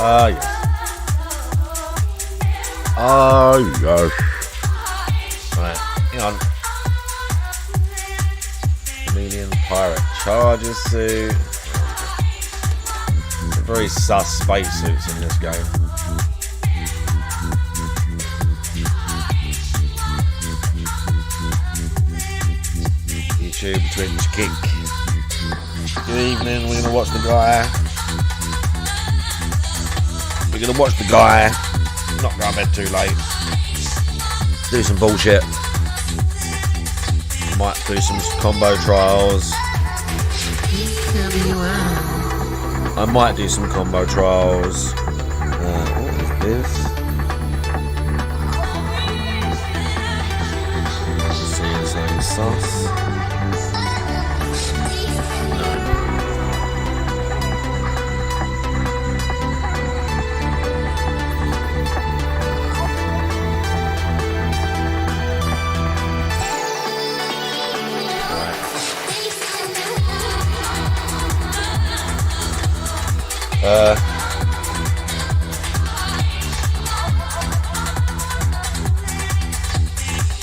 Ah, yes. Oh, yes. Right, hang on. Chameleon pirate charger suit. Very sus spacesuits in this game. YouTube, Twitch, Kink. Good evening, we're gonna watch the guy. We're gonna watch the guy. Not go to bed too late. Do some bullshit. Might do some combo trials. I might do some combo trials. What is this? Seeing something sus.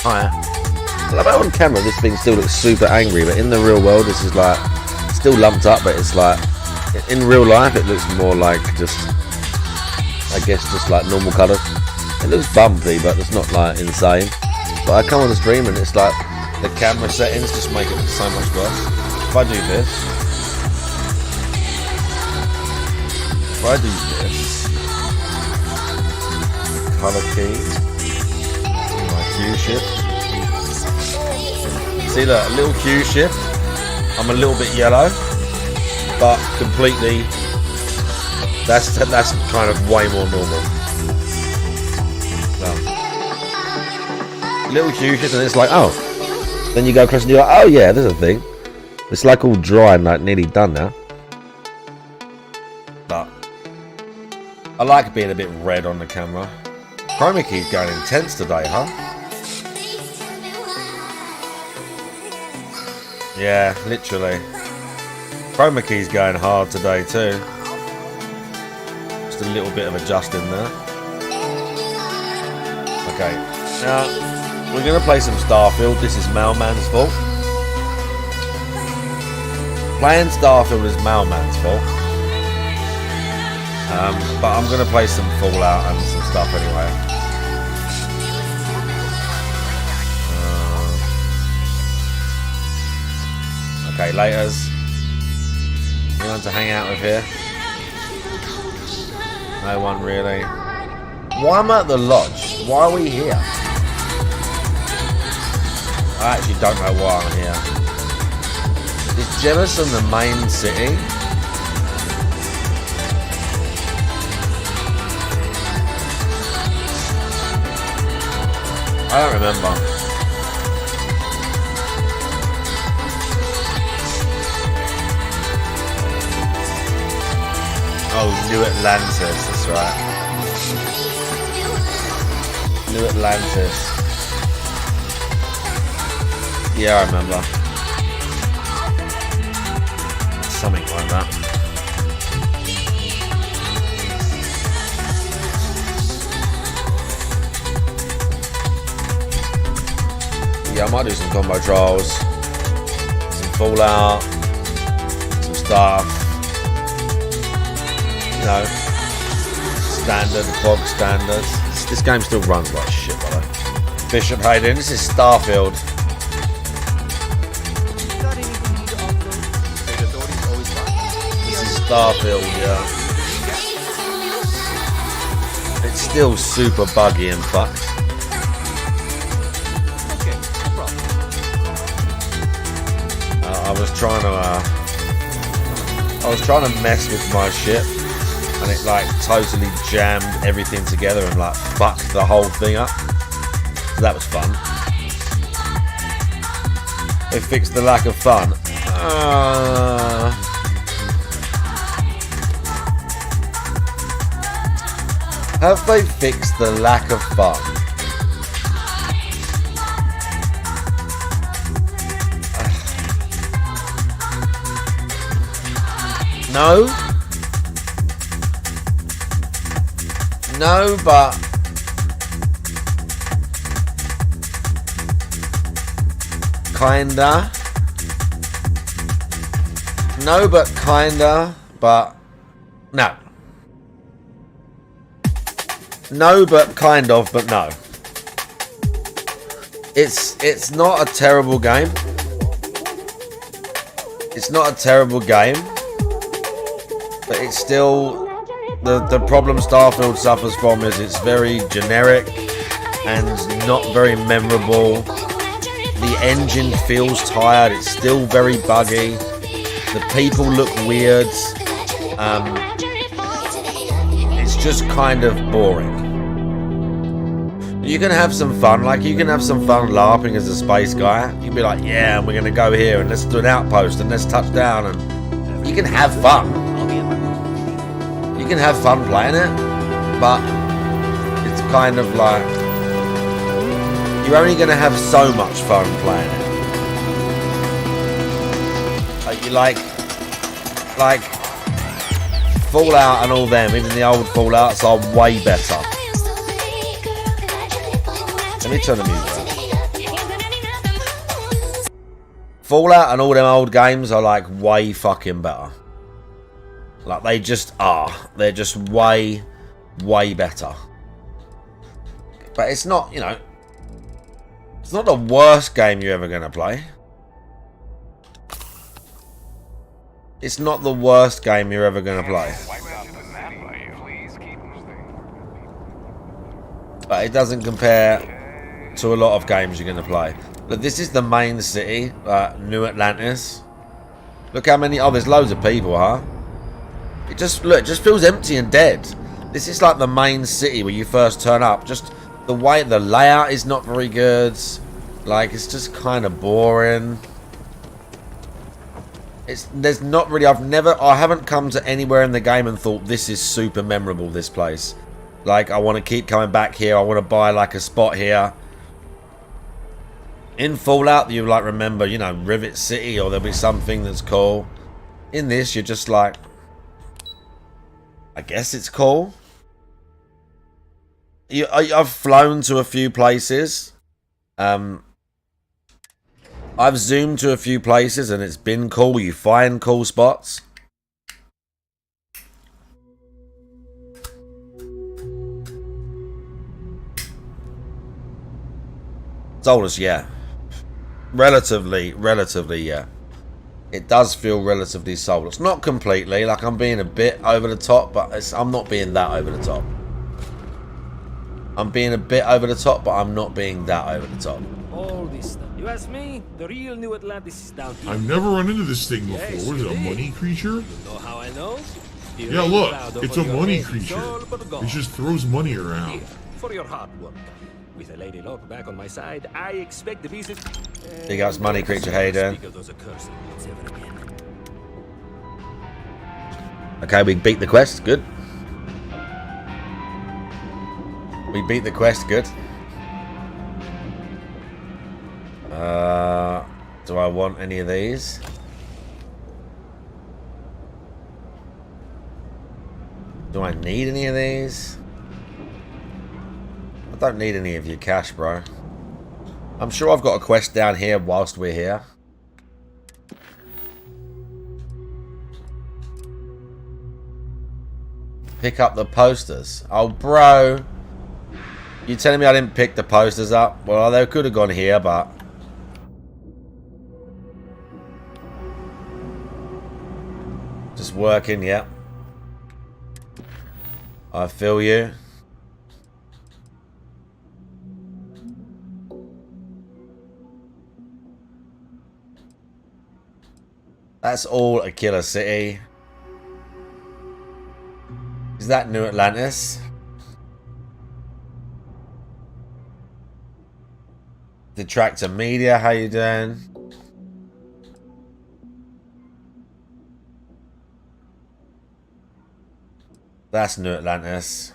Hiya. I love how on camera this thing still looks super angry, but in the real world this is like still lumped up, but it's like in real life it looks more like just, I guess, just like normal colours. It looks bumpy, but it's not like insane. But I come on the stream and it's like the camera settings just make it so much worse. If I do this, colour key, my Q shift. See that a little Q shift. I'm a little bit yellow, but completely. That's kind of way more normal. So, little Q shift, and it's like, oh. Then you go across and you're like, oh yeah, there's a thing. It's like all dry and like nearly done now. But I like being a bit red on the camera. Chroma key's going intense today, huh? Yeah, literally. Chroma key's going hard today too. Just a little bit of adjusting there. Okay, now we're going to play some Starfield. This is Mailman's fault. Playing Starfield is Mailman's fault. But I'm going to play some Fallout and some stuff anyway. Okay, laters. Anyone to hang out with here? No one really. Why am I at the lodge? Why are we here? I actually don't know why I'm here. Is Jemison the main city? I don't remember. Oh, New Atlantis, that's right. New Atlantis. Yeah, I remember. Something like that. Yeah, I might do some combo trials, some Fallout, some stuff. You know, standard, bog standards. This game still runs like shit, by the way. Bishop Hayden, this is Starfield. This is Starfield, yeah. It's still super buggy and fucked. I was trying to mess with my shit, and it like totally jammed everything together and like fucked the whole thing up. So that was fun. They fixed the lack of fun. Have they fixed the lack of fun? No? No, but kinda. No, but kinda, but no. No, but kind of, but no. It's not a terrible game. It's not a terrible game, but it's still the problem Starfield suffers from is it's very generic and not very memorable. The engine feels tired. It's still very buggy. The people look weird. It's just kind of boring. You can have some fun, like you can have some fun LARPing as a space guy. You can be like, yeah, we're gonna go here and let's do an outpost and let's touch down, and you can have fun. You can have fun playing it, but it's kind of like you're only gonna have so much fun playing it. You like Fallout and all them, even the old Fallouts are way better. Let me turn the music on. Fallout and all them old games are like way fucking better. Like they just are. They're just way better. But it's not, you know, it's not the worst game you're ever going to play. It's not the worst game you're ever going to play. But it doesn't compare to a lot of games you're going to play. Look, this is the main city, New Atlantis. Look how many... Oh, there's loads of people, huh? It just feels empty and dead. This is like the main city where you first turn up. Just the way the layout is not very good. Like, it's just kind of boring. There's not really... I haven't come to anywhere in the game and thought, this is super memorable, this place. Like, I want to keep coming back here. I want to buy, like, a spot here. In Fallout, you, like, remember, you know, Rivet City, or there'll be something that's cool. In this, you're just like... I guess it's cool. I've flown to a few places. I've zoomed to a few places, and it's been cool. You find cool spots. Soulless, yeah. Relatively, yeah. It does feel relatively soulless. Not completely, like I'm being a bit over the top, but I'm not being that over the top. I'm being a bit over the top, but I'm not being that over the top. All this stuff. You ask me, the real New Atlantis is down here. I've never run into this thing before. Yes, what is it, a money creature? You know how I know? Yeah, look, it's a money creature. It just throws money around. Here, for your hard work. With a lady luck back on my side, I expect the visit. Big ass money creature, how you doing? Okay, we beat the quest, good. We beat the quest, good. Do I want any of these? Do I need any of these? I don't need any of your cash, bro. I'm sure I've got a quest down here whilst we're here. Pick up the posters. Oh, bro. You telling me I didn't pick the posters up? Well, they could have gone here, but... Just working, yeah. I feel you. That's all a killer city. Is that New Atlantis? Detractor Media, how you doing? That's New Atlantis.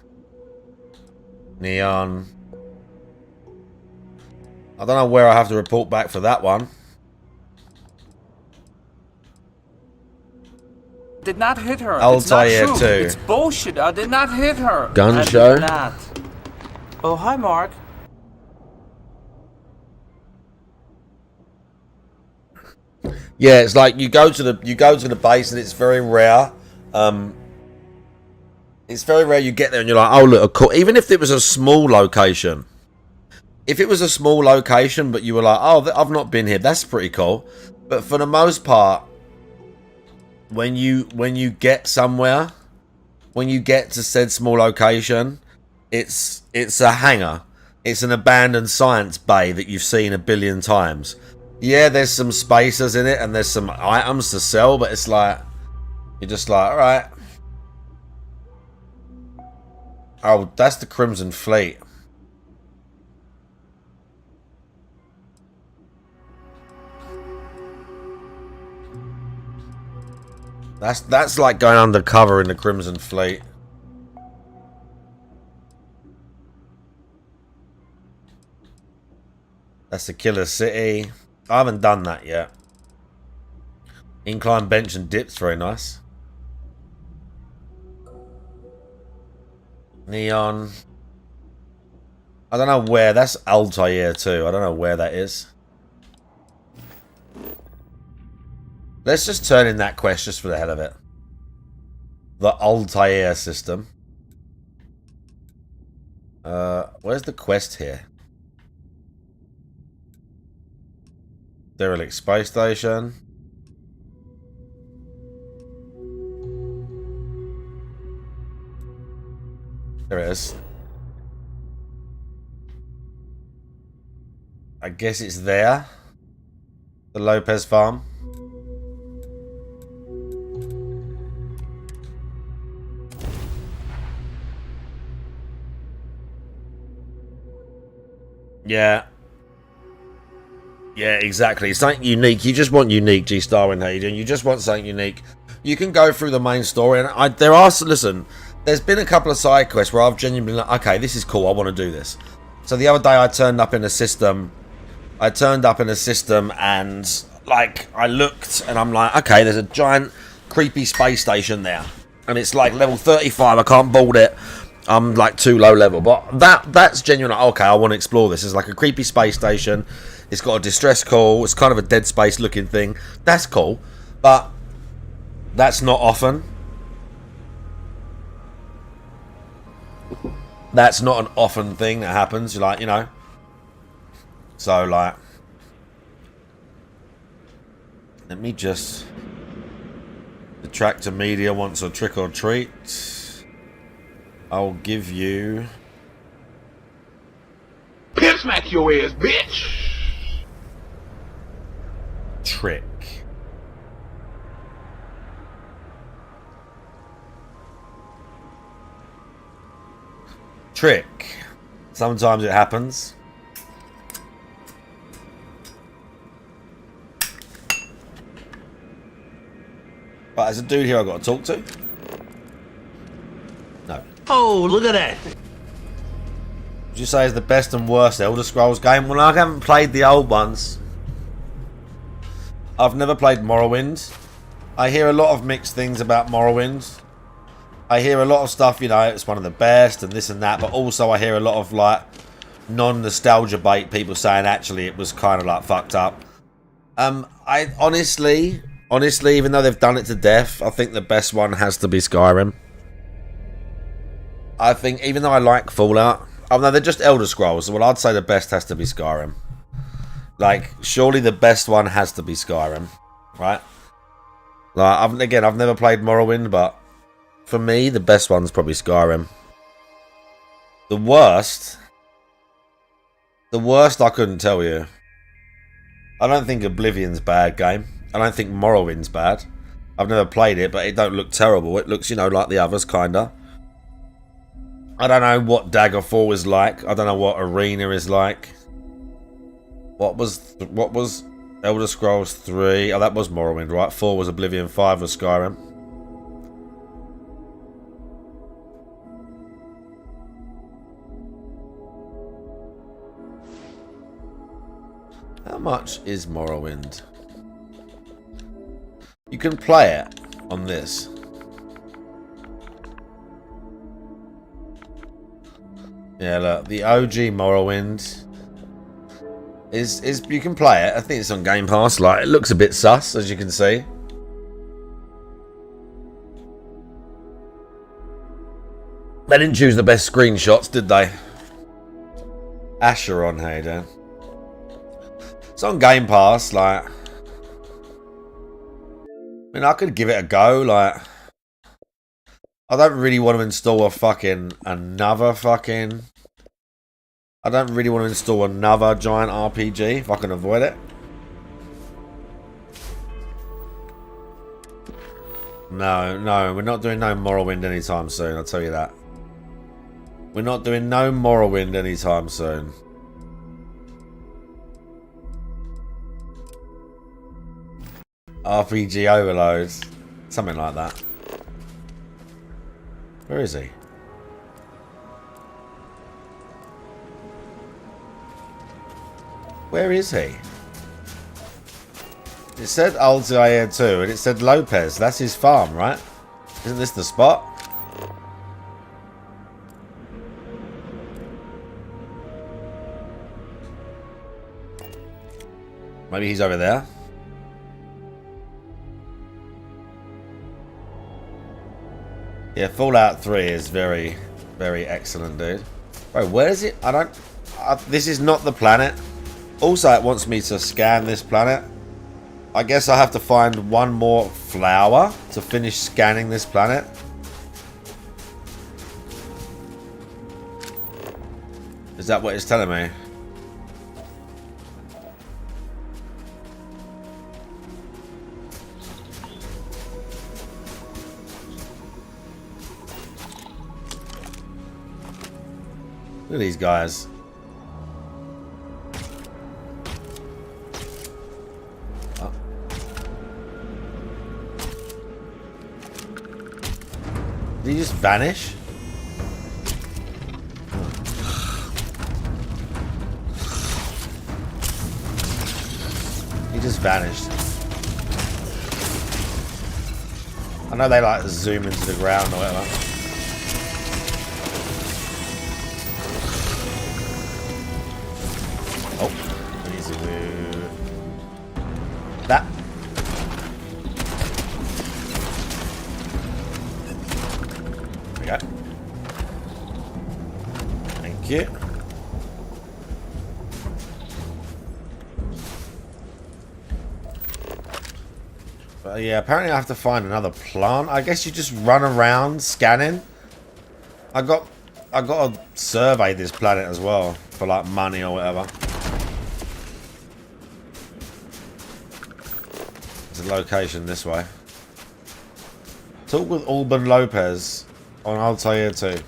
Neon. I don't know where I have to report back for that one. Did not hit her. Altair it's not 2. true. It's bullshit. I did not hit her. Gun I show? Did not. Oh, hi, Mark. Yeah, it's like you go to the base and it's very rare. It's very rare you get there and you're like, oh look, cool. Even if it was a small location. If it was a small location, but you were like, oh, I've not been here, that's pretty cool. But for the most part, when you get somewhere, when you get to said small location, it's a hangar. It's an abandoned science bay that you've seen a billion times. Yeah, there's some spacers in it and there's some items to sell, but it's like, you're just like, alright. Oh, that's the Crimson Fleet. That's like going undercover in the Crimson Fleet. That's the Killer City. I haven't done that yet. Incline bench and dips, very nice. Neon. I don't know where. That's Altair too. I don't know where that is. Let's just turn in that quest just for the hell of it. The Altair system. Where's the quest here? Derelict space station. There it is. I guess it's there. The Lopez farm. Yeah. Yeah, exactly. Something unique. You just want unique, G-Star and Hayden. You just want something unique. You can go through the main story, and there are... Listen, there's been a couple of side quests where I've genuinely been like, okay, this is cool. I want to do this. So the other day I turned up in a system. And, like, I looked, and I'm like, okay, there's a giant, creepy space station there. And it's, like, level 35. I can't board it. I'm, like, too low level. But that's genuine. Okay, I want to explore this. It's like a creepy space station. It's got a distress call. It's kind of a Dead Space looking thing. That's cool. But that's not often. That's not an often thing that happens. You're like, you know. So, like. Let me just. The Tractor Media wants a trick or treat. I'll give you. Pimp smack your ass, bitch! Trick. Trick. Sometimes it happens. But as a dude here I've got to talk to. No. Oh, look at that. Would you say is the best and worst Elder Scrolls game? Well, I haven't played the old ones. I've never played Morrowind. I hear a lot of mixed things about Morrowind. I hear a lot of stuff, you know, it's one of the best and this and that, but also I hear a lot of, like, non-nostalgia bait people saying actually it was kind of, like, fucked up. I honestly, even though they've done it to death, I think the best one has to be Skyrim. I think, even though I like Fallout, oh no, they're just Elder Scrolls, well, I'd say the best has to be Skyrim. Like, surely the best one has to be Skyrim, right? Like, I've never played Morrowind, but for me, the best one's probably Skyrim. The worst I couldn't tell you. I don't think Oblivion's a bad game. I don't think Morrowind's bad. I've never played it, but it don't look terrible. It looks, you know, like the others, kinda. I don't know what Daggerfall is like. I don't know what Arena is like. What was Elder Scrolls 3? Oh, that was Morrowind, right? 4 was Oblivion, 5 was Skyrim. How much is Morrowind? You can play it on this. Yeah, look, the OG Morrowind is you can play it. I think it's on Game Pass. Like, it looks a bit sus, as you can see. They didn't choose the best screenshots, did they? Asheron, hey, Dan. It's on Game Pass, like. I mean, I could give it a go, like. I don't really want to install another I don't really want to install another giant RPG if I can avoid it. No, we're not doing no Morrowind anytime soon, I'll tell you that. We're not doing no Morrowind anytime soon. RPG overloads. Something like that. Where is he? Where is he? It said Altair 2 and it said Lopez. That's his farm, right? Isn't this the spot? Maybe he's over there. Yeah, Fallout 3 is very, very excellent, dude. Bro, where is it? This is not the planet. Also, it wants me to scan this planet. I guess I have to find one more flower to finish scanning this planet. Is that what it's telling me? Look at these guys. Oh. Did he just vanish? He just vanished. I know they like zoom into the ground or whatever. That. There we go. Thank you. But yeah, apparently I have to find another plant. I guess you just run around scanning. I got to survey this planet as well for like money or whatever. Location this way. Talk with Alban Lopez on Altair 2. I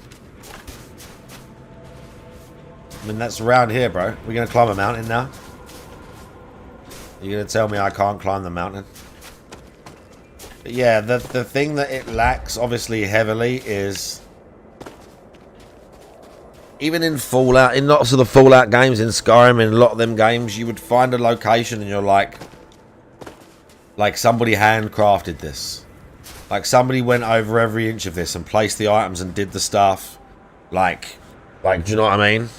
mean, that's around here, bro. We're gonna climb a mountain now. You're gonna tell me I can't climb the mountain? But yeah, the thing that it lacks obviously heavily is, even in Fallout, in lots of the Fallout games, in Skyrim, in a lot of them games, you would find a location and you're like somebody handcrafted this. Like somebody went over every inch of this and placed the items and did the stuff. Like, do you know what I mean?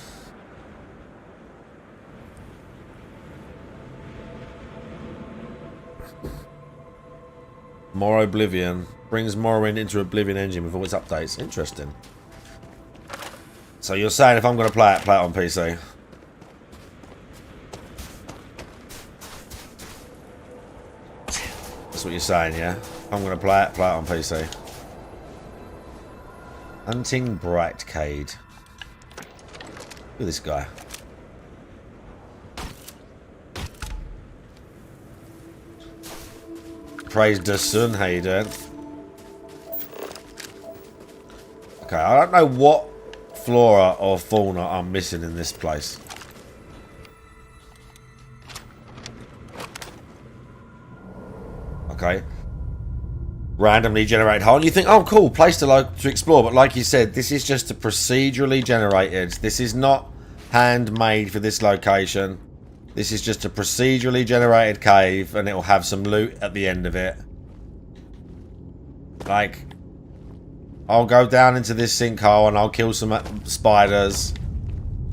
More Oblivion. Brings Morrowind into Oblivion engine with all its updates. Interesting. So you're saying if I'm going to play it on PC? That's what you're saying, yeah? I'm going to play it on PC. Hunting Brightcade. Look at this guy. Praise the sun, how you doing? Okay, I don't know what flora or fauna I'm missing in this place. Okay. Randomly generate hole. You think, oh cool, place to explore, but like you said, this is just a procedurally generated. This is not handmade for this location. This is just a procedurally generated cave, and it'll have some loot at the end of it. Like, I'll go down into this sinkhole and I'll kill some spiders,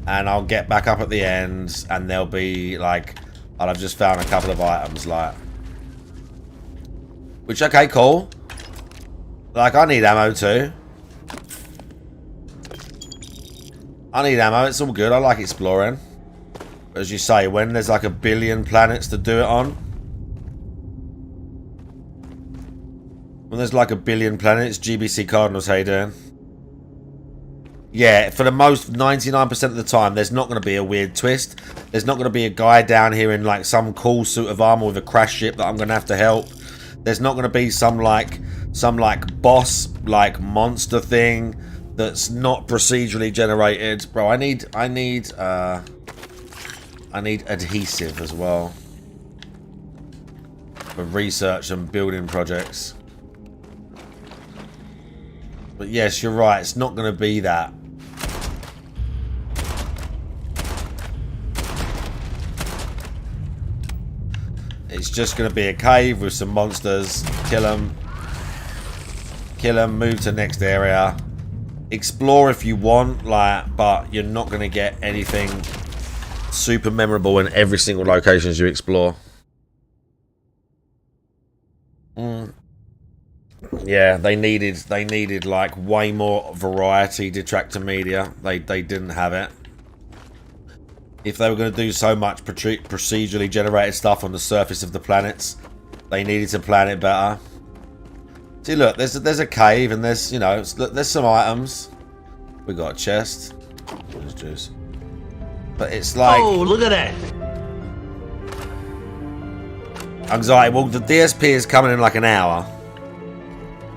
and I'll get back up at the end, and there'll be like, I'll have just found a couple of items, like, which, okay, cool. Like, I need ammo too. I need ammo, it's all good, I like exploring. But as you say, when there's like 1 billion planets to do it on, when there's like 1 billion planets, GBC Cardinals, how you doing? Yeah, for the most 99% of the time, there's not going to be a weird twist. There's not going to be a guy down here in like some cool suit of armor with a crash ship that I'm going to have to help. There's not going to be some like boss like monster thing that's not procedurally generated. Bro, I need adhesive as well for research and building projects. But yes, you're right. It's not going to be that. It's just going to be a cave with some monsters. Kill them, move to the next area. Explore if you want, like, but you're not going to get anything super memorable in every single location as you explore. Yeah, they needed like way more variety detractor media. They didn't have it. If they were going to do so much procedurally generated stuff on the surface of the planets, they needed to plan it better. See, look, there's a cave, and there's, you know, there's some items. We got a chest. There's juice. But it's like, Oh, look at that. anxiety. Well, the DSP is coming in like an hour.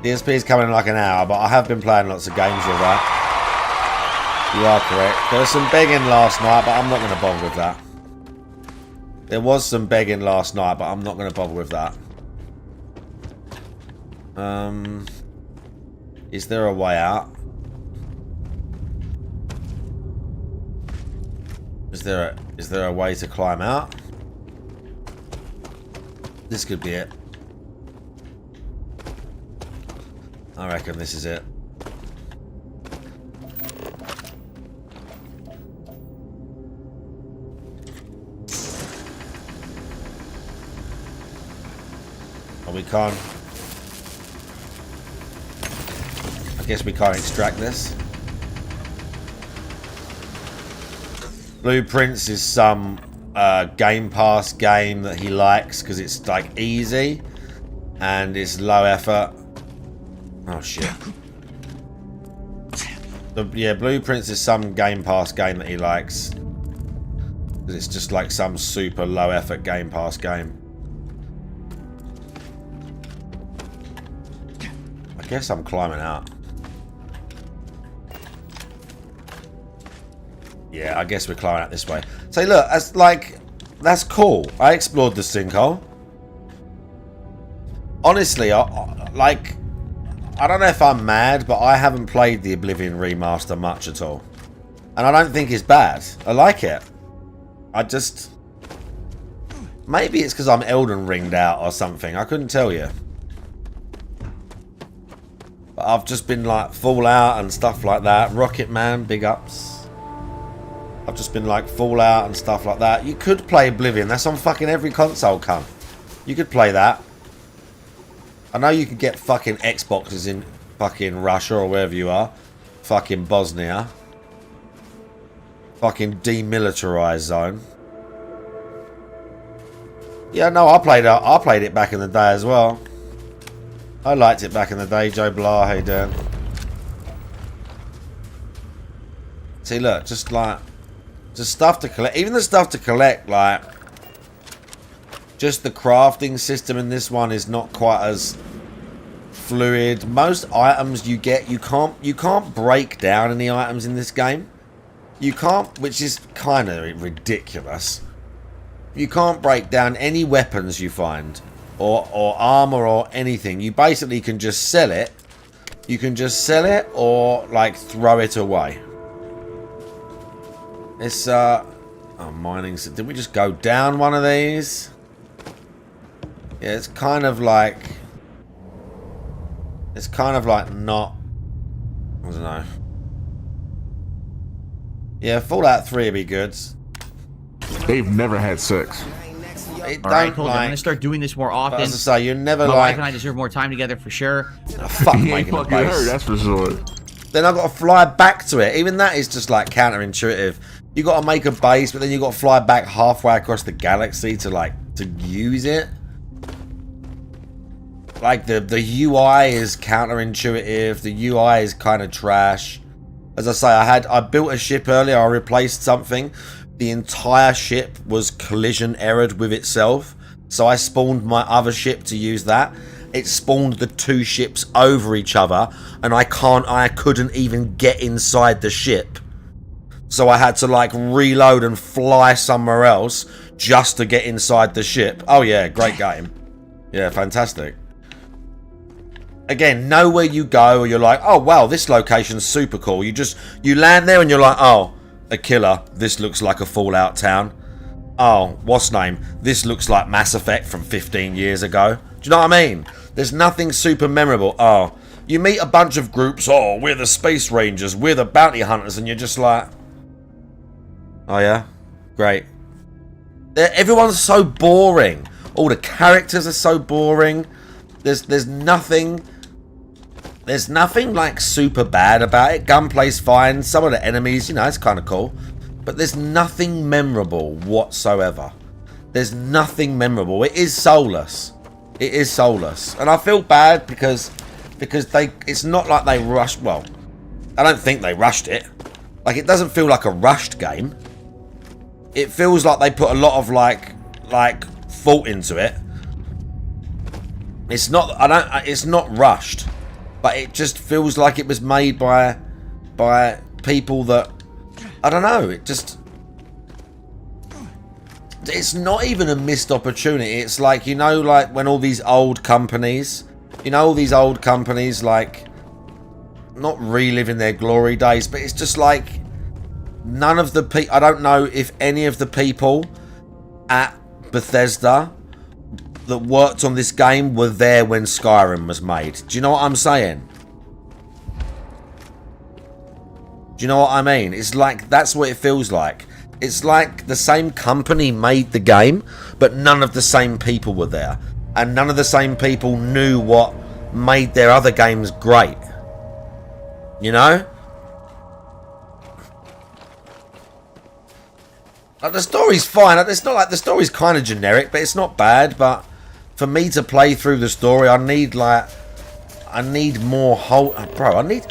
DSP is coming in like an hour, but I have been playing lots of games with that. You are correct. There was some begging last night, but I'm not going to bother with that. There was some begging last night, but I'm not going to bother with that. Is there a way out? Is there a way to climb out? This could be it. I reckon this is it. Oh, we can't. I guess we can't extract this. Blueprints is some Game Pass game that he likes because it's like easy and it's low effort. Oh shit. Yeah, Blueprints is some Game Pass game that he likes because it's just like some super low effort Game Pass game. I guess I'm climbing out. Yeah, I guess we're climbing out this way. So look, that's cool. I explored the sinkhole. Honestly, I don't know if I'm mad, but I haven't played the Oblivion remaster much at all. And I don't think it's bad. I like it. I just... Maybe it's because I'm Elden Ringed out or something. I couldn't tell you. But I've just been like Fallout and stuff like that. Rocket Man, big ups. I've just been like Fallout and stuff like that. You could play Oblivion. That's on fucking every console, cunt. You could play that. I know you could get fucking Xboxes in fucking Russia or wherever you are. Fucking Bosnia. Fucking demilitarized zone. Yeah, no, I played it back in the day as well. I liked it back in the day. Joe Blah, how you doing? See, look, just stuff to collect. Even the stuff to collect, like, just the crafting system in this one is not quite as fluid. Most items you get, you can't break down any items in this game. You can't, which is kind of ridiculous. You can't break down any weapons you find, or armor or anything. You basically can just sell it. You can just sell it or like throw it away. It's oh, mining. Did we just go down one of these? Yeah, it's kind of like not, I don't know. Yeah, Fallout 3 would be good. They've never had sex. It All right, don't told you, I'm gonna start doing this more often. As I say, you never My like. wife and I deserve more time together for sure. Oh, fuck He ain't making a fucking base. her, that's for sure. Then I've got to fly back to it. Even that is just like counterintuitive. You got to make a base, but then you got to fly back halfway across the galaxy to use it. Like the UI is counterintuitive. The UI is kind of trash. As I say, I built a ship earlier. I replaced something. The entire ship was collision errored with itself. So I spawned my other ship to use that. It spawned the two ships over each other, and I couldn't even get inside the ship. So I had to reload and fly somewhere else just to get inside the ship. Oh yeah, great game. Yeah, fantastic. Again, nowhere you go, you're like, oh wow, this location's super cool. You land there and you're like, oh, a killer. This looks like a Fallout town. Oh, what's name? This looks like Mass Effect from 15 years ago. Do you know what I mean? There's nothing super memorable. Oh, you meet a bunch of groups. Oh, we're the Space Rangers. We're the Bounty Hunters. And you're just like, oh yeah? Great. Everyone's so boring. All the characters are so boring. There's nothing super bad about it. Gunplay's fine. Some of the enemies, it's kind of cool. But there's nothing memorable whatsoever. There's nothing memorable. It is soulless. It is soulless. And I feel bad because it's not like they rushed. Well, I don't think they rushed it. It doesn't feel like a rushed game. It feels like they put a lot of thought into it. It's not. It's not rushed, but it just feels like it was made by people that I don't know. It's not even a missed opportunity. It's when all these old companies, not reliving their glory days, but it's just none of the people. I don't know if any of the people at Bethesda that worked on this game were there when Skyrim was made. Do you know what I'm saying? Do you know what I mean? It's that's what it feels like. It's like the same company made the game, but none of the same people were there. And none of the same people knew what made their other games great. You know? The story's fine. It's not the story's kind of generic, but it's not bad. But for me to play through the story, I need more whole. Bro, I need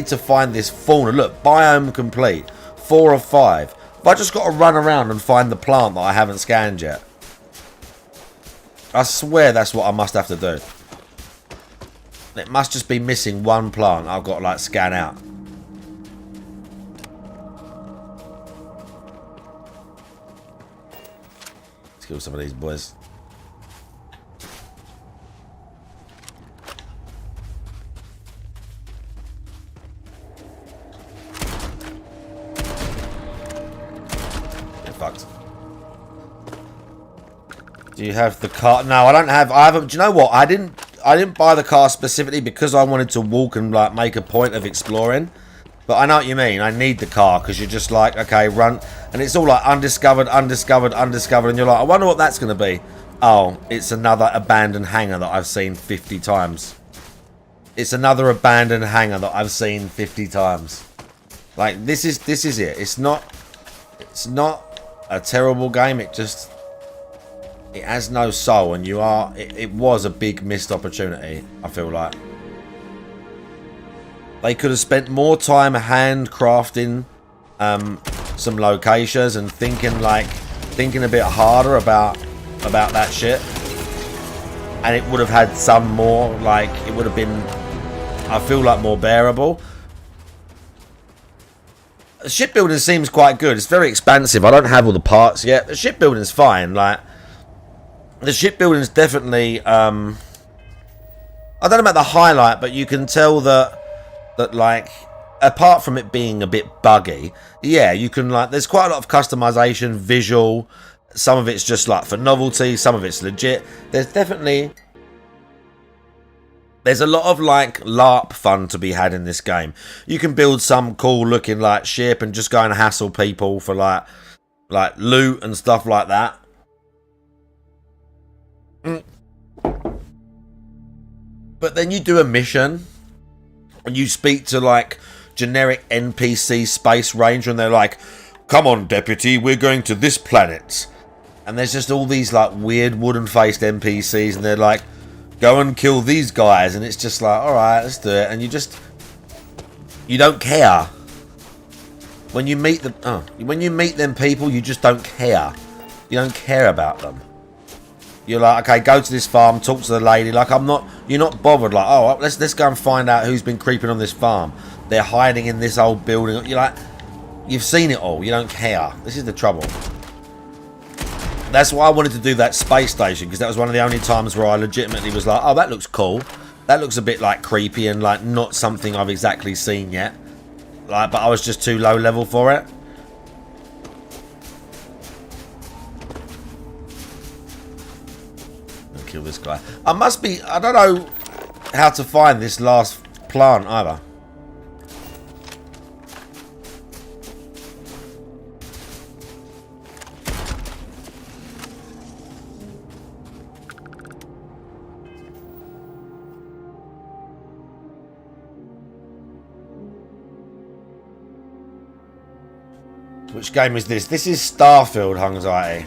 to find this fauna. Look, biome complete. 4 of 5. But I just got to run around and find the plant that I haven't scanned yet. I swear that's what I must have to do. It must just be missing one plant I've got to scan out. Let's kill some of these boys. Get fucked. Do you have the car? No, I don't have. I haven't. Do you know what? I didn't buy the car specifically because I wanted to walk and make a point of exploring. But I know what you mean. I need the car because you're just okay, run, and it's all undiscovered, undiscovered, undiscovered, and you're I wonder what that's going to be. Oh, it's another abandoned hangar that I've seen 50 times. It's another abandoned hangar that I've seen 50 times. This is it. It's not a terrible game. It has no soul, and it was a big missed opportunity, I feel like. They could have spent more time handcrafting some locations and thinking a bit harder about that shit. And it would have had some more, it would have been, I feel more bearable. The shipbuilding seems quite good. It's very expansive. I don't have all the parts yet. The shipbuilding's fine. The shipbuilding's definitely I don't know about the highlight, but you can tell that apart from it being a bit buggy, yeah, you can there's quite a lot of customization, visual. Some of it's just for novelty, some of it's legit. There's definitely There's a lot of like LARP fun to be had in this game. You can build some cool looking like ship and just go and hassle people for like loot and stuff like that. But then you do a mission and you speak to like generic NPC space ranger and they're like, come on deputy, we're going to this planet. And there's just all these like weird wooden faced NPCs and they're like, go and kill these guys, and it's just like, alright, let's do it. And you don't care. When you meet them people, you just don't care. You don't care about them. You're like, okay, go to this farm, talk to the lady. Like, you're not bothered. Like, oh, let's go and find out who's been creeping on this farm. They're hiding in this old building. You're like, you've seen it all. You don't care. This is the trouble. That's why I wanted to do that space station, because that was one of the only times where I legitimately was like, oh, that looks cool. That looks a bit like creepy and like not something I've exactly seen yet. Like, but I was just too low level for it. I'll kill this guy. I don't know how to find this last plant either. Which game is this? This is Starfield, Anxiety.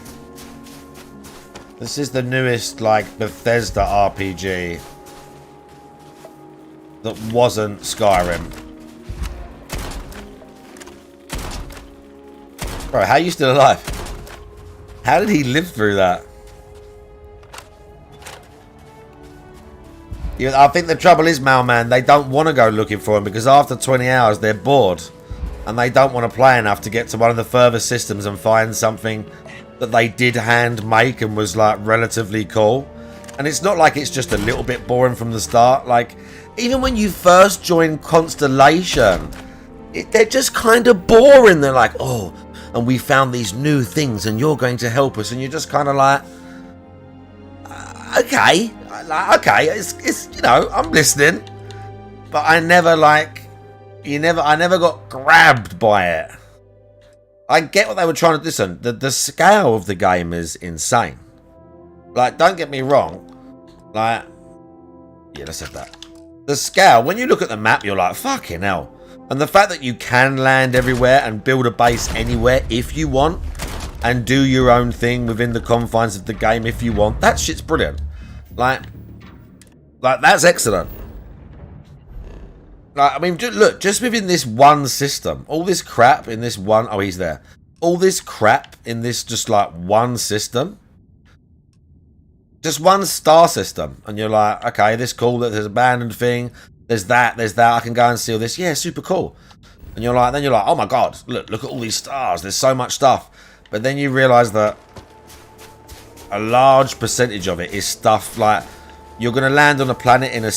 This is the newest, like, Bethesda RPG that wasn't Skyrim. Bro, how are you still alive? How did he live through that? I think the trouble is, Mailman, they don't want to go looking for him because after 20 hours they're bored. And they don't want to play enough to get to one of the further systems and find something that they did hand make and was like relatively cool. And it's not like it's just a little bit boring from the start. Like, even when you first join Constellation, they're just kind of boring. They're like, oh, and we found these new things and you're going to help us. And you're just kind of like, okay, it's you know, I'm listening. But I never like... I never got grabbed by it. I get what they were trying to do. Listen, the scale of the game is insane. Like, don't get me wrong. Like, yeah, let's have that. The scale, when you look at the map, you're like, fucking hell. And the fact that you can land everywhere and build a base anywhere if you want, and do your own thing within the confines of the game if you want, that shit's brilliant. Like that's excellent. Like, I mean, look, just within this one system, all this crap in this one... Oh, he's there. All this crap in this just, like, one system. Just one star system. And you're like, okay, this cool, there's an abandoned thing. There's that, I can go and steal this. Yeah, super cool. And you're like, oh my god, look at all these stars. There's so much stuff. But then you realise that a large percentage of it is stuff like... You're going to land on a planet in a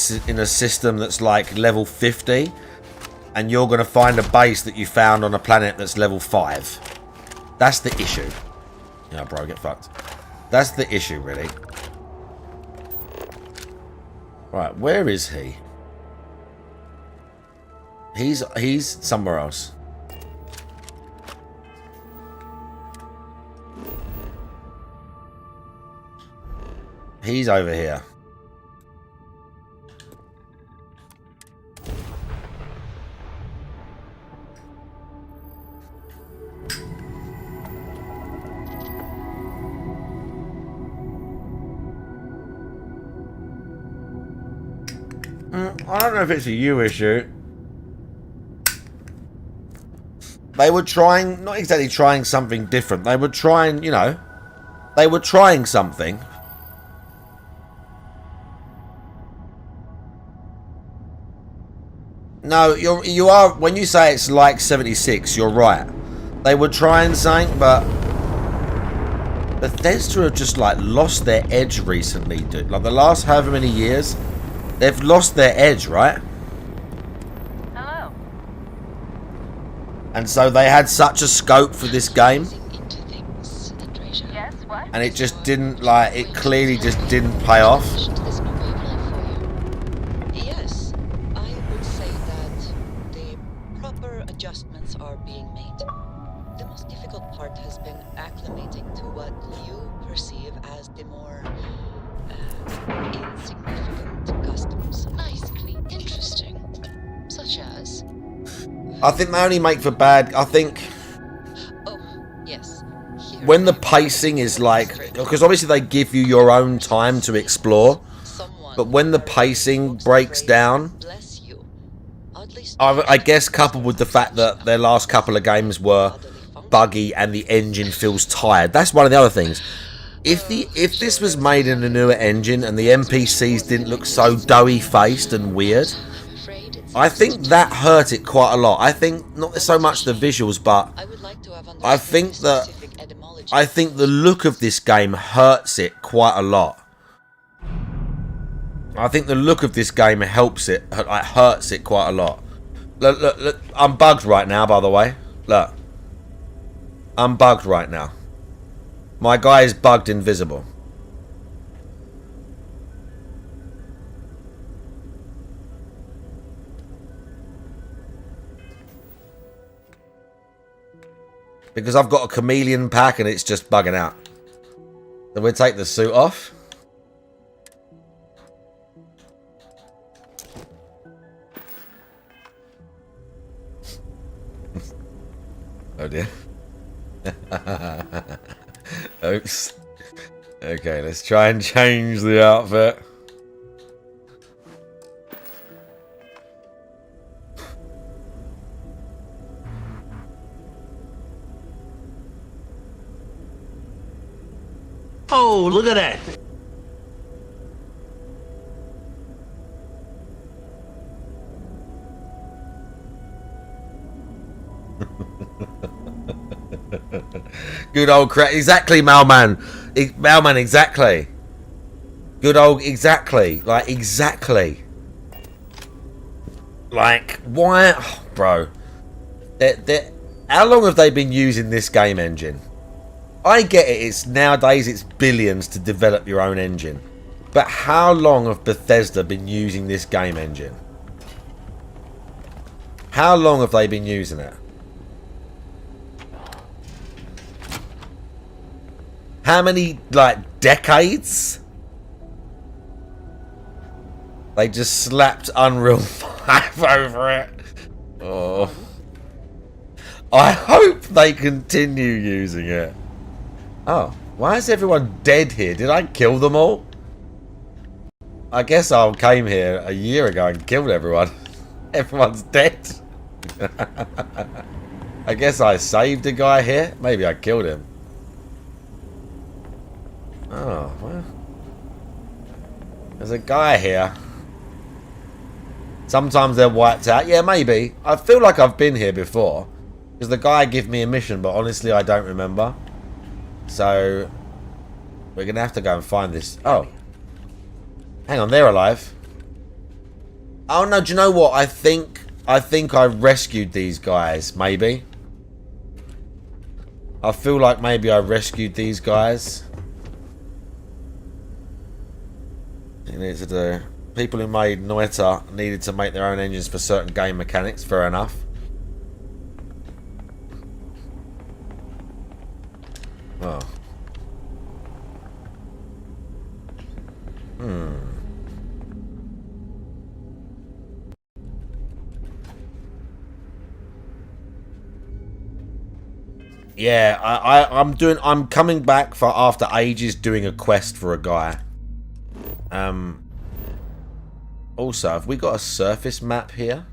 system that's like level 50. And you're going to find a base that you found on a planet that's level 5. That's the issue. Yeah, bro, get fucked. That's the issue, really. Right, where is he? He's somewhere else. He's over here. I don't know if it's a you issue. They were trying, not exactly trying something different. They were trying, you know, they were trying something. No, you are, when you say it's like 76, you're right. They were trying something, but Bethesda have just like lost their edge recently, dude. Like the last however many years, they've lost their edge, right? Hello. And so they had such a scope for this game. Yes, what? And it just didn't, like, it clearly just didn't pay off. Proper adjustments are being made. The most difficult part has been acclimating to what you perceive as the more insignificant customs. Nicely interesting. Such as? I think they only make for bad. I think Oh, yes. Here when the they are. pacing is like, because obviously they give you your own time to explore, Someone but when the wearing pacing books breaks phrase, down, bless you. Oddly I guess strange. coupled with the fact that their last couple of games were buggy and the engine feels tired. That's one of the other things. If this was made in a newer engine and the NPCs didn't look so doughy faced and weird, I think that hurt it quite a lot. I think not so much the visuals, but I would like to have I understood think the that specific etymology. I think the look of this game hurts it quite a lot. I think the look of this game helps it, like hurts it quite a lot. Look, I'm bugged right now, by the way. Look. I'm bugged right now. My guy is bugged invisible. Because I've got a chameleon pack and it's just bugging out. So we'll take the suit off. Oh dear. Oops. Okay, let's try and change the outfit. Oh, look at that. Good old crap. Exactly, Mailman. Mailman, exactly. Good old, exactly. Like, exactly. Like, why? Oh, bro. How long have they been using this game engine? I get it. It's nowadays, it's billions to develop your own engine. But how long have Bethesda been using this game engine? How long have they been using it? How many, like, decades? They just slapped Unreal 5 over it. Oh. I hope they continue using it. Oh, why is everyone dead here? Did I kill them all? I guess I came here a year ago and killed everyone. Everyone's dead. I guess I saved a guy here. Maybe I killed him. Oh, well. There's a guy here. Sometimes they're wiped out. Yeah, maybe. I feel like I've been here before. Because the guy gave me a mission, but honestly, I don't remember. So, we're going to have to go and find this. Oh. Hang on, they're alive. Oh, no, do you know what? I think I rescued these guys, maybe. I feel like maybe I rescued these guys. The people who made Noita needed to make their own engines for certain game mechanics. Fair enough. Oh. Yeah, I'm coming back for after ages doing a quest for a guy. Also, have we got a surface map here?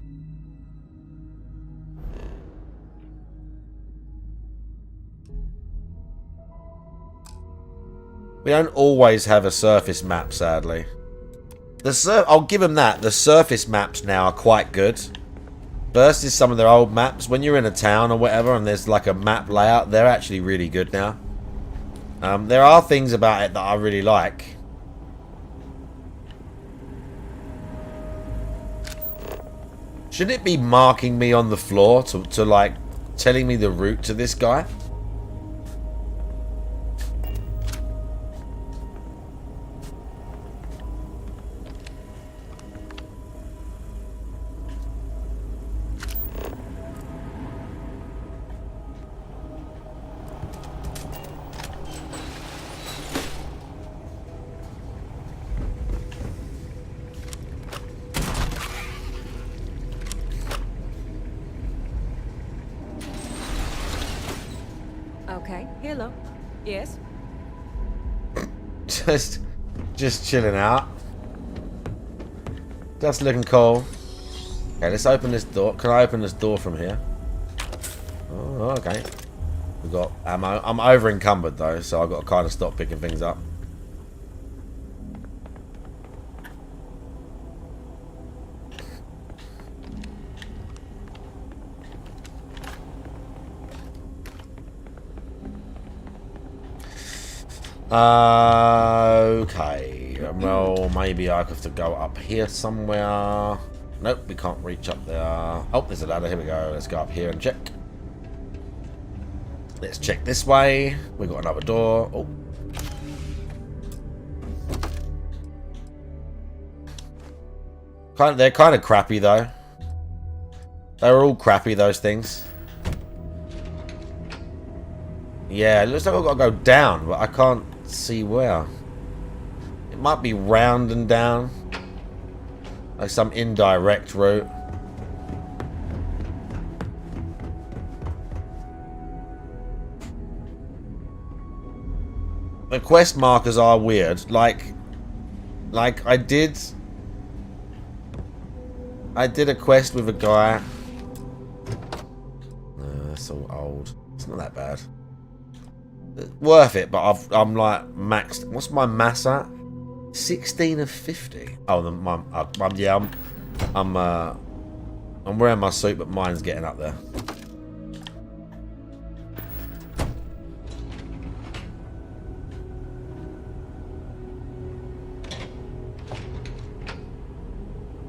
We don't always have a surface map, sadly. I'll give them that. The surface maps now are quite good. Versus some of their old maps. When you're in a town or whatever and there's like a map layout, they're actually really good now. There are things about it that I really like. Shouldn't it be marking me on the floor to like telling me the route to this guy? Okay, hello. Yes? Just chilling out. Just looking cool. Okay, let's open this door. Can I open this door from here? Oh, okay. We've got ammo. I'm over encumbered though, so I've got to kind of stop picking things up. Okay. Well, maybe I have to go up here somewhere. Nope, we can't reach up there. Oh, there's a ladder. Here we go. Let's go up here and check. Let's check this way. We got another door. Oh. They're kind of crappy though. They were all crappy, those things. Yeah, it looks like I've got to go down, but I can't see where. It might be round and down. Like some indirect route. The quest markers are weird. Like I did a quest with a guy. No, that's so old. It's not that bad. Worth it, but I'm like maxed. What's my mass at? 16 of 50. Oh, I'm wearing my suit, but mine's getting up there.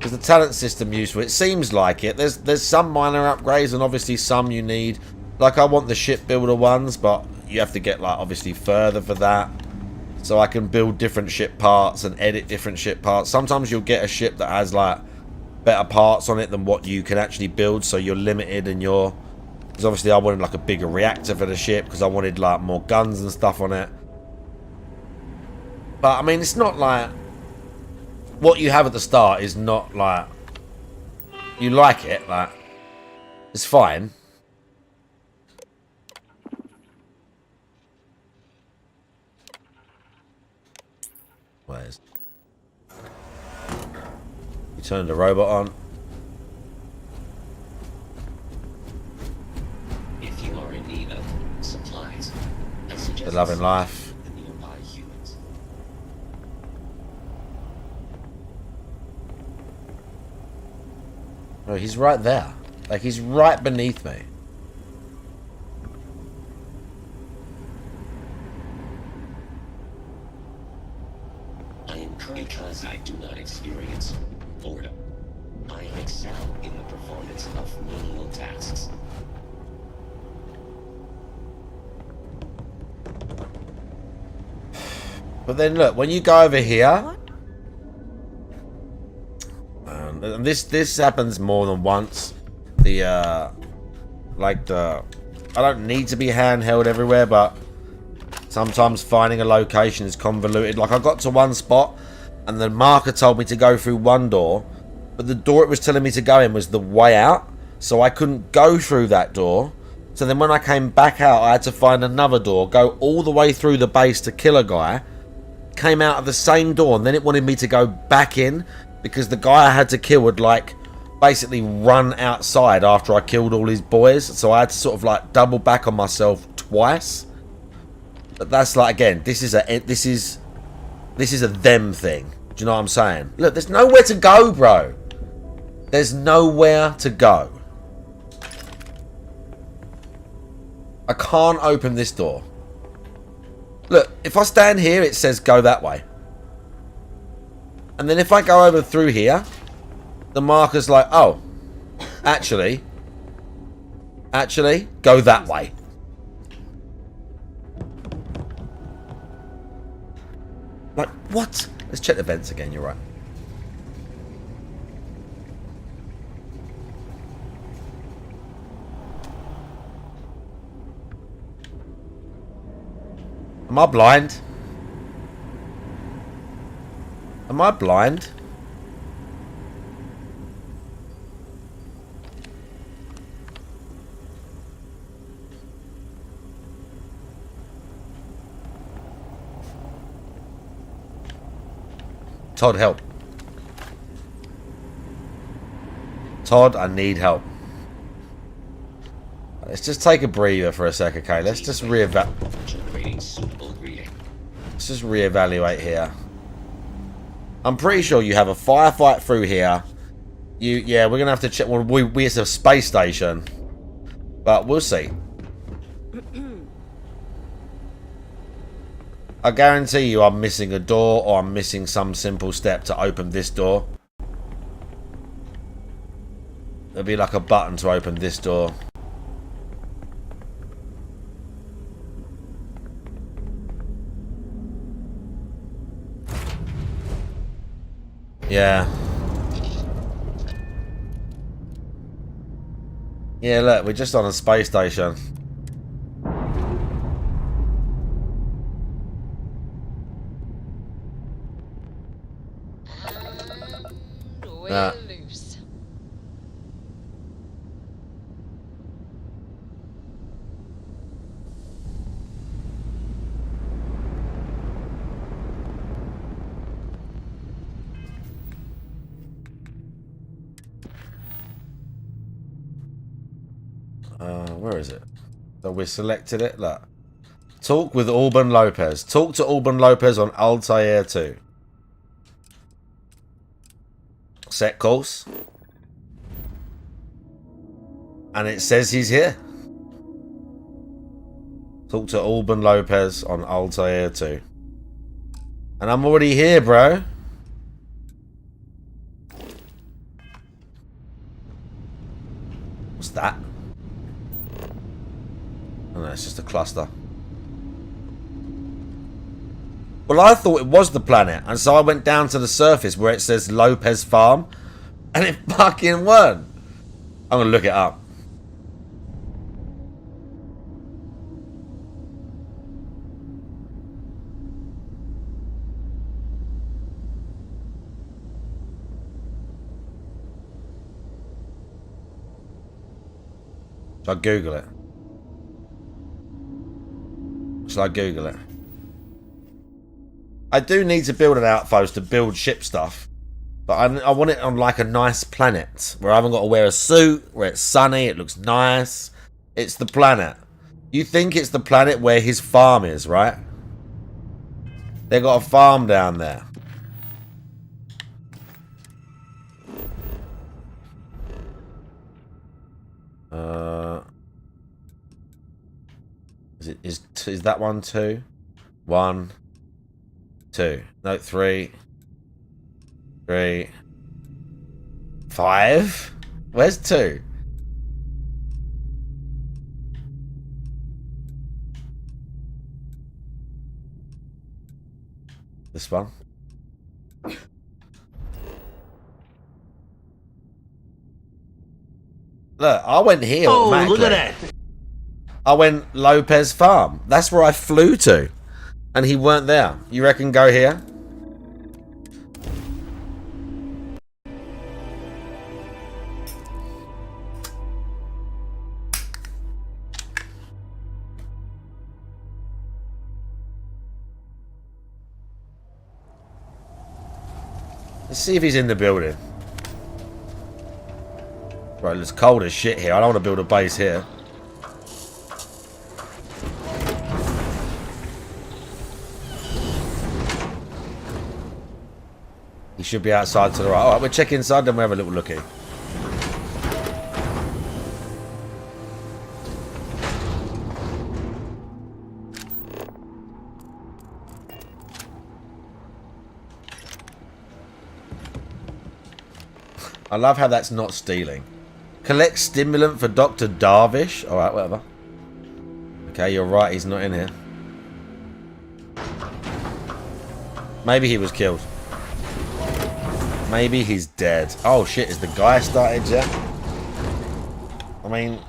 Is the talent system useful? It seems like it. There's some minor upgrades, and obviously some you need. Like I want the shipbuilder ones, but you have to get like obviously further for that. So I can build different ship parts and edit different ship parts. Sometimes you'll get a ship that has like better parts on it than what you can actually build, so you're limited in your... Because obviously I wanted like a bigger reactor for the ship because I wanted like more guns and stuff on it. But I mean, it's not like... What you have at the start is not like... You like it, like... It's fine. Where's... You turn the robot on. If you are in need of supplies, I suggest The loving life. the nearby humans. Oh, he's right there. Like, he's right beneath me. I am because I do not experience boredom. I excel in the performance of menial tasks. But then look, when you go over here, and this happens more than once. I don't need to be handheld everywhere, but sometimes finding a location is convoluted. Like I got to one spot, and the marker told me to go through one door, but the door it was telling me to go in was the way out, so I couldn't go through that door. So then when I came back out, I had to find another door, go all the way through the base to kill a guy. Came out of the same door, and then it wanted me to go back in because the guy I had to kill would like basically run outside after I killed all his boys. So I had to sort of like double back on myself twice. But that's like, again, this is a them thing. Do you know what I'm saying? Look, there's nowhere to go, bro. There's nowhere to go. I can't open this door. Look, if I stand here, it says go that way. And then if I go over through here, the marker's like, oh, actually, go that way. Like, what? Let's check the vents again, you're right. Am I blind? Am I blind? Todd, help. Todd, I need help. Let's just take a breather for a sec, okay? Let's just reevaluate here. I'm pretty sure you have a firefight through here. Yeah, we're gonna have to check. Well, it's a space station, but we'll see. I guarantee you I'm missing a door, or I'm missing some simple step to open this door. There'll be like a button to open this door. Yeah. Yeah, look, we're just on a space station. We're loose. Where is it? So we selected it. Look. Talk with Alban Lopez. Talk to Alban Lopez on Altair 2. Set course. And it says he's here. Talk to Alban Lopez on Altair 2. And I'm already here, bro. What's that? Oh no, it's just a cluster. Well, I thought it was the planet, and so I went down to the surface where it says Lopez Farm, and it fucking weren't. I'm gonna look it up. Shall I Google it? Shall I Google it? I do need to build an outpost to build ship stuff. But I want it on like a nice planet. Where I haven't got to wear a suit. Where it's sunny. It looks nice. It's the planet. You think it's the planet where his farm is, right? They got a farm down there. Is that one 2? 1, 2. No, 3. 3. 5? Where's 2? This one. Look, I went here. Oh, look at that. I went Lopez Farm. That's where I flew to. And he weren't there. You reckon go here? Let's see if he's in the building. Right, it's cold as shit here. I don't want to build a base here. He should be outside to the right. Alright, we'll check inside, then we'll have a little looky. I love how that's not stealing. Collect stimulant for Dr. Darvish. Alright, whatever. Okay, you're right, he's not in here. Maybe he was killed. Maybe he's dead. Oh shit, is the guy started yet? I mean,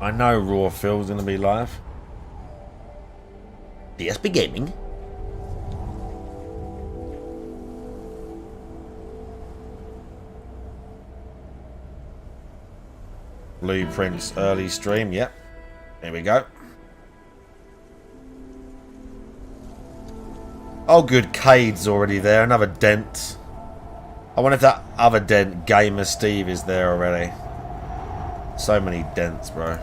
I know Raw Phil's gonna be live. DSP Gaming. Blueprints early stream, yep. There we go. Oh good, Cade's already there. Another dent. I wonder if that other dent, Gamer Steve, is there already. So many dents, bro.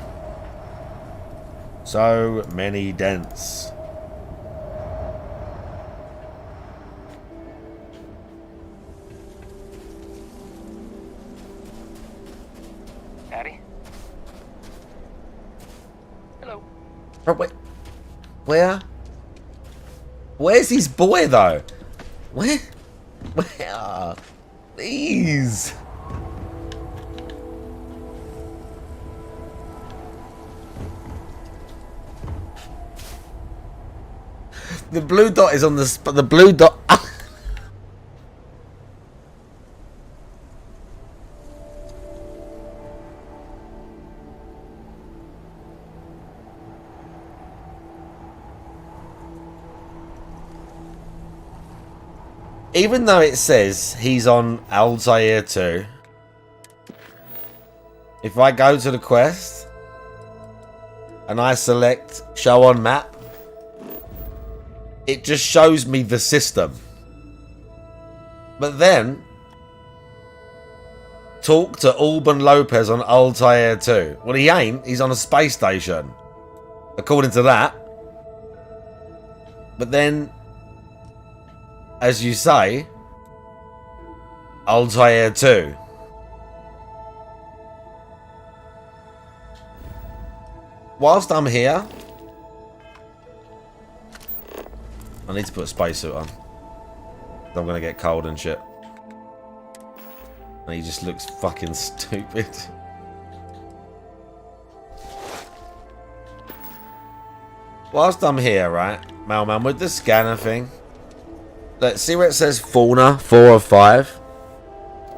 So many dents. Daddy? Hello. Oh, wait. Where? Where's his boy, though? Where? Where? Please. The blue dot is on the blue dot. Even though it says he's on Altair 2, if I go to the quest and I select show on map, it just shows me the system. But then, talk to Alban Lopez on Altair 2. Well, he ain't. He's on a space station, according to that. But then, as you say, Altair 2. Whilst I'm here, I need to put a spacesuit on. I'm gonna get cold and shit. And he just looks fucking stupid. Whilst I'm here, right, Mailman, with the scanner thing, let's see where it says fauna 4 or 5.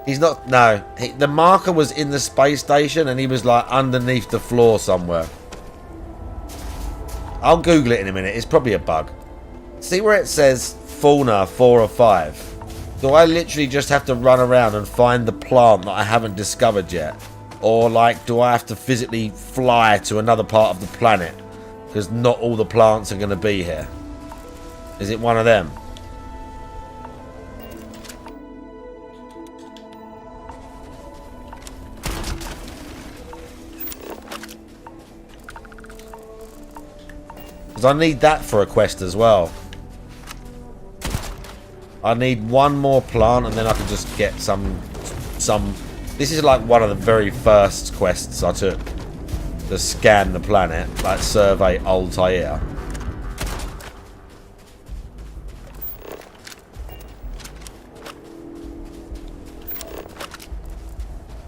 He's not. No, the marker was in the space station, and he was like underneath the floor somewhere. I'll Google it in a minute. It's probably a bug. See where it says fauna 4 or 5. Do I literally just have to run around and find the plant that I haven't discovered yet? Or like, do I have to physically fly to another part of the planet? Because not all the plants are going to be here. Is it one of them? Because I need that for a quest as well. I need one more plant and then I can just get some... This is like one of the very first quests I took. To scan the planet. Like survey Altair.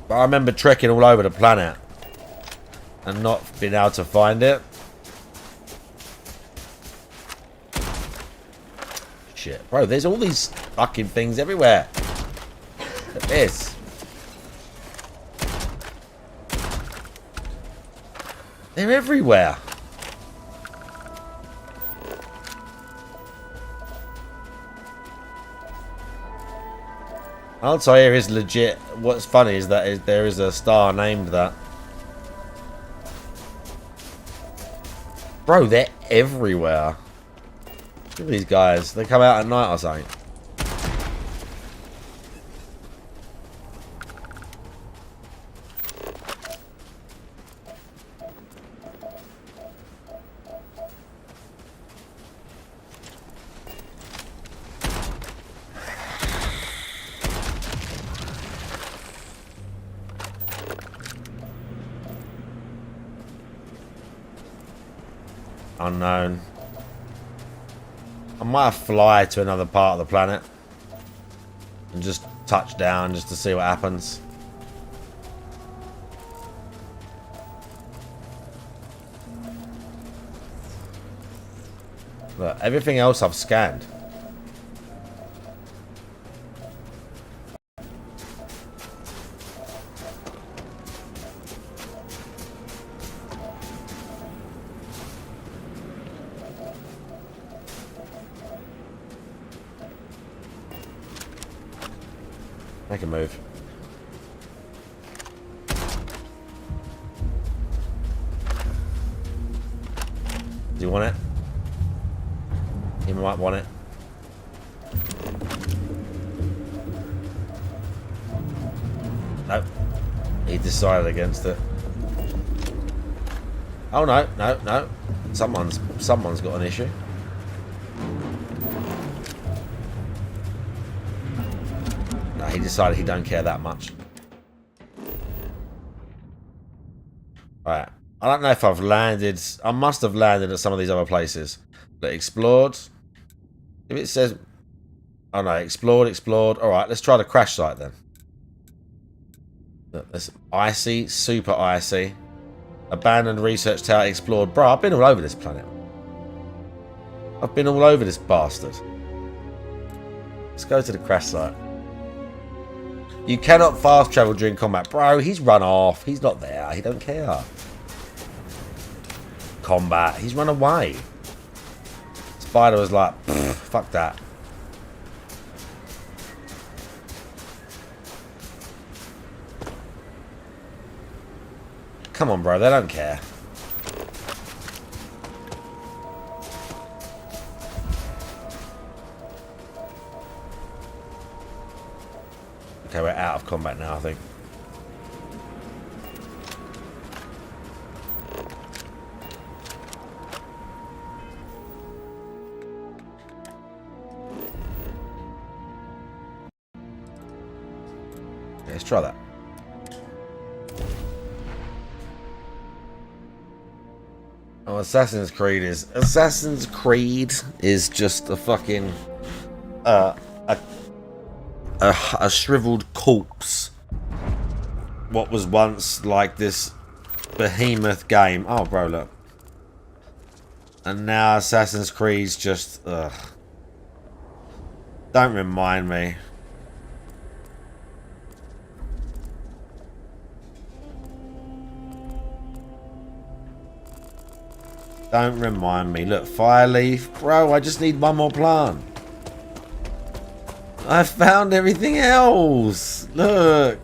But I remember trekking all over the planet. And not being able to find it. Shit. Bro, there's all these fucking things everywhere. Look at this. They're everywhere. Altair is legit. What's funny is that there is a star named that. Bro, they're everywhere. Look at these guys. They come out at night or something. Unknown. I might fly to another part of the planet and just touch down just to see what happens. Look, everything else I've scanned. Make a move. Do you want it? He might want it. Nope. He decided against it. Oh no, no, no. Someone's got an issue. No, he decided he don't care that much. Alright. I don't know if I've landed. I must have landed at some of these other places. But explored. If it says... Oh no, explored. Alright, let's try the crash site then. Look, that's icy, super icy. Abandoned research tower explored. Bro, I've been all over this planet. I've been all over this bastard. Let's go to the crash site. You cannot fast travel during combat. Bro, he's run off. He's not there. He don't care. Combat. He's run away. Spider was like, fuck that. Come on, bro. They don't care. Okay, we're out of combat now, I think. Okay, let's try that. Oh, Assassin's Creed is just a fucking a shriveled corpse. What was once like this behemoth game. Oh, bro, look. And now Assassin's Creed's just ugh. Don't remind me. Don't remind me. Look, Fireleaf. Bro, I just need one more plant. I found everything else. Look.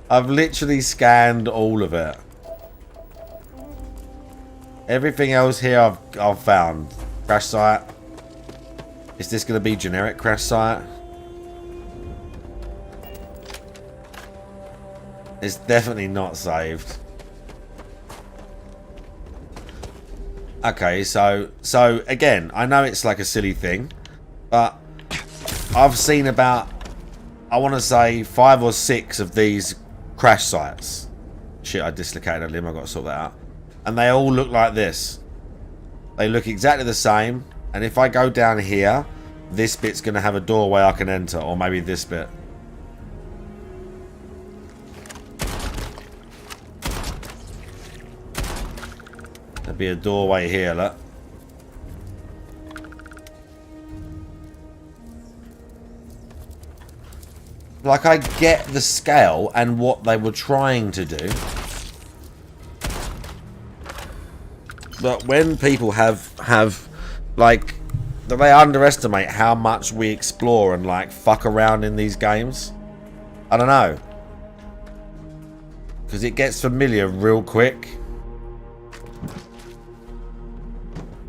I've literally scanned all of it. Everything else here I've found. Crash site. Is this going to be generic crash site? It's definitely not saved. Okay, so again, I know it's like a silly thing, but I've seen about, I want to say 5 or 6 of these crash sites. Shit, I dislocated a limb, I've got to sort that out. And they all look like this. They look exactly the same, and if I go down here, this bit's going to have a doorway I can enter, or maybe this bit. There'll be a doorway here, look. Like, I get the scale and what they were trying to do. But when people have like, do they underestimate how much we explore and like fuck around in these games? I don't know. Because it gets familiar real quick.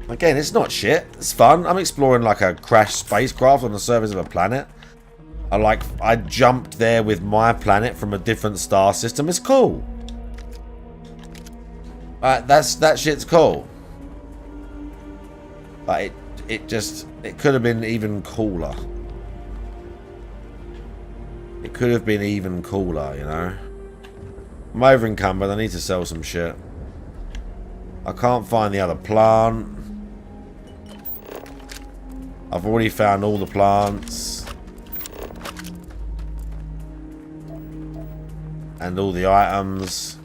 Again, it's not shit. It's fun. I'm exploring like a crashed spacecraft on the surface of a planet. I jumped there with my planet from a different star system. It's cool. That shit's cool. But it could have been even cooler. It could have been even cooler, you know. I'm over encumbered. I need to sell some shit. I can't find the other plant. I've already found all the plants. And all the items.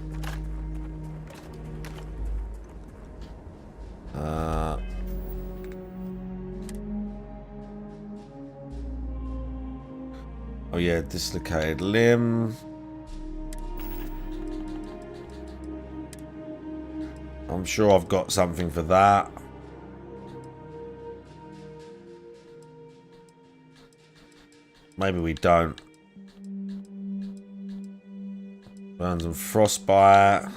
Oh yeah, dislocated limb. I'm sure I've got something for that. Maybe we don't. Burns and frostbite.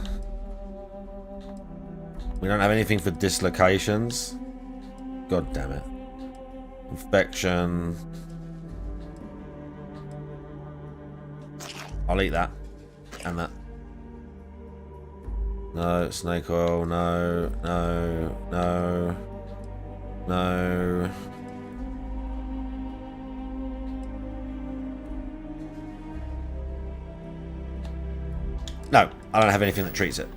We don't have anything for dislocations. God damn it. Infection. I'll eat that. And that. No, snake oil, no, no, no, no. No, I don't have anything that treats it.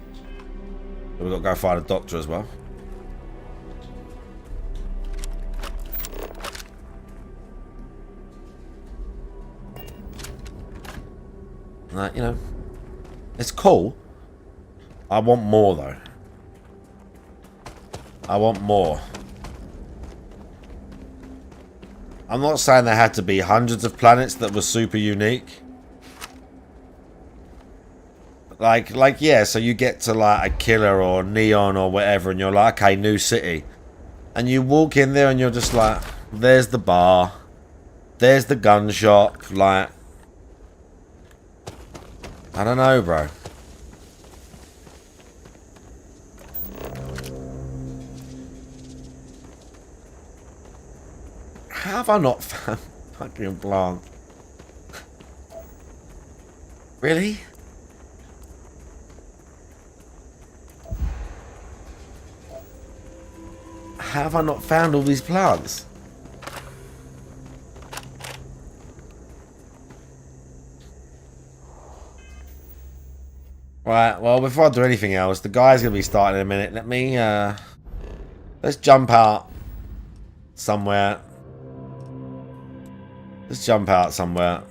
But we've got to go find a doctor as well. Like, you know, it's cool. I want more though. I want more. I'm not saying there had to be hundreds of planets that were super unique. Like yeah, so you get to like a killer or neon or whatever and you're like, okay, new city. And you walk in there and you're just like, there's the bar. There's the gun shop. Like, I don't know, bro. How have I not found fucking plant? Really? How have I not found all these plants? Right, well, before I do anything else, the guy's going to be starting in a minute. Let me, let's jump out somewhere. Let's jump out somewhere.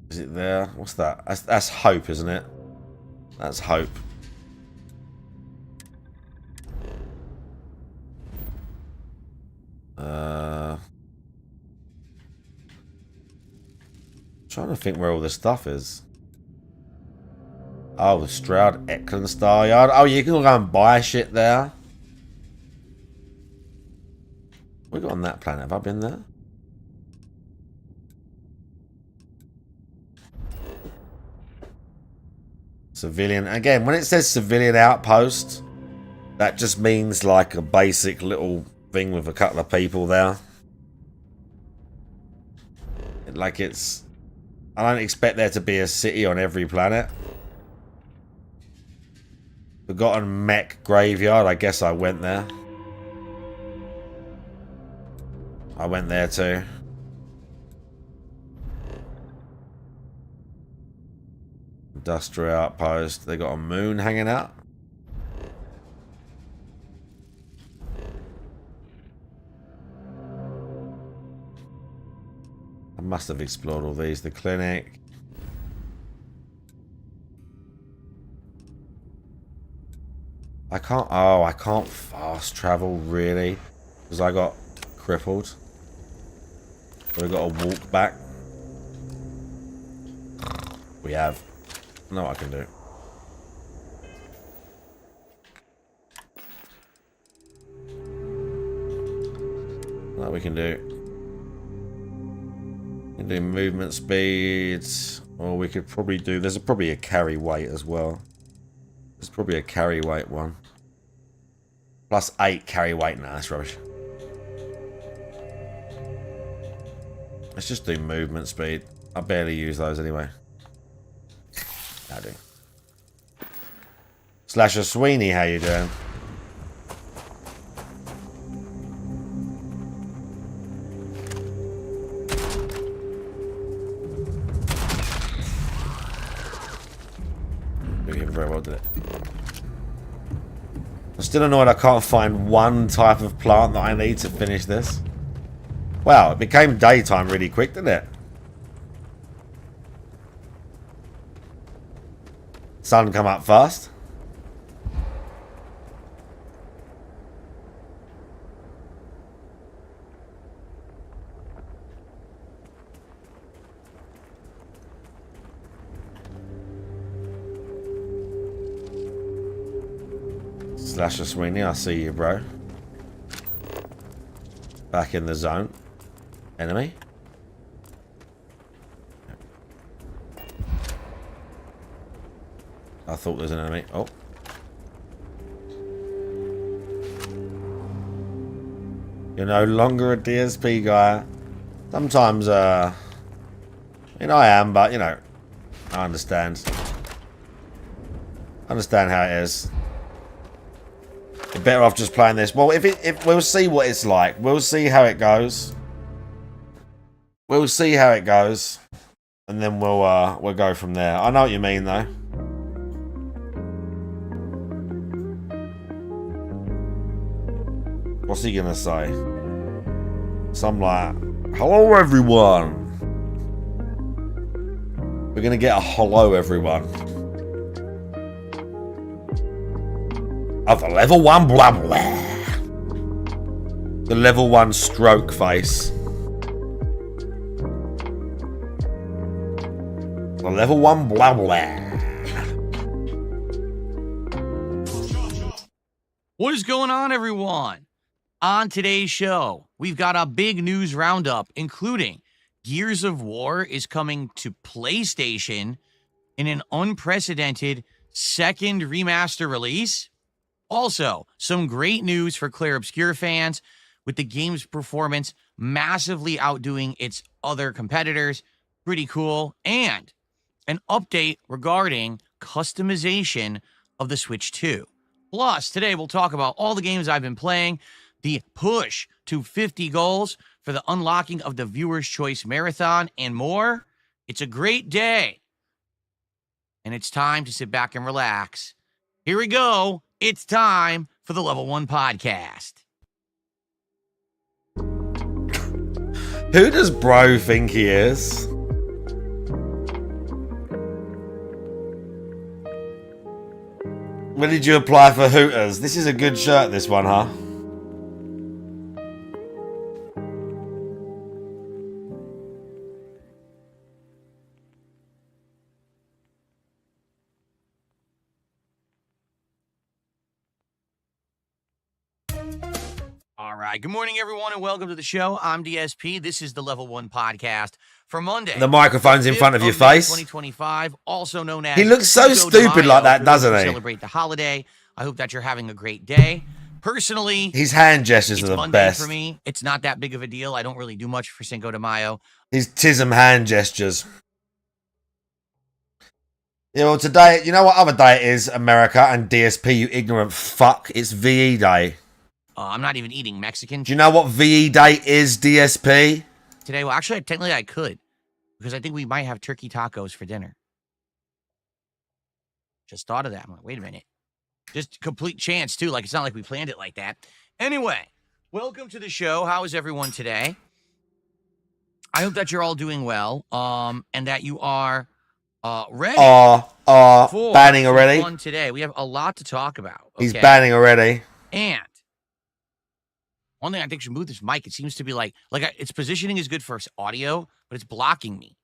Is it there? What's that? That's hope, isn't it? That's hope. Trying to think where all this stuff is. Oh, the Stroud Eklund Star Yard. Oh, you can go and buy shit there. We got on that planet. Have I been there? Civilian. Again, when it says civilian outpost, that just means like a basic little thing with a couple of people there. Like it's... I don't expect there to be a city on every planet. Forgotten Mech Graveyard. I guess I went there. I went there too. Industrial Outpost. They got a moon hanging out. I must have explored all these. The clinic. I can't... Oh, I can't fast travel, really. Because I got crippled. So we got to walk back. We have. No, I can do. That we can do. We can do movement speeds. Or we could probably do... There's probably a carry weight as well. There's probably a carry weight one. Plus 8 carry weight. Nah, that's rubbish. Let's just do movement speed. I barely use those anyway. I do. Slasher Sweeney, how you doing? We very well did it. I'm still annoyed I can't find one type of plant that I need to finish this. Wow, it became daytime really quick, didn't it? Sun come up fast. Slasher Sweeney, I see you, bro. Back in the zone. Enemy. I thought there's an enemy. Oh. You're no longer a DSP guy. Sometimes, I am, but, I understand. I understand how it is. You're better off just playing this. Well, if we'll see what it's like. We'll see how it goes. We'll see how it goes. And then we'll go from there. I know what you mean, though. What's he gonna say? Some like, hello everyone. We're gonna get a hello everyone. Of the level 1 blah blah. The level 1 stroke face. The level 1 blah blah. What is going on, everyone? On today's show, we've got a big news roundup, including Gears of War is coming to PlayStation in an unprecedented second remaster release. Also, some great news for Clair Obscur fans, with the game's performance massively outdoing its other competitors. Pretty cool. And an update regarding customization of the Switch 2. Plus, today we'll talk about all the games I've been playing, the push to 50 goals for the unlocking of the Viewer's Choice Marathon, and more. It's a great day. And it's time to sit back and relax. Here we go. It's time for the Level 1 Podcast. Who does bro think he is? When did you apply for Hooters? This is a good shirt, this one, huh? All right. Good morning, everyone, and welcome to the show. I'm DSP. This is the Level 1 Podcast for Monday. The microphone's in front of your face. 2025, also known as... He looks so stupid like that, doesn't he? Celebrate the holiday. I hope that you're having a great day. Personally, his hand gestures are the Monday best. For me, it's not that big of a deal. I don't really do much for Cinco de Mayo. His tism hand gestures. Yeah, well, today, you know what other day it is, America and DSP, you ignorant fuck? It's VE Day. I'm not even eating Mexican. Do you know what VE Day is, DSP? Today, well, actually, technically I could, because I think we might have turkey tacos for dinner. Just thought of that. I'm like, wait a minute. Just complete chance, too. Like, it's not like we planned it like that. Anyway, welcome to the show. How is everyone today? I hope that you're all doing well, and that you are ready for banning already. Fun today. We have a lot to talk about. Okay? He's banning already. And one thing I think should move this mic. It seems to be like its positioning is good for audio, but it's blocking me,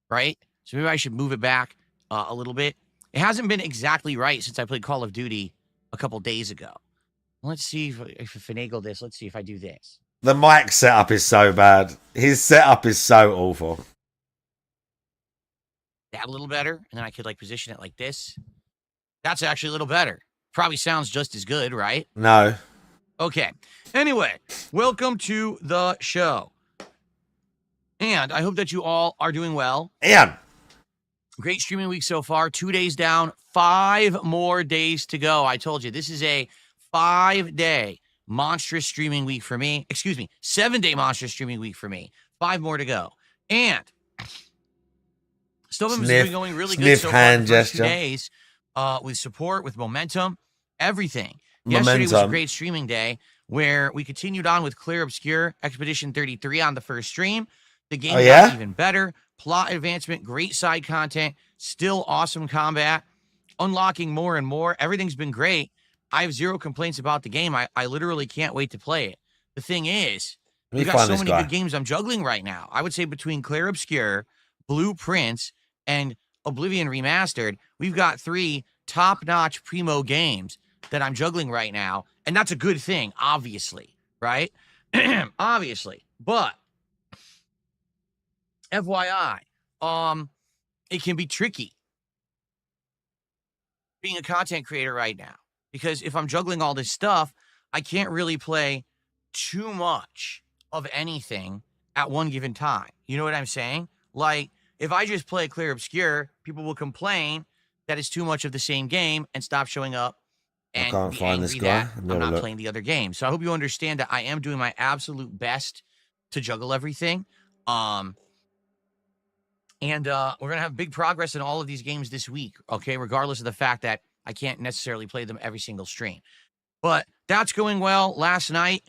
right? So maybe I should move it back a little bit. It hasn't been exactly right since I played Call of Duty a couple days ago. Let's see if I finagle this. Let's see if I do this. The mic setup is so bad. His setup is so awful. That a little better, and then I could position it like this. That's actually a little better. Probably sounds just as good, right? No. Okay. Anyway, welcome to the show. And I hope that you all are doing well. Ian. Great streaming week so far. 2 days down, 5 more days to go. I told you, this is a 5-day monstrous streaming week for me. Excuse me, 7-day monstrous streaming week for me. 5 more to go. And Stubborn has been going really good so far the first 2 days with support, with momentum, everything. Yesterday was a great streaming day where we continued on with Clair Obscur Expedition 33 on the first stream. The game got even better. Plot advancement, great side content, still awesome combat, unlocking more and more. Everything's been great. I have 0 complaints about the game. I literally can't wait to play it. The thing is, we've got so many good games I'm juggling right now. I would say between Clair Obscur, Blueprints, and Oblivion Remastered, we've got 3 top-notch primo games that I'm juggling right now, and that's a good thing, obviously, right? Obviously, but FYI, it can be tricky being a content creator right now, because if I'm juggling all this stuff, I can't really play too much of anything at one given time. You know what I'm saying? Like, if I just play Clear Obscure, people will complain that it's too much of the same game and stop showing up and I can't be find this angry guy. that I'm not playing the other game. So I hope you understand that I am doing my absolute best to juggle everything. And we're going to have big progress in all of these games this week, okay, regardless of the fact that I can't necessarily play them every single stream. But that's going well. Last night,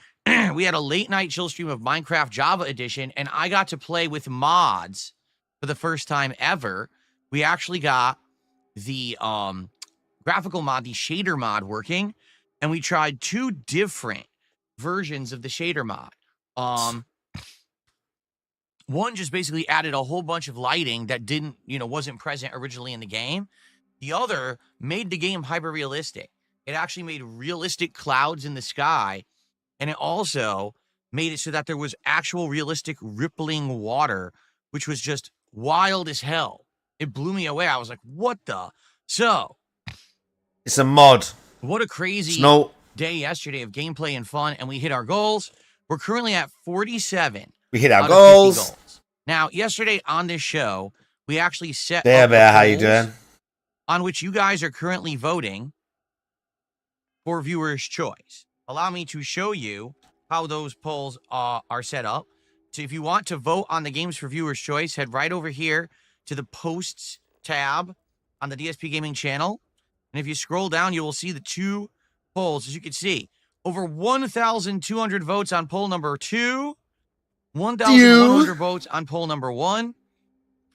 we had a late night chill stream of Minecraft Java Edition, and I got to play with mods for the first time ever. We actually got the graphical mod, the shader mod working, and we tried 2 different versions of the shader mod. One just basically added a whole bunch of lighting that wasn't present originally in the game. The other made the game hyper realistic. It actually made realistic clouds in the sky, and it also made it so that there was actual realistic rippling water, which was just wild as hell. It blew me away. I was like, what the? So, it's a mod. What a crazy day yesterday of gameplay and fun, and we hit our goals. We're currently at 47. We hit our goals. Now, yesterday on this show, we actually set there, up Bear, how you doing? On which you guys are currently voting for viewers' choice. Allow me to show you how those polls are set up. So if you want to vote on the games for viewers' choice, head right over here to the posts tab on the DSP Gaming channel. And if you scroll down, you will see the 2 polls. As you can see, over 1,200 votes on poll number 2, 1,100 votes on poll number 1.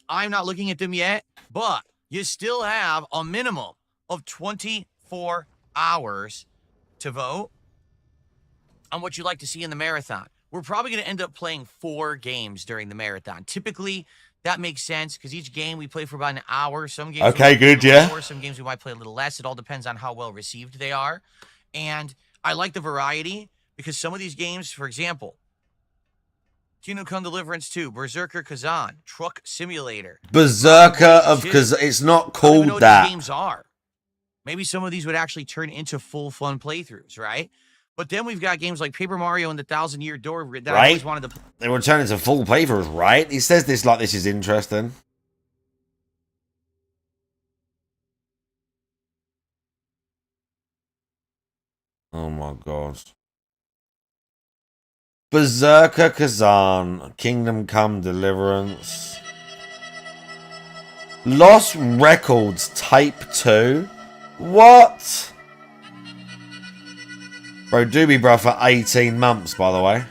I'm not looking at them yet, but you still have a minimum of 24 hours to vote on what you'd like to see in the marathon. We're probably going to end up playing 4 games during the marathon. Typically, that makes sense because each game we play for about an hour. Some games some games we might play a little less. It all depends on how well received they are. And I like the variety because some of these games, for example, Kingdom Come Deliverance 2, Berserker Kazan, Truck Simulator. Berserker of Kazan. It's not called that. What games are. Maybe some of these would actually turn into full fun playthroughs, right? But then we've got games like Paper Mario and the 1,000-Year Door that I always wanted to play. They will turn into full playthroughs, right? He says this like this is interesting. Oh my god. Berserker Kazan, Kingdom Come Deliverance. Lost Records Tape 2. What? Bro, Doobie Bruh for 18 months, by the way.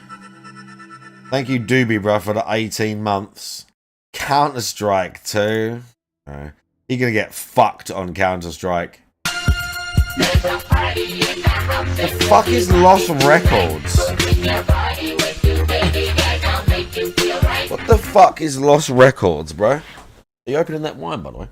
Thank you, Doobie Bruh, for the 18 months. Counter-Strike 2. Right. You're gonna get fucked on Counter-Strike. The fuck is Lost Records? What the fuck is Lost Records, bro? Are you opening that wine, by the way?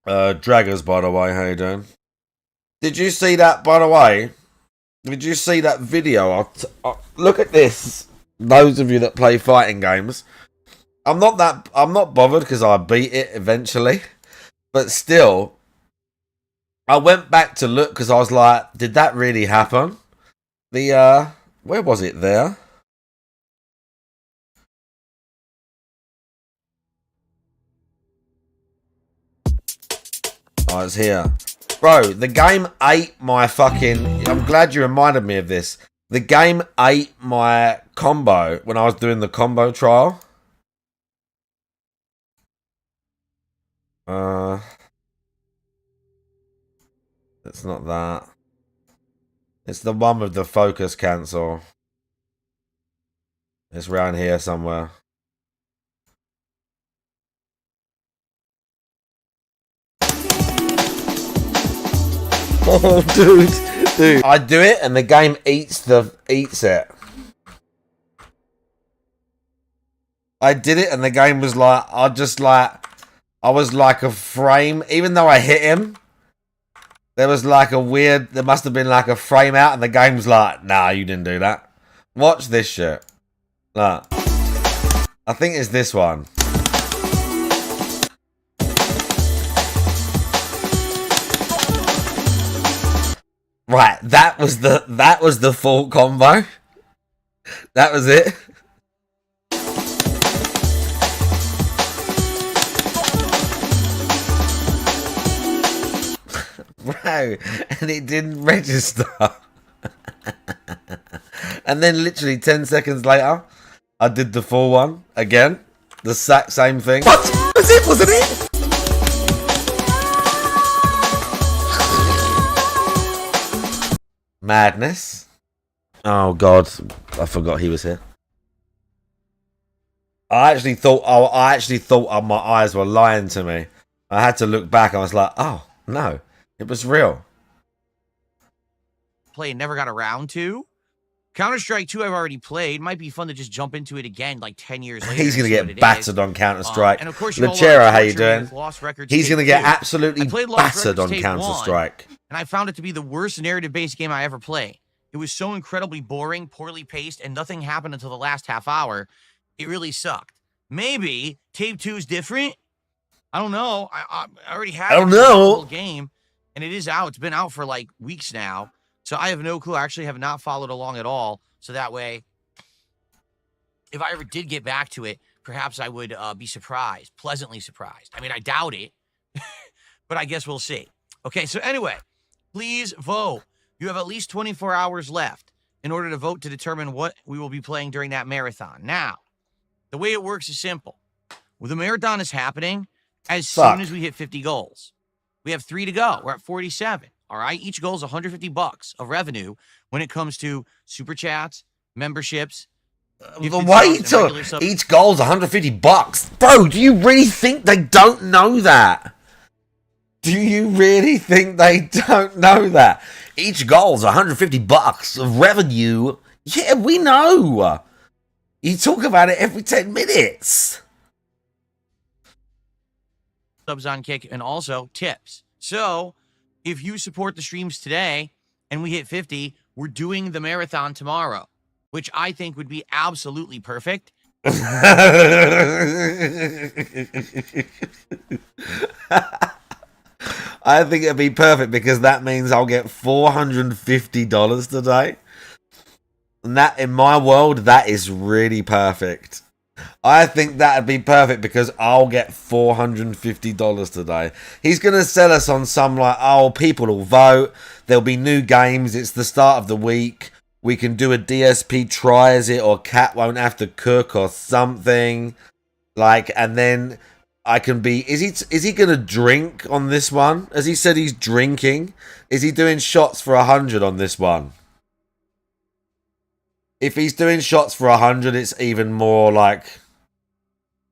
Draggers, by the way, how you doing? Did you see that, by the way? Did you see that video? Look at this. Those of you that play fighting games. I'm not bothered because I beat it eventually. But still, I went back to look because I was like, did that really happen? Where was it there? Oh, it's here. Bro, the game ate my fucking... I'm glad you reminded me of this. The game ate my combo when I was doing the combo trial. It's not that. It's the one with the focus cancel. It's around here somewhere. Oh, dude. I do it and the game eats it. I did it and the game was like, I was like a frame, even though I hit him, there was like there must have been like a frame out and the game was like, nah, you didn't do that. Watch this shit. Look. I think it's this one. Right, that was the full combo. That was it. Bro, and it didn't register. And then literally 10 seconds later, I did the full one again. The same thing. What? Was it? Wasn't it? Madness. Oh God, I forgot he was here. I actually thought my eyes were lying to me. I had to look back. I was like, oh no, it was real. Play and never got around to. Counter-Strike 2 I've already played. Might be fun to just jump into it again like 10 years later. He's going to get battered on Counter-Strike. And of course, Lucera, how you doing? He's going to get absolutely battered on Tape Counter-Strike. And I found it to be the worst narrative-based game I ever played. It was so incredibly boring, poorly paced, and nothing happened until the last half hour. It really sucked. Maybe Tape 2 is different. I don't know. I already have the whole game, and it is out. It's been out for like weeks now. So I have no clue. I actually have not followed along at all. So that way, if I ever did get back to it, perhaps I would be surprised, pleasantly surprised. I mean, I doubt it, but I guess we'll see. Okay, so anyway, please vote. You have at least 24 hours left in order to vote to determine what we will be playing during that marathon. Now, the way it works is simple. Well, the marathon is happening as soon as we hit 50 goals. We have 3 to go. We're at 47. All right, each goal is $150 of revenue when it comes to super chats, memberships. Why each goal is $150, bro? Do you really think they don't know that? Do you really think they don't know that? Each goal is $150 of revenue. Yeah, we know. You talk about it every 10 minutes. Subs on Kick and also tips. So, if you support the streams today and we hit 50, we're doing the marathon tomorrow, which I think would be absolutely perfect. I think it'd be perfect because that means I'll get $450 today. And that, in my world, that is really perfect. I think that'd be perfect because I'll get $450 today. He's going to sell us on some like, oh, people will vote. There'll be new games. It's the start of the week. We can do a DSP tries it or Cat won't have to cook or something. Like, and then I can be... Is he going to drink on this one? As he said he's drinking. Is he doing shots for 100 on this one? If he's doing shots for 100, it's even more, like,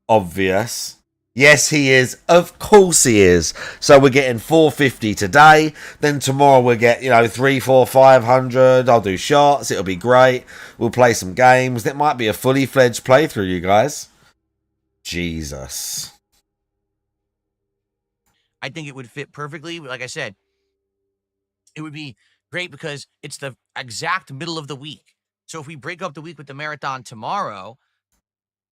obvious. Yes, he is. Of course he is. So we're getting 450 today. Then tomorrow we'll get, 300, 400, 500. I'll do shots. It'll be great. We'll play some games. It might be a fully fledged playthrough, you guys. Jesus. I think it would fit perfectly. Like I said, it would be great because it's the exact middle of the week. So if we break up the week with the marathon tomorrow,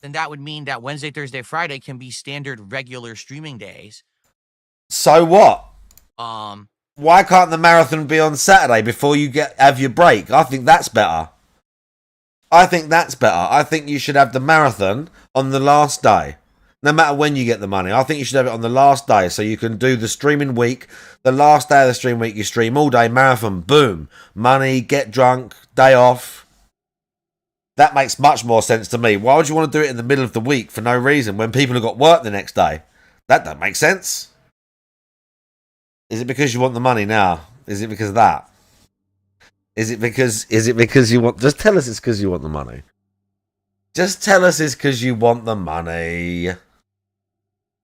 then that would mean that Wednesday, Thursday, Friday can be standard regular streaming days. So what? Why can't the marathon be on Saturday before you have your break? I think that's better. I think you should have the marathon on the last day. No matter when you get the money. I think you should have it on the last day so you can do the streaming week. The last day of the stream week, you stream all day, marathon, boom. Money, get drunk, day off. That makes much more sense to me. Why would you want to do it in the middle of the week for no reason when people have got work the next day? That don't make sense. Is it because you want the money now? Is it because of that? Is it because you want... Just tell us it's because you want the money. Just tell us it's because you want the money.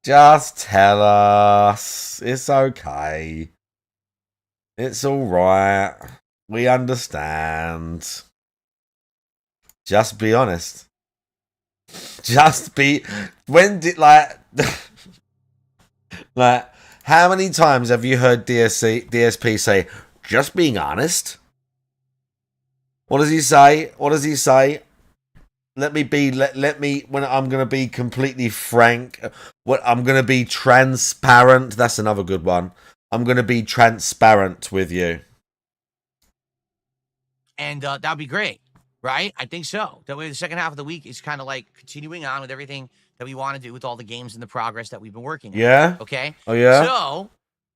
Just tell us. It's okay. It's alright. We understand. Just be honest. Just be... When did, like... like, how many times have you heard DSP say, just being honest? What does he say? let me when I'm gonna be completely frank, what I'm gonna be transparent. That's another good one. I'm gonna be transparent with you. And that'd be great, right? I think so. That way the second half of the week is kind of like continuing on with everything that we want to do with all the games and the progress that we've been working on. Yeah? Okay? Oh, yeah? So,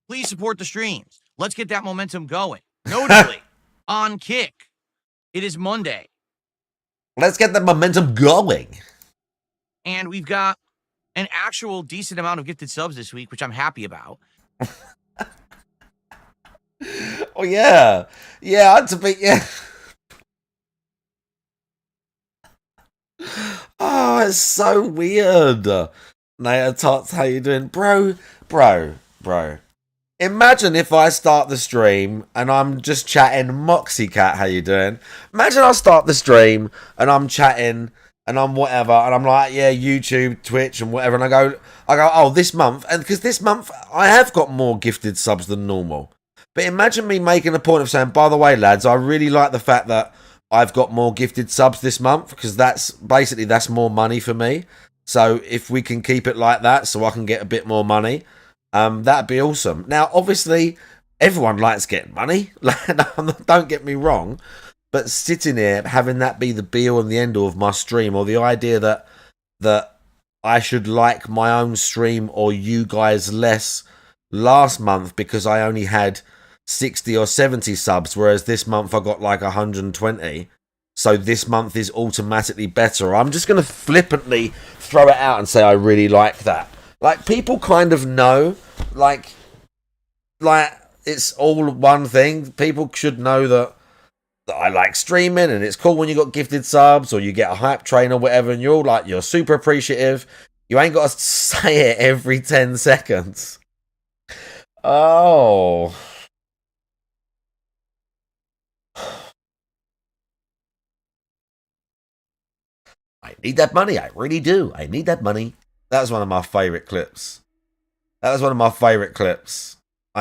please support the streams. Let's get that momentum going. Notably, on Kick, it is Monday. Let's get the momentum going. And we've got an actual decent amount of gifted subs this week, which I'm happy about. Oh, yeah. Yeah, I had to be... Yeah. Oh, it's so weird. Naya Tots, how you doing? Bro. Imagine if I start the stream and I'm just chatting. Moxie Cat, how you doing? Imagine I start the stream and I'm chatting and I'm whatever and I'm like, yeah, YouTube, Twitch and whatever. And I go, oh, this month. And because this month I have got more gifted subs than normal. But imagine me making a point of saying, by the way, lads, I really like the fact that I've got more gifted subs this month because that's more money for me. So if we can keep it like that so I can get a bit more money, that'd be awesome. Now, obviously, everyone likes getting money. Don't get me wrong. But sitting here, having that be the be-all and the end-all of my stream, or the idea that I should like my own stream or you guys less last month because I only had 60 or 70 subs, whereas this month I got like 120. So this month is automatically better. I'm just going to flippantly throw it out and say I really like that. Like, people kind of know, like it's all one thing. People should know that I like streaming and it's cool when you got gifted subs or you get a hype train or whatever and you're all like, you're super appreciative. You ain't got to say it every 10 seconds. Oh... I need that money. I really do. I need that money. That was one of my favourite clips. I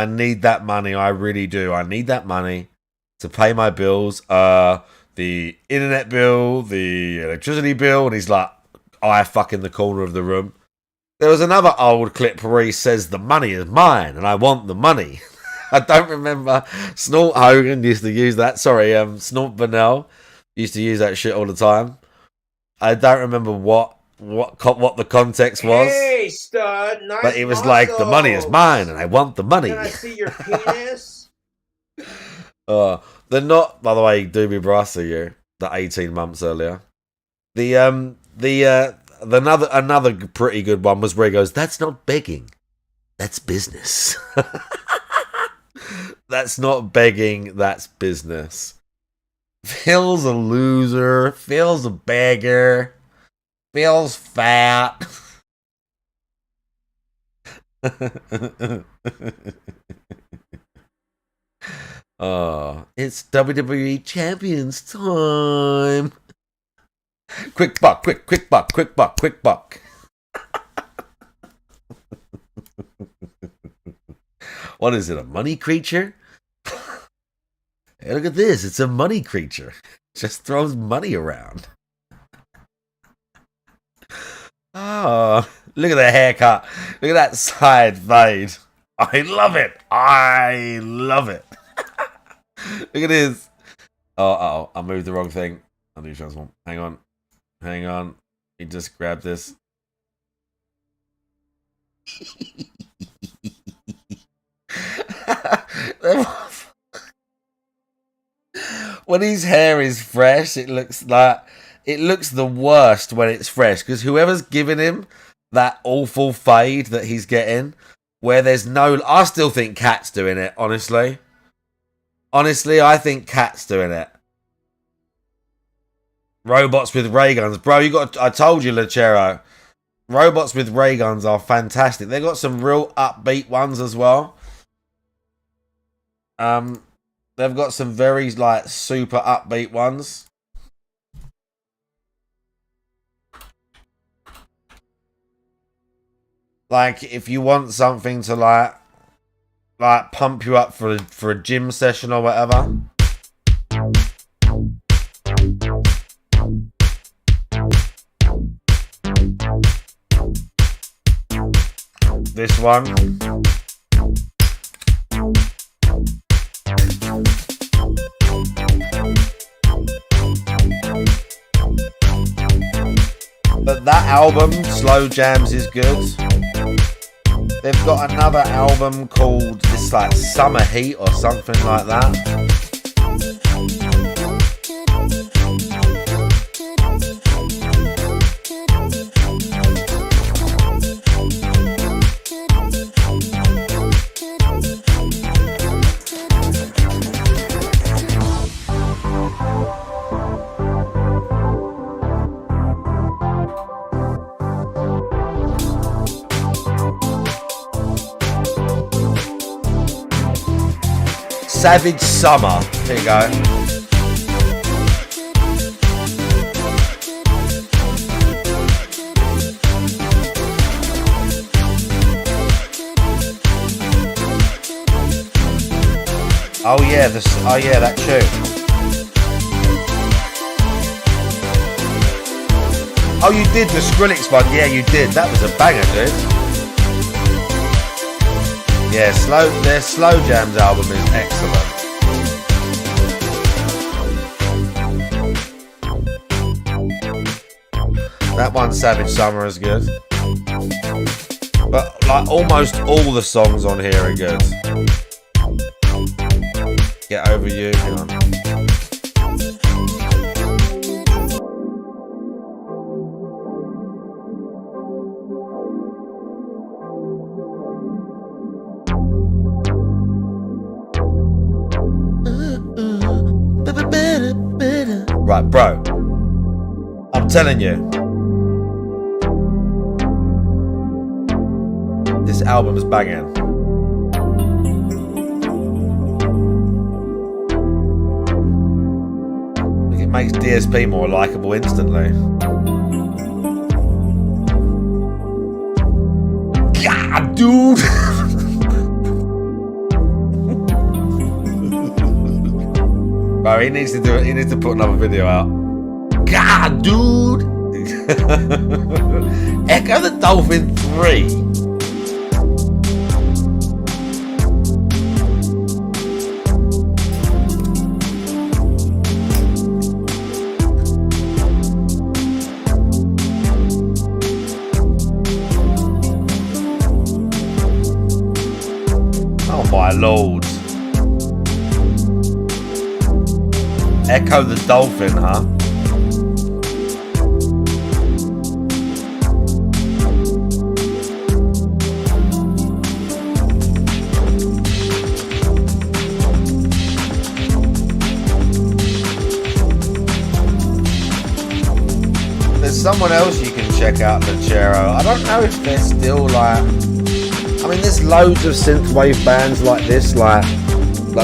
need that money. I really do. I need that money to pay my bills. The internet bill, the electricity bill. And he's like, I fuck in the corner of the room. There was another old clip where he says, the money is mine and I want the money. I don't remember. Snort Hogan used to use that. Sorry, Snort Vanell used to use that shit all the time. I don't remember what the context was. Hey, stud, nice. But it was like, the money is mine, and I want the money. Can I see your penis? They're not, by the way, Doobie Brasa, you the 18 months earlier. Another pretty good one was where he goes, "That's not begging, that's business." That's not begging, that's business. Phil's a loser. Phil's a beggar. Phil's fat. Oh, it's WWE Champions time. Quick buck, quick buck. What is it, a money creature? Hey, look at this. It's a money creature. Just throws money around. Oh, look at the haircut. Look at that side fade. I love it. Look at this. Oh, I moved the wrong thing. I need to transform. Hang on. He just grabbed this. When his hair is fresh, it looks the worst when it's fresh, because whoever's giving him that awful fade that he's getting, where there's no, I still think Cat's doing it, honestly. I think Cat's doing it. Robots with ray guns. Bro, I told you, Lechero. Robots with ray guns are fantastic. They got some real upbeat ones as well. They've got some very, super upbeat ones. Like, if you want something to, like pump you up for a gym session or whatever. this one. But that album, Slow Jams, is good. They've got another album called this like Summer Heat or something like that. Savage Summer. Here you go. Oh yeah, that tune. Oh, you did the Skrillex one. Yeah, you did. That was a banger, dude. Yeah, their Slow Jams album is excellent. That one, Savage Summer, is good. But like almost all the songs on here are good. Get Over You, hang on. Right, bro. I'm telling you. This album is banging. It makes DSP more likable instantly. God, dude. Bro, he needs to do it. He needs to put another video out. God, dude. Echo the Dolphin 3. Oh my lord. Echo the Dolphin, huh? There's someone else you can check out, Lechero. I don't know if they're still like... I mean, there's loads of synthwave bands like this, like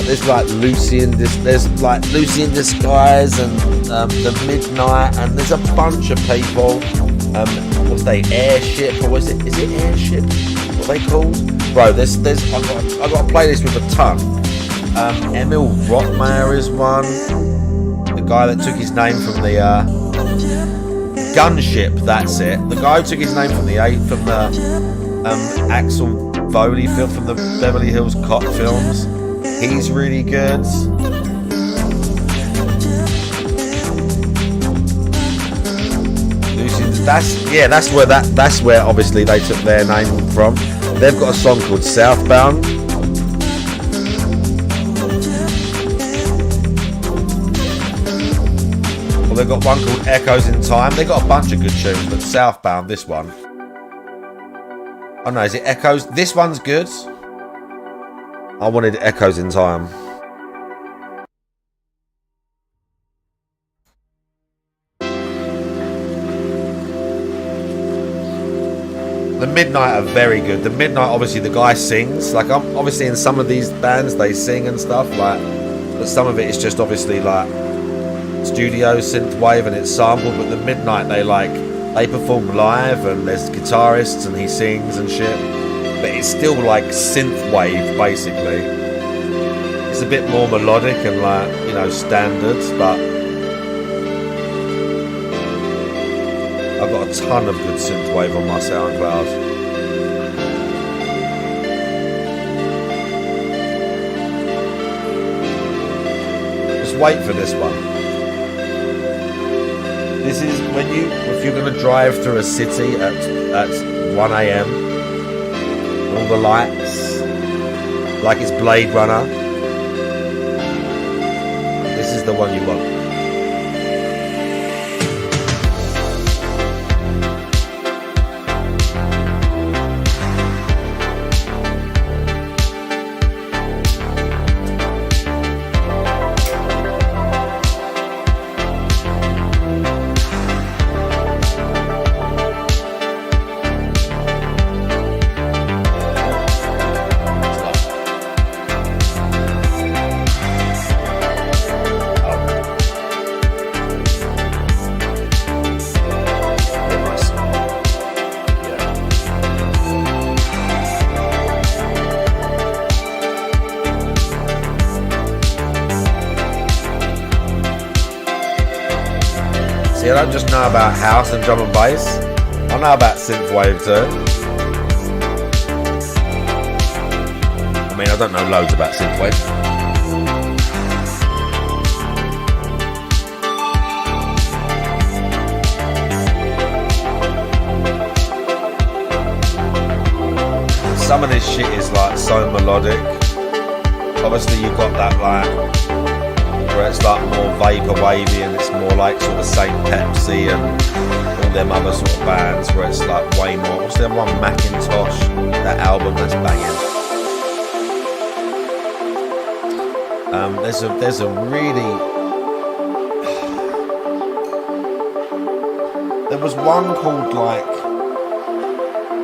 there's like Lucy in Disguise and the Midnight, and there's a bunch of people. What's they Airship, or was it? Is it Airship? What are they called? Bro, I got a playlist with a ton. Emil Rottmeyer is one. The guy that took his name from the Gunship. That's it. The guy who took his name from the Axel Foley film from the Beverly Hills Cop films. He's really good. That's where obviously they took their name from. They've got a song called Southbound. Well, they've got one called Echoes in Time. They've got a bunch of good tunes, but Southbound, this one. Oh no, is it Echoes? This one's good. I wanted Echoes in Time. The Midnight are very good. The Midnight, obviously, the guy sings. Like, I'm obviously in some of these bands, they sing and stuff. Like, but some of it is just obviously like studio synthwave and it's sampled. But the Midnight, they perform live and there's guitarists and he sings and shit. But it's still like synthwave, basically. It's a bit more melodic and like, you know, standards, but I've got a ton of good synthwave on my SoundCloud. wait for this one. This is if you're going to drive through a city at 1 a.m. All the lights, like it's Blade Runner. This is the one you want. See, I don't just know about house and drum and bass. I know about synthwave too. I mean, I don't know loads about synthwave. Some of this shit is like so melodic. Obviously, you've got that like where it's like more vapor wavy and it's more like sort of Saint Pepsi and all them other sort of bands where it's like way more. What's the other one? Macintosh. That album that's banging. There's a really. There was one called like.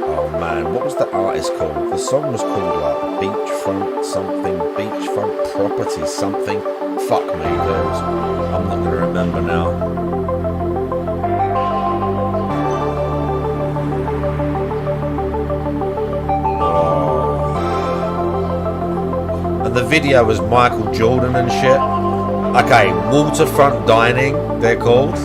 Oh man, what was the artist called? The song was called like Beachfront something, Beachfront Property something. Fuck me, dude. I'm not going to remember now. Oh. And the video was Michael Jordan and shit. Okay, Waterfront Dining, they're called.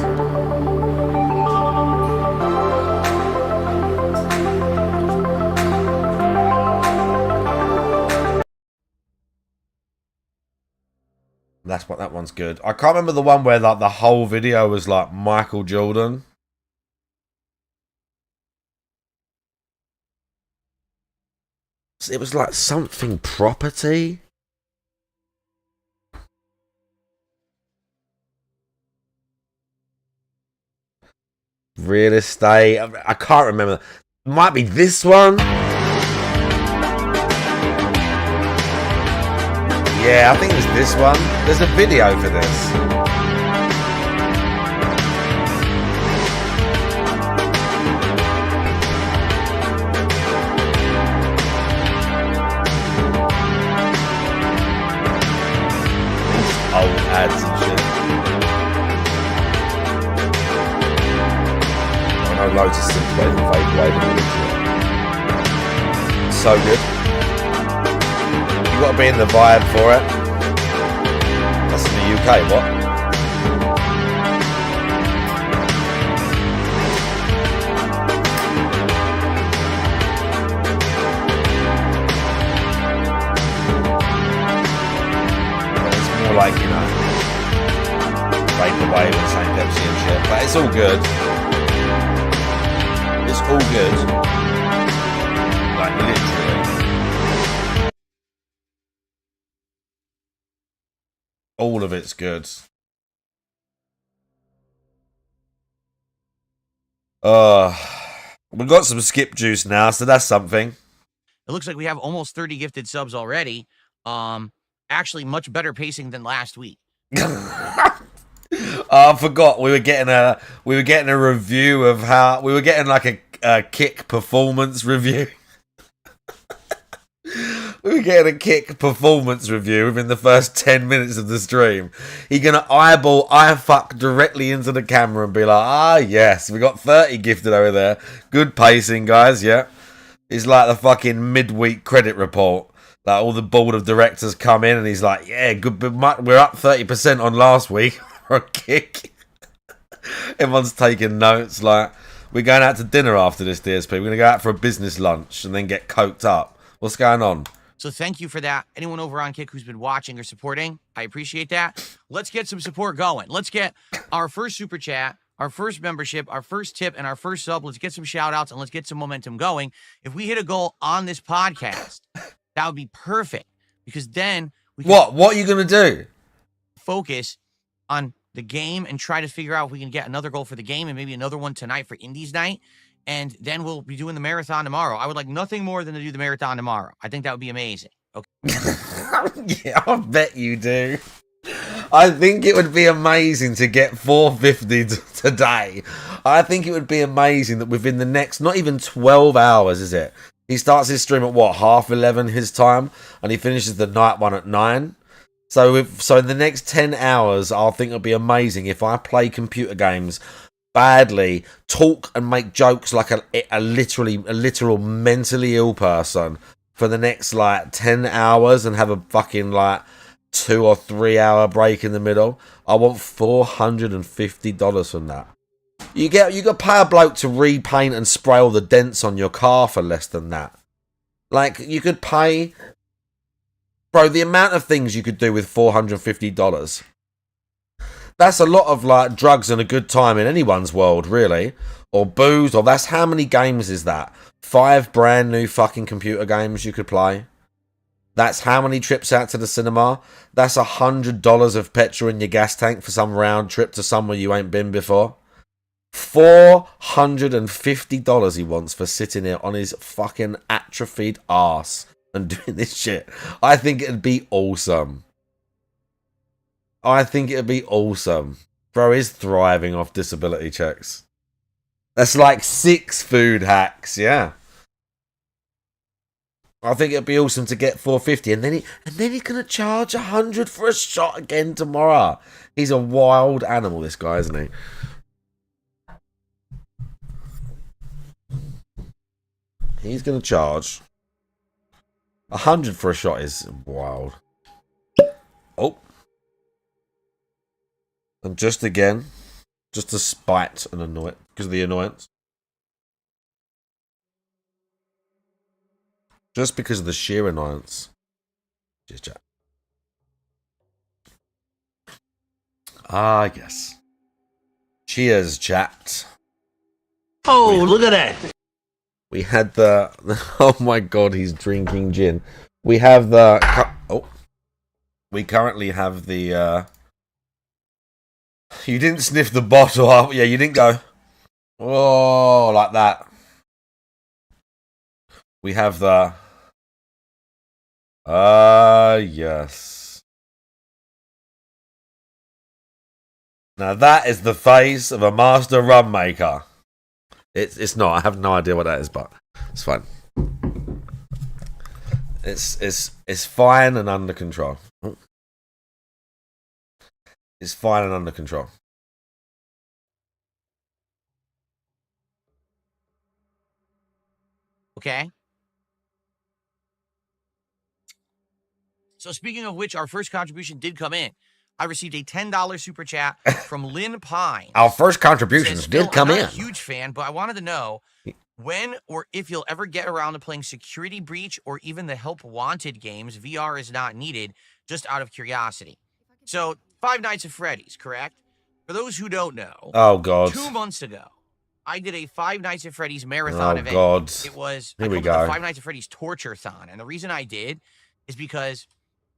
That's what that one's good. I can't remember the one where like the whole video was like Michael Jordan. It was like something property. Real estate. I can't remember. It might be this one. Yeah, I think it was this one. There's a video for this. Old ads and shit. I know loads of synthwave and vaporwave and all this shit. So good. Got to be in the vibe for it. That's in the UK, what? It's more like, you know, vaporwave and Saint Pepsi and shit, but it's all good. It's all good. Like literally. All of it's good. We've got some skip juice now, so that's something. It looks like we have almost 30 gifted subs already. Actually, much better pacing than last week. I forgot we were getting a review of how we were getting like a kick performance review. We were getting a kick performance review within the first 10 minutes of the stream. He gonna eye fuck directly into the camera and be like, ah yes, we got 30 gifted over there. Good pacing, guys, yeah. It's like the fucking midweek credit report. Like all the board of directors come in and he's like, yeah, good, but we're up 30% on last week for a kick. Everyone's taking notes. Like, we're going out to dinner after this, DSP. We're gonna go out for a business lunch and then get coked up. What's going on? So thank you for that. Anyone over on Kick who's been watching or supporting, I appreciate that. Let's get some support going. Let's get our first super chat, our first membership, our first tip, and our first sub. Let's get some shout outs and let's get some momentum going. If we hit a goal on this podcast, that would be perfect, because then we can What are you going to do? focus on the game and try to figure out if we can get another goal for the game and maybe another one tonight for Indies night. And then we'll be doing the marathon tomorrow. I would like nothing more than to do the marathon tomorrow. I think that would be amazing. Okay. Yeah, I bet you do. I think it would be amazing to get 450 today. I think it would be amazing that within the next, not even 12 hours, is it? He starts his stream at what, 11:30 his time, and he finishes the night one at 9. So in the next 10 hours, I think it'll be amazing if I play computer games badly, talk and make jokes like a literal mentally ill person for the next like 10 hours and have a fucking like 2 or 3 hour break in the middle. I want $450 from that. You could pay a bloke to repaint and spray all the dents on your car for less than that. Like, you could pay, bro, the amount of things you could do with $450. That's a lot of like drugs and a good time in anyone's world, really. Or booze, or that's how many games is that? 5 brand new fucking computer games you could play. That's how many trips out to the cinema. That's $100 of petrol in your gas tank for some round trip to somewhere you ain't been before. $450 he wants for sitting here on his fucking atrophied arse and doing this shit. I think it'd be awesome. I think it'd be awesome. Bro is thriving off disability checks. That's like 6 food hacks, yeah. I think it'd be awesome to get 450, and then he's gonna charge 100 for a shot again tomorrow. He's a wild animal, this guy, isn't he? He's gonna charge 100 for a shot is wild. Oh. And just to spite and annoy, because of the annoyance. Just because of the sheer annoyance. Cheers, chat. Ah, yes. Cheers, chat. Oh, look at that. We had the... Oh my god, he's drinking gin. We have the... Oh. We currently have the... You didn't sniff the bottle up. Yeah, you didn't go... Oh, like that. We have the... yes. Now that is the face of a master rum maker. It's not. I have no idea what that is, but it's fine. It's fine and under control. It's fine and under control. Okay. So speaking of which, our first contribution did come in. I received a $10 super chat from Lynn Pine. Our first contributions did come in. I'm not a huge fan, but I wanted to know when or if you'll ever get around to playing Security Breach or even the Help Wanted games. VR is not needed, just out of curiosity. So, Five Nights at Freddy's, correct? For those who don't know, oh god, 2 months ago, I did a Five Nights at Freddy's marathon event. Oh god, it was here we the go. Five Nights at Freddy's Torture-thon, and the reason I did is because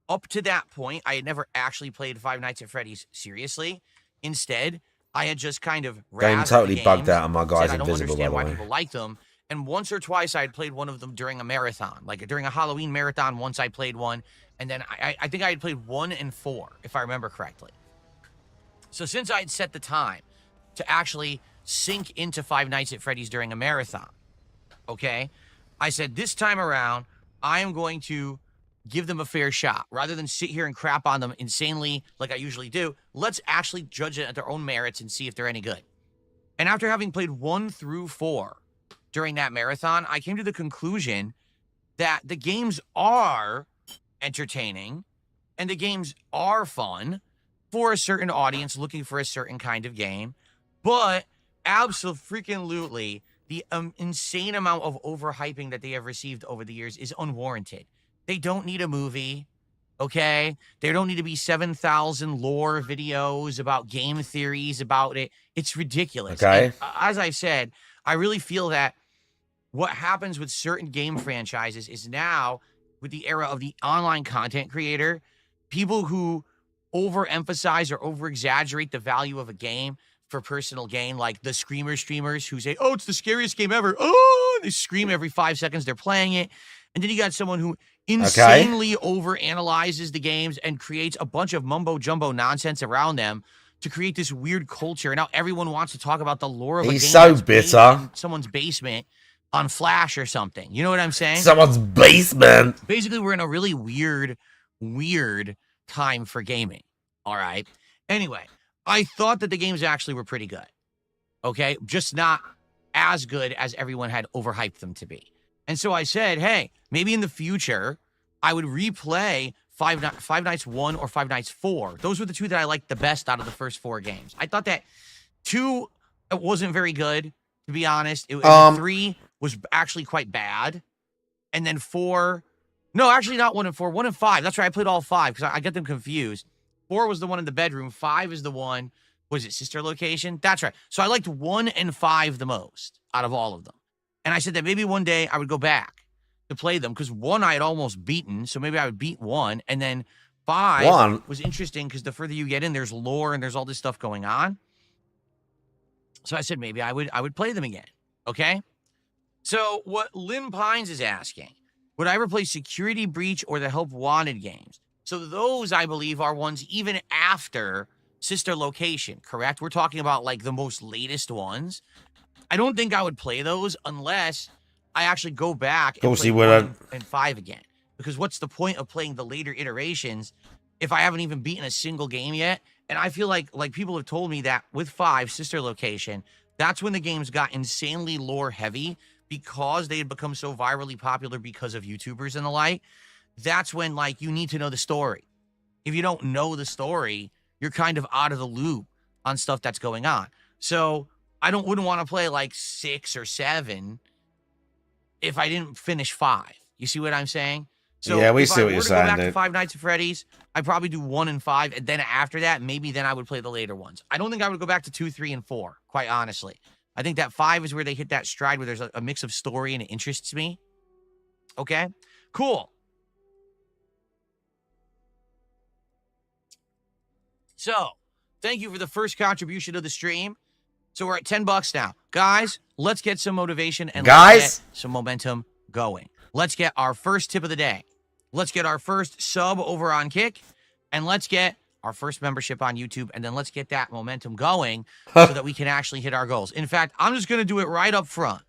up to that point, I had never actually played Five Nights at Freddy's seriously. Instead, I had just kind of game totally bugged out, and my guy's I don't invisible, by understand the why way. people like them. And once or twice, I had played one of them during a marathon, like during a Halloween marathon. Once I played one, and then I think I had played 1 and 4, if I remember correctly. So since I had set the time to actually sink into Five Nights at Freddy's during a marathon, okay, I said this time around, I am going to give them a fair shot. Rather than sit here and crap on them insanely like I usually do, let's actually judge it at their own merits and see if they're any good. And after having played 1 through 4 during that marathon, I came to the conclusion that the games are entertaining and the games are fun for a certain audience looking for a certain kind of game, but absolutely the insane amount of overhyping that they have received over the years is unwarranted. They don't need a movie. Okay? There don't need to be 7,000 lore videos about game theories about it. It's ridiculous. Okay. And, as I said, I really feel that what happens with certain game franchises is now, with the era of the online content creator, people who overemphasize or over-exaggerate the value of a game for personal gain, like the streamers who say, oh, it's the scariest game ever. Oh, they scream every 5 seconds they're playing it. And then you got someone who insanely overanalyzes the games and creates a bunch of mumbo-jumbo nonsense around them to create this weird culture. And now everyone wants to talk about the lore of a game. He's so that's bitter. in someone's basement on Flash or something. You know what I'm saying? Someone's basement. Basically, we're in a really weird time for gaming. All right. Anyway, I thought that the games actually were pretty good. Okay. Just not as good as everyone had overhyped them to be. And so I said, hey, maybe in the future, I would replay Five Nights 1 or Five Nights 4. Those were the two that I liked the best out of the first 4 games. I thought that 2 wasn't very good, to be honest. 3 was actually quite bad. And then 4, no, actually not 1 and 4, 1 and 5. That's right, I played all 5 because I get them confused. 4 was the one in the bedroom. 5 is the one, was it Sister Location? That's right. So I liked 1 and 5 the most out of all of them. And I said that maybe one day I would go back to play them because 1 I had almost beaten, so maybe I would beat 1. And then 5 was interesting because the further you get in, there's lore and there's all this stuff going on. So I said maybe I would play them again. Okay? So what Lynn Pines is asking, would I ever play Security Breach or the Help Wanted games? So those, I believe, are ones even after Sister Location, correct? We're talking about like the most latest ones. I don't think I would play those unless I actually go back and play 1 and 5 again. Because what's the point of playing the later iterations if I haven't even beaten a single game yet? And I feel like people have told me that with 5, Sister Location, that's when the games got insanely lore heavy because they had become so virally popular because of YouTubers and the like. That's when, like, you need to know the story. If you don't know the story, you're kind of out of the loop on stuff that's going on. So I wouldn't want to play like 6 or 7 if I didn't finish 5. You see what I'm saying? So yeah, we see what you're saying, if I were to go back to Five Nights at Freddy's, I'd probably do 1 and 5, and then after that, maybe then I would play the later ones. I don't think I would go back to 2, 3, and 4, quite honestly. I think that 5 is where they hit that stride where there's a mix of story and it interests me. Okay? Cool. So, thank you for the first contribution to the stream. So we're at $10 now. Guys, let's get some motivation and let's get some momentum going. Let's get our first tip of the day. Let's get our first sub over on Kick. And let's get our first membership on YouTube. And then let's get that momentum going so that we can actually hit our goals. In fact, I'm just going to do it right up front.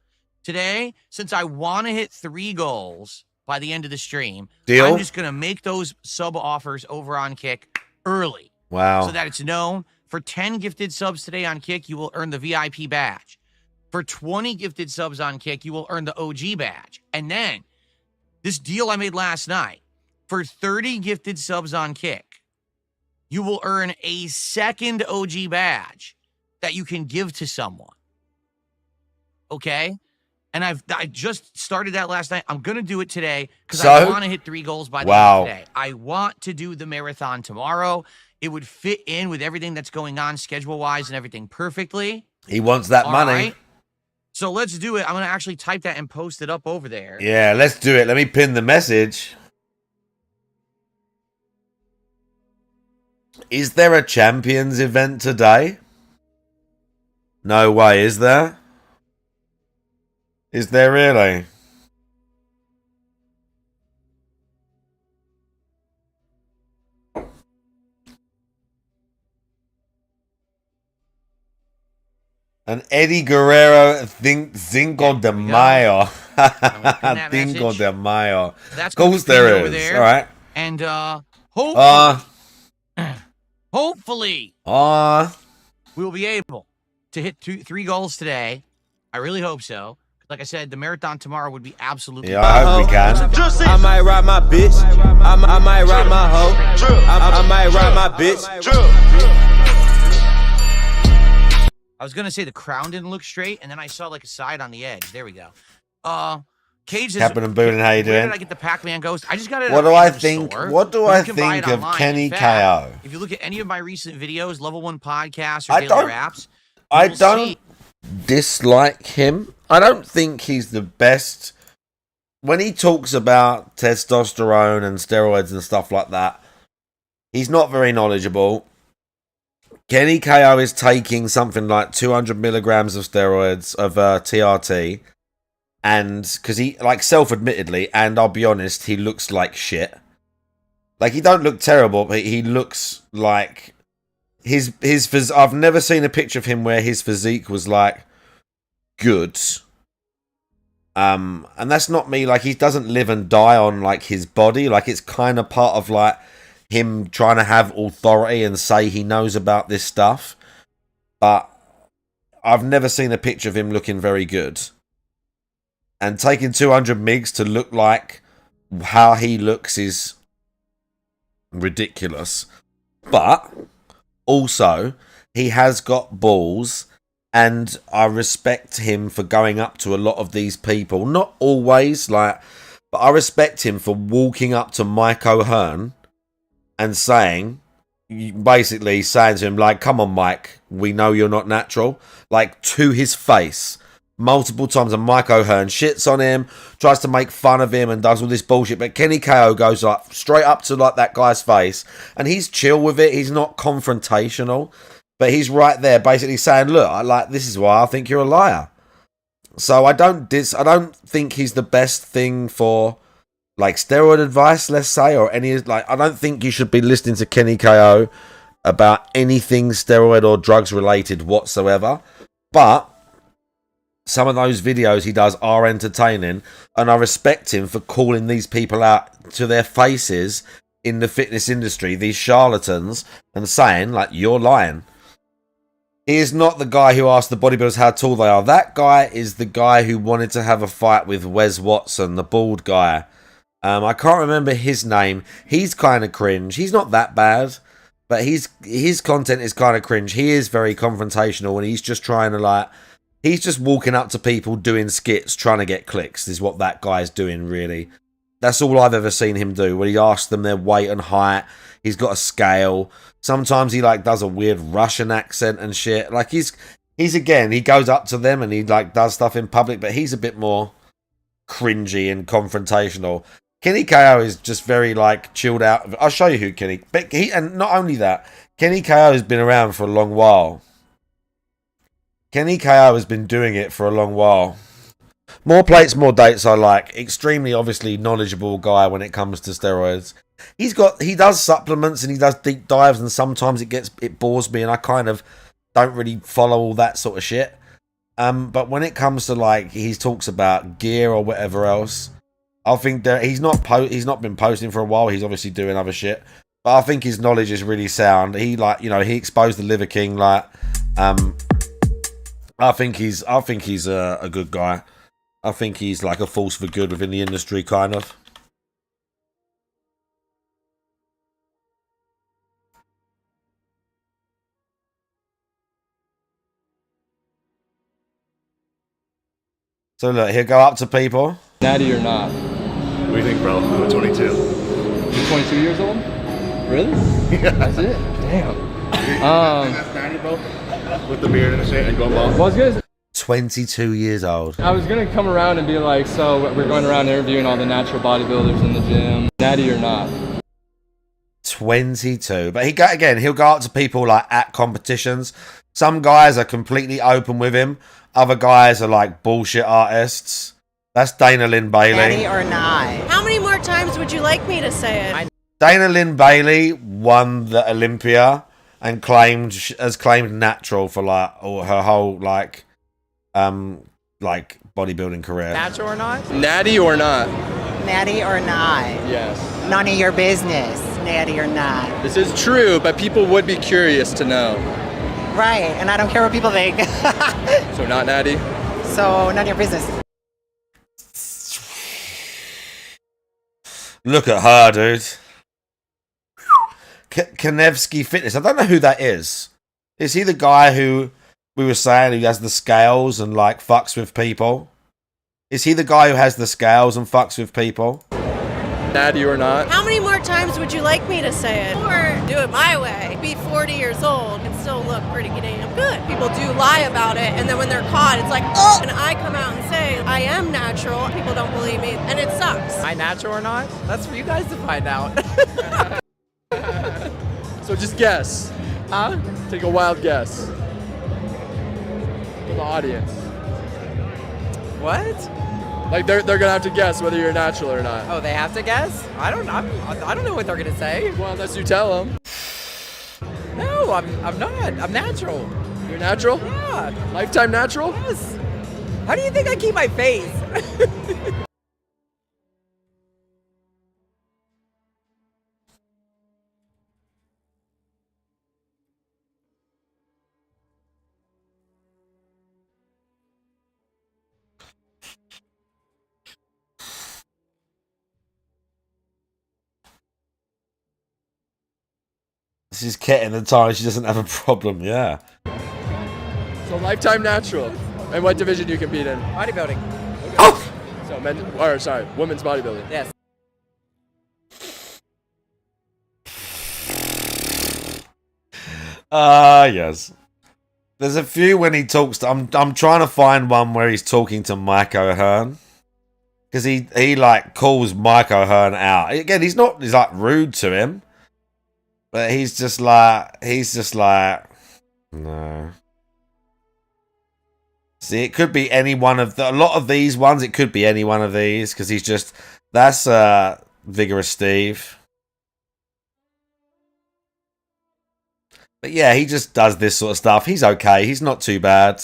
Today, since I want to hit 3 goals by the end of the stream, I'm just going to make those sub offers over on Kick early. Wow. So that it's known. For 10 gifted subs today on Kick, you will earn the VIP badge. For 20 gifted subs on Kick, you will earn the OG badge. And then, this deal I made last night, for 30 gifted subs on Kick, you will earn a second OG badge that you can give to someone. Okay? And I just started that last night. I'm going to do it today because I want to hit 3 goals by the end of today. I want to do the marathon tomorrow. It would fit in with everything that's going on schedule-wise and everything perfectly. He wants that money. Right? So let's do it. I'm going to actually type that and post it up over there. Yeah, let's do it. Let me pin the message. Is there a Champions event today? No way, is there? Is there really? An Eddie Guerrero Cinco de Mayo. Cinco de Mayo. That's of course there is. There. All right. And hopefully we will be able to hit 3 goals today. I really hope so. Like I said, the marathon tomorrow would be absolutely. Yeah, I hope we can. I might ride my bitch. I might ride my hoe. I might ride my bitch. I was gonna say the crown didn't look straight, and then I saw like a side on the edge. There we go. Cage says, Captain and Boonin, how you where doing? did I get the Pac-Man Ghost? I just got it. What at a do I random think? store. What do You I can buy it think of online. Kenny In fact, KO? if you look at any of my recent videos, Level 1 Podcasts or I Daily don't- Raps, I you'll don't see- dislike him. I don't think he's the best. When he talks about testosterone and steroids and stuff like that, he's not very knowledgeable. Kenny KO is taking something like 200 milligrams of steroids of TRT, and because he, like, self-admittedly, and I'll be honest, he looks like shit. Like, he don't look terrible, but he looks like his I've never seen a picture of him where his physique was like good. And that's not me. Like, he doesn't live and die on like his body. Like, it's kind of part of like him trying to have authority and say he knows about this stuff. But I've never seen a picture of him looking very good. And taking 200 migs to look like how he looks is ridiculous. But also, he has got balls, and I respect him for going up to a lot of these people. Not always, like, but I respect him for walking up to Mike O'Hearn and basically saying to him, like, come on, Mike, we know you're not natural. Like, to his face. Multiple times, and Mike O'Hearn shits on him, tries to make fun of him and does all this bullshit, but Kenny KO goes like straight up to like that guy's face, and he's chill with it. He's not confrontational, but he's right there basically saying, look, this is why I think you're a liar. So I don't think he's the best thing for like steroid advice, let's say, or any, like, I don't think you should be listening to Kenny KO about anything steroid or drugs related whatsoever. But some of those videos he does are entertaining, and I respect him for calling these people out to their faces in the fitness industry, these charlatans, and saying, like, you're lying. He is not the guy who asked the bodybuilders how tall they are. That guy is the guy who wanted to have a fight with Wes Watson, the bald guy. I can't remember his name. He's kind of cringe. He's not that bad, but his content is kind of cringe. He is very confrontational, and he's just trying to, like, he's just walking up to people doing skits, trying to get clicks, is what that guy's doing, really. That's all I've ever seen him do, when he asks them their weight and height. He's got a scale. Sometimes he, like, does a weird Russian accent and shit. Like, he goes up to them and he, like, does stuff in public, but he's a bit more cringy and confrontational. Kenny KO is just very, like, chilled out. I'll show you who Kenny... But and not only that, Kenny KO has been around for a long while. Kenny KO has been doing it for a long while. More plates, more dates I like. Extremely, obviously, knowledgeable guy when it comes to steroids. He does supplements and he does deep dives, and sometimes it bores me and I kind of don't really follow all that sort of shit. But when it comes to, like, he talks about gear or whatever else, I think that he's not been posting for a while. He's obviously doing other shit, but I think his knowledge is really sound. He, like, you know, he exposed the Liver King, like, I think he's a good guy. I think he's like a force for good within the industry, kind of. So look, he'll go up to people. Natty or not? What do you think, bro? I'm 22. You're 22 years old? Really? Yeah. That's it? Damn. That's Natty, bro? With the beard and the shit and going bald. Well, I was gonna 22 years old. I was gonna come around and be like, so we're going around interviewing all the natural bodybuilders in the gym. Natty or not? 22. But he'll go up to people like at competitions. Some guys are completely open with him. Other guys are like bullshit artists. That's Dana Lynn Bailey. Natty or not? How many more times would you like me to say it? Dana Lynn Bailey won the Olympia and has claimed natural for like her whole like bodybuilding career. Natural or not? Natty or not? Natty or not? Yes. None of your business, natty or not. This is true, but people would be curious to know. Right, and I don't care what people think. So not natty? So none of your business. Look at her, dude. Kanevsky Fitness. I don't know who that is. Is he the guy who we were saying who has the scales and like fucks with people? Is he the guy who has the scales and fucks with people? Natty or not. How many more times would you like me to say it? Or do it my way? Be 40 years old and still look pretty damn good. People do lie about it, and then when they're caught, it's like, oh! And I come out and say, I am natural. People don't believe me, and it sucks. Am I natural or not? That's for you guys to find out. So just guess. Huh? Take a wild guess. For the audience. What? Like they're gonna have to guess whether you're natural or not. Oh, they have to guess? I don't know what they're gonna say. Well, unless you tell them. No, I'm not. I'm natural. You're natural? Yeah. Lifetime natural? Yes. How do you think I keep my face? She's getting the time. She doesn't have a problem. Yeah. So lifetime natural. And what division do you compete in? Bodybuilding. Okay. Oh! So women's bodybuilding. Yes. Yes. There's a few when he talks to, I'm trying to find one where he's talking to Mike O'Hearn. Because he like calls Mike O'Hearn out. Again, he's like rude to him. But he's just like no. See, it could be any one of a lot of these ones. It could be any one of these because that's Vigorous Steve. But yeah, he just does this sort of stuff. He's okay. He's not too bad.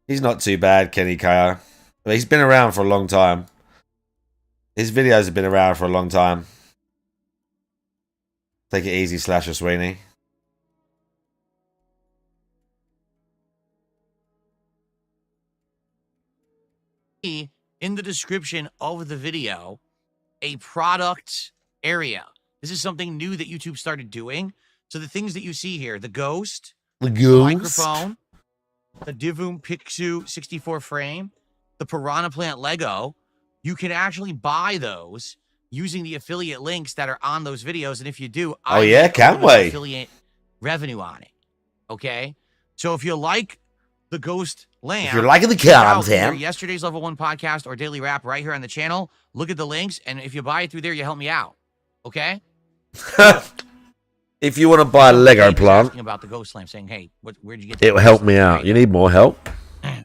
He's not too bad, Kenny KO. But he's been around for a long time. His videos have been around for a long time. Take it easy, Slasher Sweeney. In the description of the video, a product area. This is something new that YouTube started doing. So the things that you see here, the ghost, the microphone, the Divum Pixu 64 frame, the Piranha Plant Lego, you can actually buy those using the affiliate links that are on those videos. And if you do, oh yeah, can't wait. Affiliate revenue on it. Okay. So if you like the Ghost Lamb, if you're liking the content, yesterday's Level 1 podcast or Daily Rap right here on the channel, look at the links. And if you buy it through there, you help me out. Okay. If you want to buy a Lego plant, asking about the Ghost Lamb, saying, "Hey, where'd you get?" It will help me out. You need more help.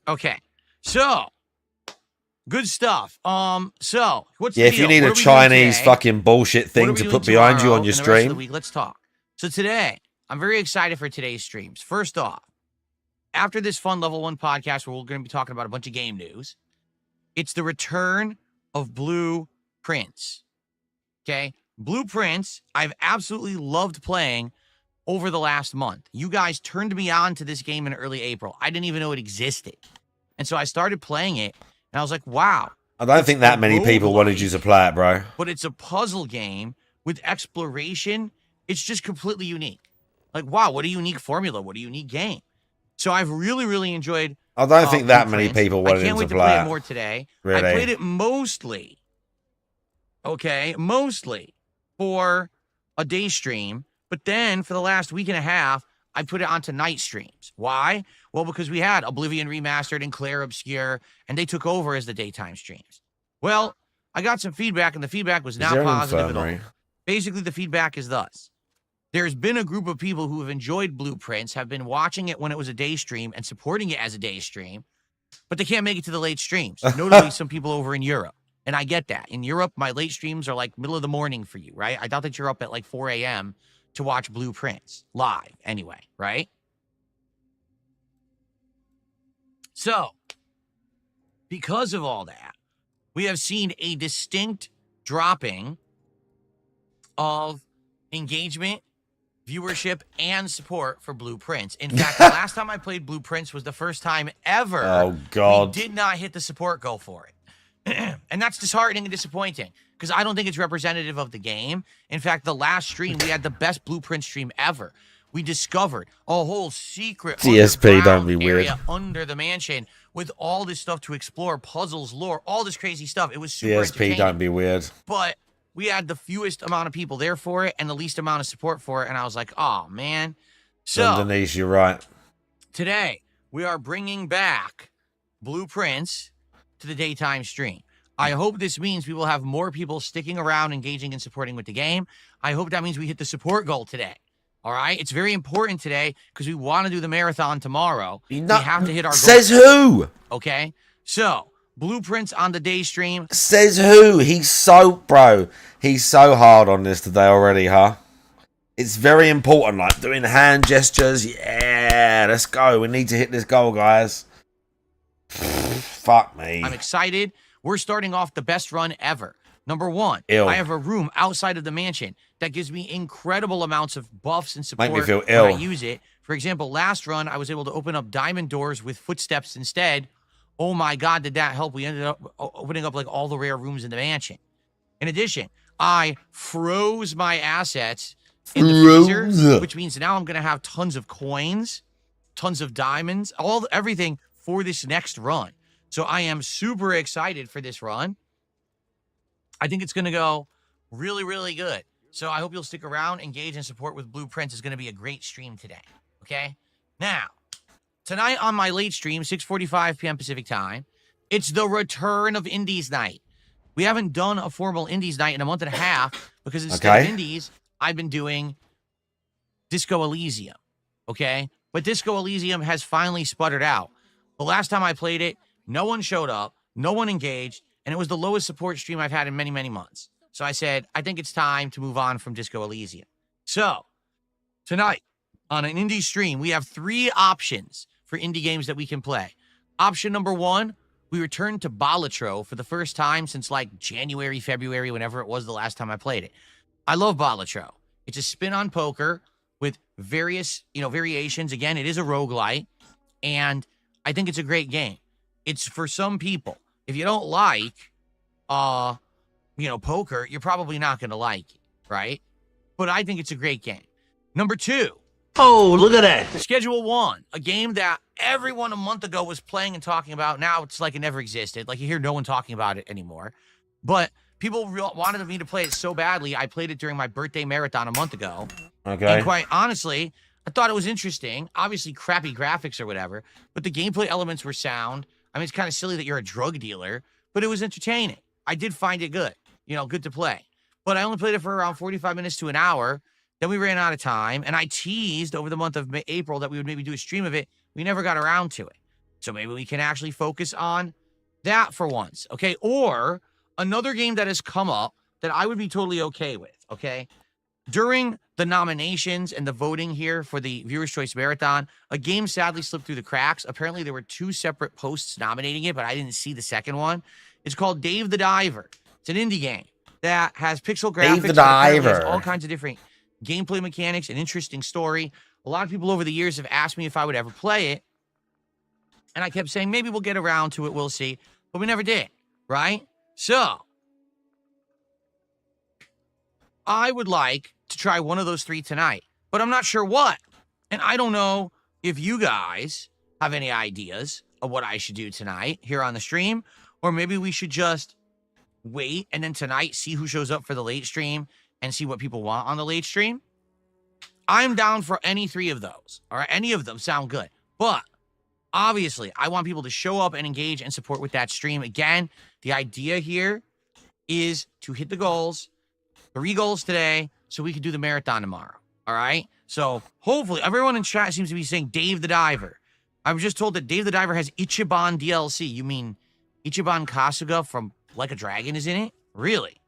Okay. So good stuff. So what's if you need a Chinese fucking bullshit thing to put behind you on your stream, let's talk. So today, I'm very excited for today's streams. First off, after this fun Level 1 podcast where we're going to be talking about a bunch of game news, it's the return of Blueprints. Okay, Blueprints, I've absolutely loved playing over the last month. You guys turned me on to this game in early April. I didn't even know it existed. And so I started playing it. And I was like, wow. I don't think that many people wanted you to play it, bro. But it's a puzzle game with exploration. It's just completely unique. Like, wow, what a unique formula. What a unique game. So I've really, really enjoyed. I don't think that many people wanted I can't him wait to play play it it more today. Really? I played it mostly. Okay, mostly for a day stream. But then for the last week and a half, I put it onto night streams. Why? Well, because we had Oblivion Remastered and Claire Obscure, and they took over as the daytime streams. Well, I got some feedback, and the feedback was not positive at all. Basically, the feedback is thus. There's been a group of people who have enjoyed Blueprints, have been watching it when it was a day stream and supporting it as a day stream, but they can't make it to the late streams. Notably, some people over in Europe. And I get that. In Europe, my late streams are like middle of the morning for you, right? I doubt that you're up at like 4 a.m. to watch Blueprints live anyway, right? So, because of all that, we have seen a distinct dropping of engagement, viewership, and support for Blueprints. In fact, the last time I played Blueprints was the first time ever we did not hit the support goal for it. And that's disheartening and disappointing because I don't think it's representative of the game. In fact, the last stream, we had the best Blueprint stream ever. we discovered a whole secret TSP, don't be weird. area under the mansion with all this stuff to explore, puzzles, lore, all this crazy stuff. It was super entertaining. TSP, don't be weird. But we had the fewest amount of people there for it and the least amount of support for it, and I was like, oh, man. So, Denise, you're right. Today, we are bringing back Blueprints to the daytime stream. I hope this means we will have more people sticking around, engaging, and supporting with the game. I hope that means we hit the support goal today. All right? It's very important today because we want to do the marathon tomorrow. We have to hit our goal. Says who? Okay? So, Blueprints on the day stream. Says who? He's so hard on this today already, huh? It's very important, like doing hand gestures. Yeah, let's go. We need to hit this goal, guys. Fuck me. I'm excited. We're starting off the best run ever. Number one, Ill. I have a room outside of the mansion that gives me incredible amounts of buffs and support Make me feel when ill. I use it. For example, last run, I was able to open up diamond doors with footsteps instead. Oh my God, did that help? We ended up opening up like all the rare rooms in the mansion. In addition, I froze my assets in the freezer, which means now I'm going to have tons of coins, tons of diamonds, everything for this next run. So I am super excited for this run. I think it's going to go really, really good. So I hope you'll stick around, engage, and support with Blueprints. It's going to be a great stream today. Okay? Now, tonight on my late stream, 6:45 p.m. Pacific time, it's the return of Indies Night. We haven't done a formal Indies Night in a month and a half because instead of Indies, I've been doing Disco Elysium. Okay? But Disco Elysium has finally sputtered out. The last time I played it, no one showed up, no one engaged, and it was the lowest support stream I've had in many, many months. So I said, I think it's time to move on from Disco Elysium. So, tonight, on an indie stream, we have 3 options for indie games that we can play. Option number 1, we return to Balatro for the first time since like January, February, whenever it was the last time I played it. I love Balatro. It's a spin on poker with various, variations. Again, it is a roguelite, and I think it's a great game. It's for some people. If you don't like, poker, you're probably not going to like it, right? But I think it's a great game. Number 2. Oh, look at that. Schedule 1, a game that everyone a month ago was playing and talking about. Now it's like it never existed. Like you hear no one talking about it anymore. But people wanted me to play it so badly, I played it during my birthday marathon a month ago. Okay. And quite honestly, I thought it was interesting. Obviously, crappy graphics or whatever, but the gameplay elements were sound. I mean, it's kind of silly that you're a drug dealer, but it was entertaining. I did find it good, good to play. But I only played it for around 45 minutes to an hour. Then we ran out of time, and I teased over the month of April that we would maybe do a stream of it. We never got around to it. So maybe we can actually focus on that for once, okay? Or another game that has come up that I would be totally okay with, okay? During the nominations and the voting here for the Viewer's Choice Marathon, a game sadly slipped through the cracks. Apparently, there were 2 separate posts nominating it, but I didn't see the second one. It's called Dave the Diver. It's an indie game that has pixel graphics. Dave the Diver. Has all kinds of different gameplay mechanics, an interesting story. A lot of people over the years have asked me if I would ever play it, and I kept saying, maybe we'll get around to it, we'll see, but we never did, right? So, I would like to try one of those 3 tonight, but I'm not sure what, and I don't know if you guys have any ideas of what I should do tonight here on the stream, or maybe we should just wait and then tonight see who shows up for the late stream and see what people want on the late stream. I'm down for any 3 of those. All right, any of them sound good. But obviously, I want people to show up and engage and support with that stream. Again, the idea here is to hit the goals, 3 goals today, so we can do the marathon tomorrow. All right? So hopefully, everyone in chat seems to be saying Dave the Diver. I was just told that Dave the Diver has Ichiban DLC. You mean Ichiban Kasuga from Like a Dragon is in it? Really?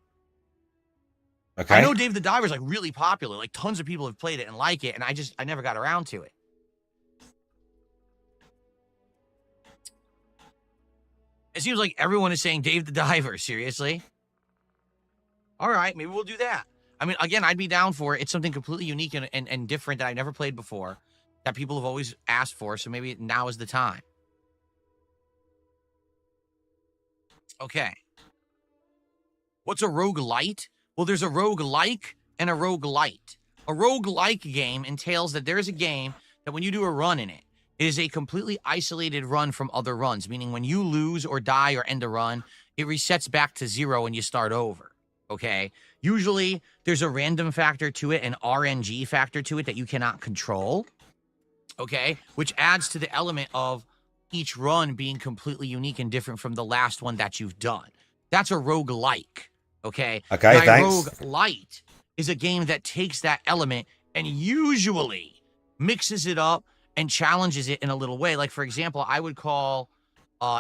Okay. I know Dave the Diver is like really popular. Like tons of people have played it and like it, and I never got around to it. It seems like everyone is saying Dave the Diver. Seriously? All right, maybe we'll do that. I mean, again, I'd be down for it. It's something completely unique and different that I never played before, that people have always asked for, so maybe now is the time. Okay. What's a roguelite? Well, there's a roguelike and a roguelite. A roguelike game entails that there's a game that when you do a run in it, it is a completely isolated run from other runs, meaning when you lose or die or end a run, it resets back to 0 and you start over, okay? Usually, there's a random factor to it, an RNG factor to it that you cannot control, okay? Which adds to the element of each run being completely unique and different from the last one that you've done. That's a roguelike, okay? Okay, My thanks. roguelite is a game that takes that element and usually mixes it up and challenges it in a little way. Like, for example, I would call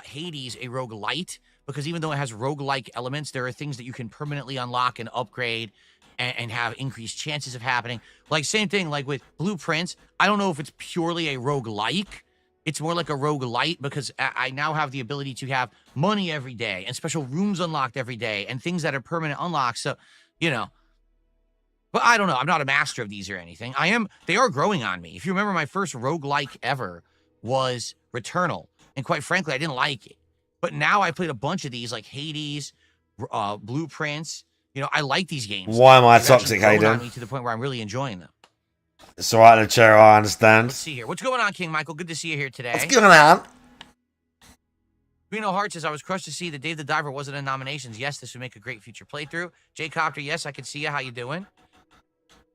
Hades a roguelite because even though it has roguelike elements, there are things that you can permanently unlock and upgrade and have increased chances of happening. Like, same thing, like with Blueprints. I don't know if it's purely a roguelike. It's more like a roguelite because I now have the ability to have money every day and special rooms unlocked every day and things that are permanent unlocks. So, you know. But I don't know. I'm not a master of these or anything. They are growing on me. If you remember, my first roguelike ever was Returnal. And quite frankly, I didn't like it. But now I played a bunch of these like Hades, Blueprints. You know, I like these games. Why am I They've toxic, actually grown on Hayden? me to the point where I'm really enjoying them. It's all right in the chair, I understand. Let's see here. What's going on, King Michael? Good to see you here today. What's going on? Reno Hart says, I was crushed to see that Dave the Diver wasn't in nominations. Yes, this would make a great future playthrough. Jay Copter, yes, I can see you. How you doing?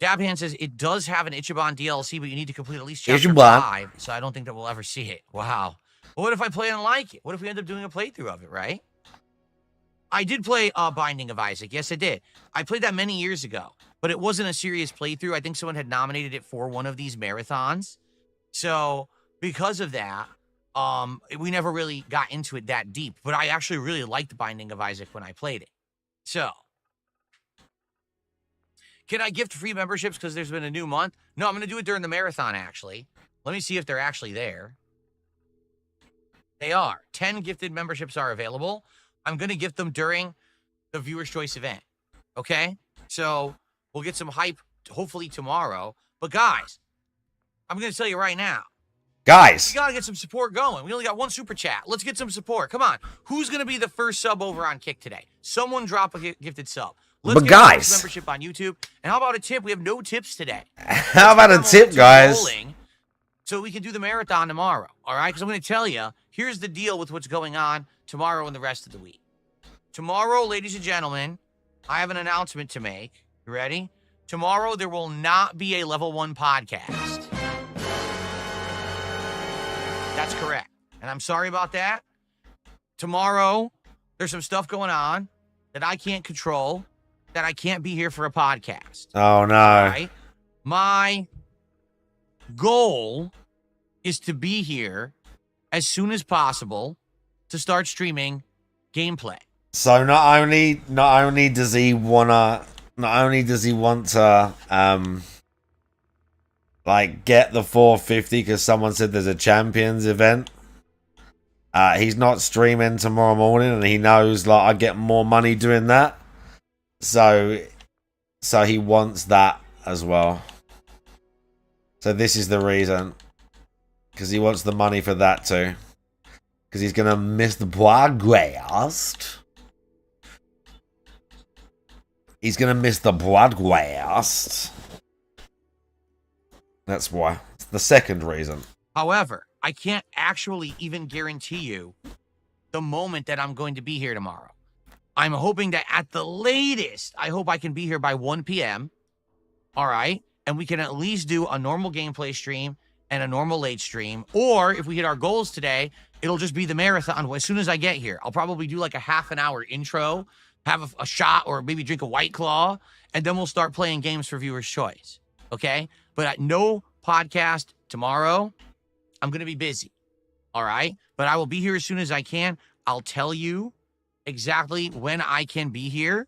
Dabhand says, it does have an Ichiban DLC, but you need to complete at least chapter 5, so I don't think that we'll ever see it. Wow. But what if I play and like it? What if we end up doing a playthrough of it, right? I did play Binding of Isaac. Yes, I did. I played that many years ago, but it wasn't a serious playthrough. I think someone had nominated it for one of these marathons. So because of that, we never really got into it that deep. But I actually really liked Binding of Isaac when I played it. So, can I gift free memberships because there's been a new month? No, I'm going to do it during the marathon, actually. Let me see if they're actually there. They are. 10 gifted memberships are available. I'm going to gift them during the Viewer's Choice event. Okay? So, we'll get some hype hopefully tomorrow. But guys, I'm going to tell you right now. Guys. We got to get some support going. We only got one super chat. Let's get some support. Come on. Who's going to be the first sub over on Kick today? Someone drop a gifted sub. Let's get guys, membership on YouTube. And how about a tip? We have no tips today. How about a tip, guys? So we can do the marathon tomorrow. All right? Because I'm going to tell you, here's the deal with what's going on tomorrow and the rest of the week. Tomorrow, ladies and gentlemen, I have an announcement to make. You ready? Tomorrow, there will not be a Level 1 podcast. That's correct. And I'm sorry about that. Tomorrow, there's some stuff going on that I can't control, that I can't be here for a podcast. Oh, no. Right? My goal is to be here as soon as possible to start streaming gameplay. So not only does he want to like get the 450 because someone said there's a champions event. He's not streaming tomorrow morning, and he knows like I get more money doing that. So he wants that as well. So this is the reason, because he wants the money for that too. Because he's gonna miss the broadcast. He's gonna miss the broadcast. That's why. It's the second reason. However, I can't actually even guarantee you the moment that I'm going to be here tomorrow. I'm hoping that at the latest, I hope I can be here by 1 p.m. All right? And we can at least do a normal gameplay stream and a normal late stream. Or if we hit our goals today, it'll just be the marathon. As soon as I get here, I'll probably do like a half an hour intro, have a shot, or maybe drink a White Claw, and then we'll start playing games for Viewer's Choice. Okay? But no podcast tomorrow. I'm going to be busy. All right? But I will be here as soon as I can. I'll tell you exactly when I can be here.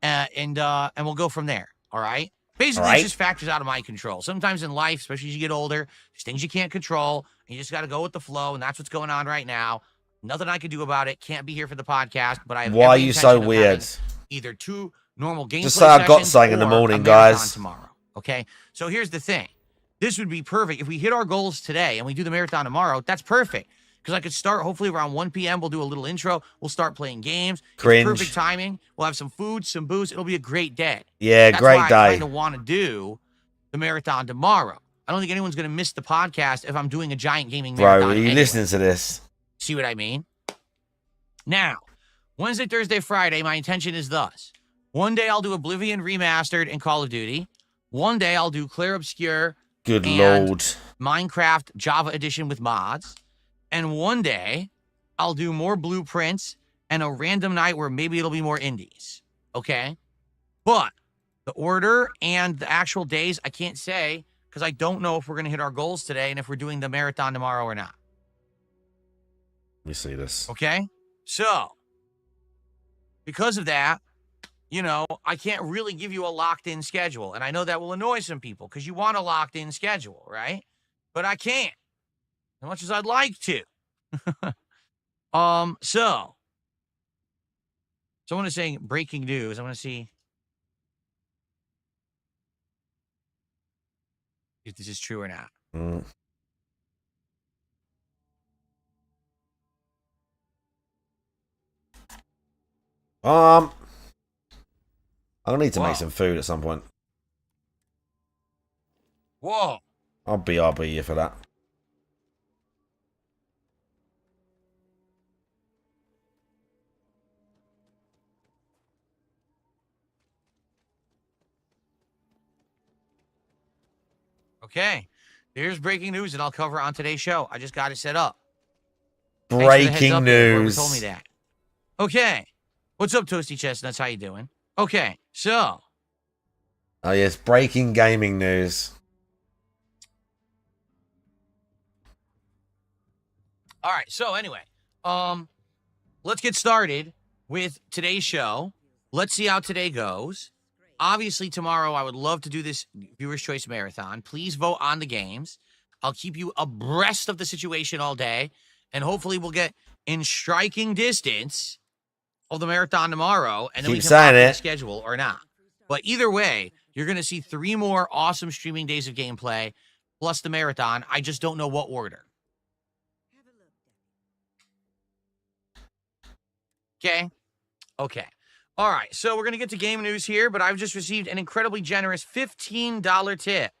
And we'll go from there. All right? Basically, it's just factors out of my control. Sometimes in life, especially as you get older, there's things you can't control. And you just got to go with the flow. And that's what's going on right now. Nothing I can do about it. Can't be here for the podcast. But I have Why are you so weird? Either 2 normal gameplay just say I've got something in the morning, guys. Tomorrow. Okay? So here's the thing. This would be perfect. If we hit our goals today and we do the marathon tomorrow, that's perfect. because I could start hopefully around 1 p.m. We'll do a little intro. We'll start playing games. Cringe. It's perfect timing. We'll have some food, some booze. It'll be a great day. Yeah, That's great why day. I kind of want to do the marathon tomorrow. I don't think anyone's going to miss the podcast if I'm doing a giant gaming marathon. Bro, are you anyway. listening to this? See what I mean? Now, Wednesday, Thursday, Friday, my intention is thus. One day I'll do Oblivion Remastered and Call of Duty. One day I'll do Clair Obscur Good and lord. Minecraft Java Edition with mods. And one day I'll do more Blueprints and a random night where maybe it'll be more indies. Okay? But the order and the actual days, I can't say because I don't know if we're going to hit our goals today and if we're doing the marathon tomorrow or not. Let me see this. Okay? So, because of that, you know, I can't really give you a locked-in schedule. And I know that will annoy some people because you want a locked-in schedule, right? But I can't, as much as I'd like to. So someone is saying breaking news. I want to see if this is true or not. I'll need to Whoa. make some food at some point. Whoa. I'll be here for that. Okay. Here's breaking news that I'll cover on today's show. I just got it set up. Thanks for the heads Breaking up there, whoever news. told me that. Okay. What's up, Toasty Chestnuts? How you doing? Okay. So, Oh yes, breaking gaming news. all right. So anyway, let's get started with today's show. Let's see how today goes. Obviously, tomorrow I would love to do this Viewer's Choice Marathon. Please vote on the games. I'll keep you abreast of the situation all day, and hopefully we'll get in striking distance of the marathon tomorrow, and then we Keep can saying lock in the it. schedule or not. But either way, you're going to see 3 more awesome streaming days of gameplay, plus the marathon. I just don't know what order. Okay? Okay. All right, so we're going to get to game news here, but I've just received an incredibly generous $15 tip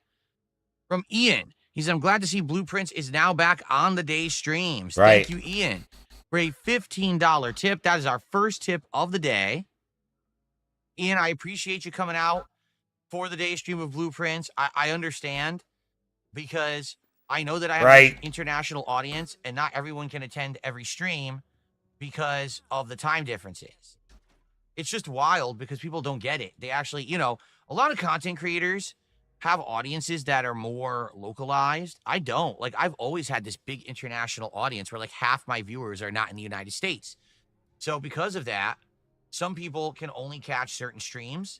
from Ian. He said, I'm glad to see Blueprints is now back on the day streams. Right. Thank you, Ian, for a $15 tip. That is our first tip of the day. Ian, I appreciate you coming out for the day stream of Blueprints. I understand because I know that I have an international audience and not everyone can attend every stream because of the time differences. It's just wild because people don't get it. They actually, you know, a lot of content creators have audiences that are more localized. I don't. Like, I've always had this big international audience where like half my viewers are not in the United States. So because of that, some people can only catch certain streams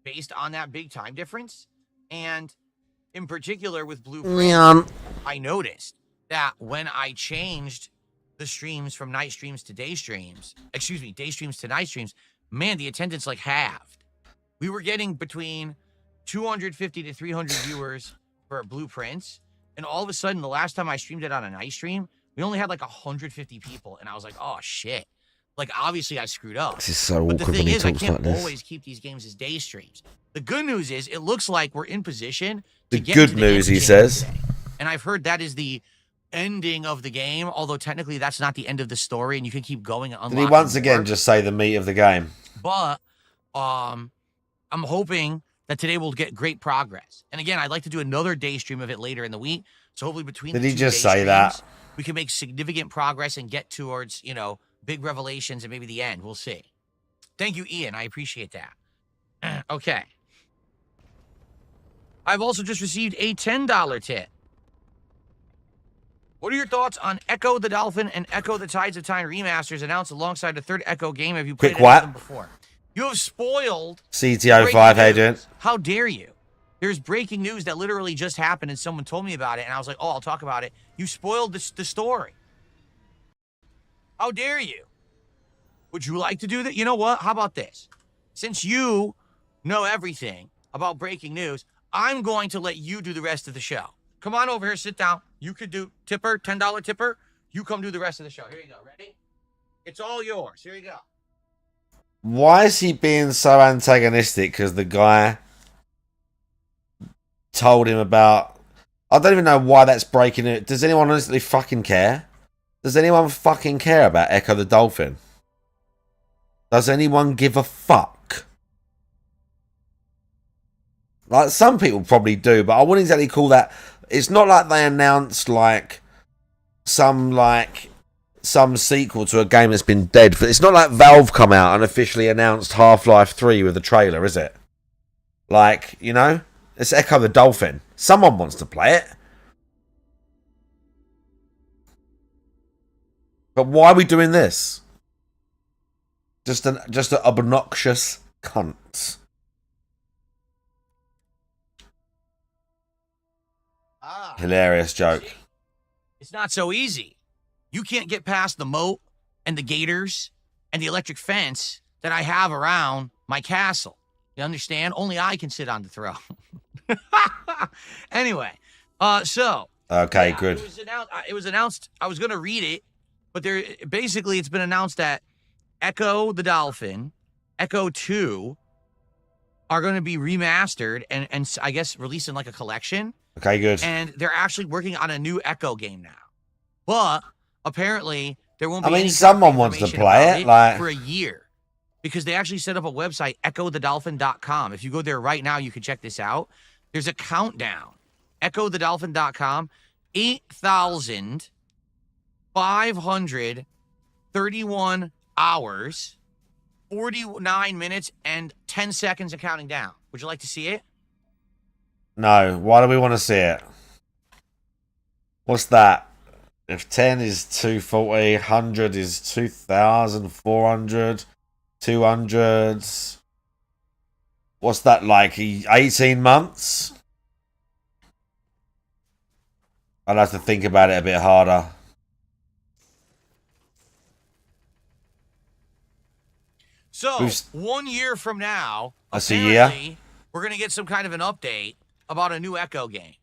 based on that big time difference. And in particular with Blueprint, I noticed that when I changed the streams from night streams to day streams, day streams to night streams, man, the attendance like halved. We were getting between 250 to 300 viewers for Blueprints, and all of a sudden, the last time I streamed it on a night stream, we only had like 150 people, and I was like, oh shit. Like, obviously I screwed up. This is so But the awkward thing when he is, I talks can't like this. always keep these games as day streams. The good news is, it looks like we're in position to The get good to the news, end he game says. today. And I've heard that is the ending of the game, although technically that's not the end of the story, and you can keep going and Did he unlocking once again more. just say the meat of the game? But I'm hoping that today we'll get great progress. And again, I'd like to do another day stream of it later in the week. So hopefully between Did the he two just day say that? streams, we can make significant progress and get towards, you know, big revelations and maybe the end. We'll see. Thank you, Ian. I appreciate that. Okay. I've also just received a $10 tip. What are your thoughts on Echo the Dolphin and Echo the Tides of Time remasters announced alongside the third Echo game? Have you played Quick any of what? them before? You have spoiled CTO5, breaking how you news. doing? How dare you? There's breaking news that literally just happened and someone told me about it and I was like, oh, I'll talk about it. You spoiled the story. How dare you? Would you like to do that? You know what? How about this? Since you know everything about breaking news, I'm going to let you do the rest of the show. come on over here, sit down. You could do tipper, $10 tipper. You come do the rest of the show. Here you go. Ready? It's all yours. Here you go. Why is he being so antagonistic? Because the guy told him about... I don't even know why that's breaking it. Does anyone honestly fucking care? Does anyone fucking care about Echo the Dolphin? Does anyone give a fuck? Like, some people probably do, but I wouldn't exactly call that... It's not like they announced, like, some sequel to a game that's been dead. It's not like Valve come out and officially announced Half-Life 3 with a trailer, is it? Like, you know? It's Echo the Dolphin. Someone wants to play it. But why are we doing this? Just an obnoxious cunt. Hilarious joke. It's not so easy. You can't get past the moat and the gators and the electric fence that I have around my castle. You understand? Only I can sit on the throne. Anyway, so. Okay, yeah, good. It was announced. I was going to read it, but basically it's been announced that Echo the Dolphin, Echo 2 are going to be remastered and I guess released in like a collection. Okay, good. And they're actually working on a new Echo game now. But apparently there won't be any someone wants to play it like for a year. Because they actually set up a website, echothedolphin.com. If you go there right now, you can check this out. There's a countdown. Echothedolphin.com. 8,531 hours, 49 minutes, and 10 seconds and counting down. Would you like to see it? No. Why do we want to see it? What's that? If 10 is 240, 100 is 2,400, 200. What's that like? 18 months? I'll have to think about it a bit harder. So, 1 year from now, that's a year. We're going to get some kind of an update about a new Echo game.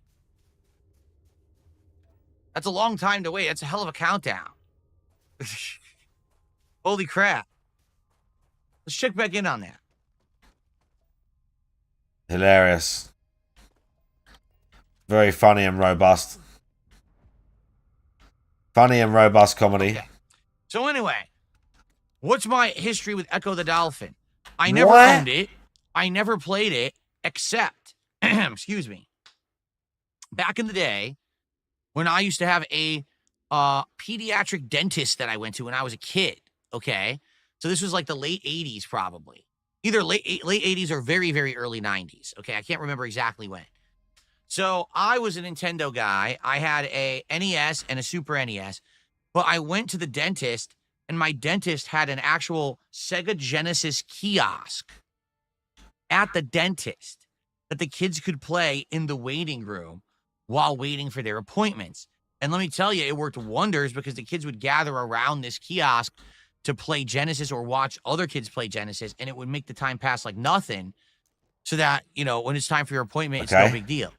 That's a long time to wait. That's a hell of a countdown. Holy crap. Let's check back in on that. Hilarious. Very funny and robust. Funny and robust comedy. Okay. So anyway, what's my history with Echo the Dolphin? I never owned it. I never played it, except, excuse me, back in the day, when I used to have a pediatric dentist that I went to when I was a kid, okay? So this was like the late 80s probably. Either late 80s or very, very early 90s, okay? I can't remember exactly when. So I was a Nintendo guy. I had a NES and a Super NES, but I went to the dentist, and my dentist had an actual Sega Genesis kiosk at the dentist that the kids could play in the waiting room while waiting for their appointments. And let me tell you, it worked wonders because the kids would gather around this kiosk to play Genesis or watch other kids play Genesis, and it would make the time pass like nothing so that, you know, when it's time for your appointment, it's no big deal.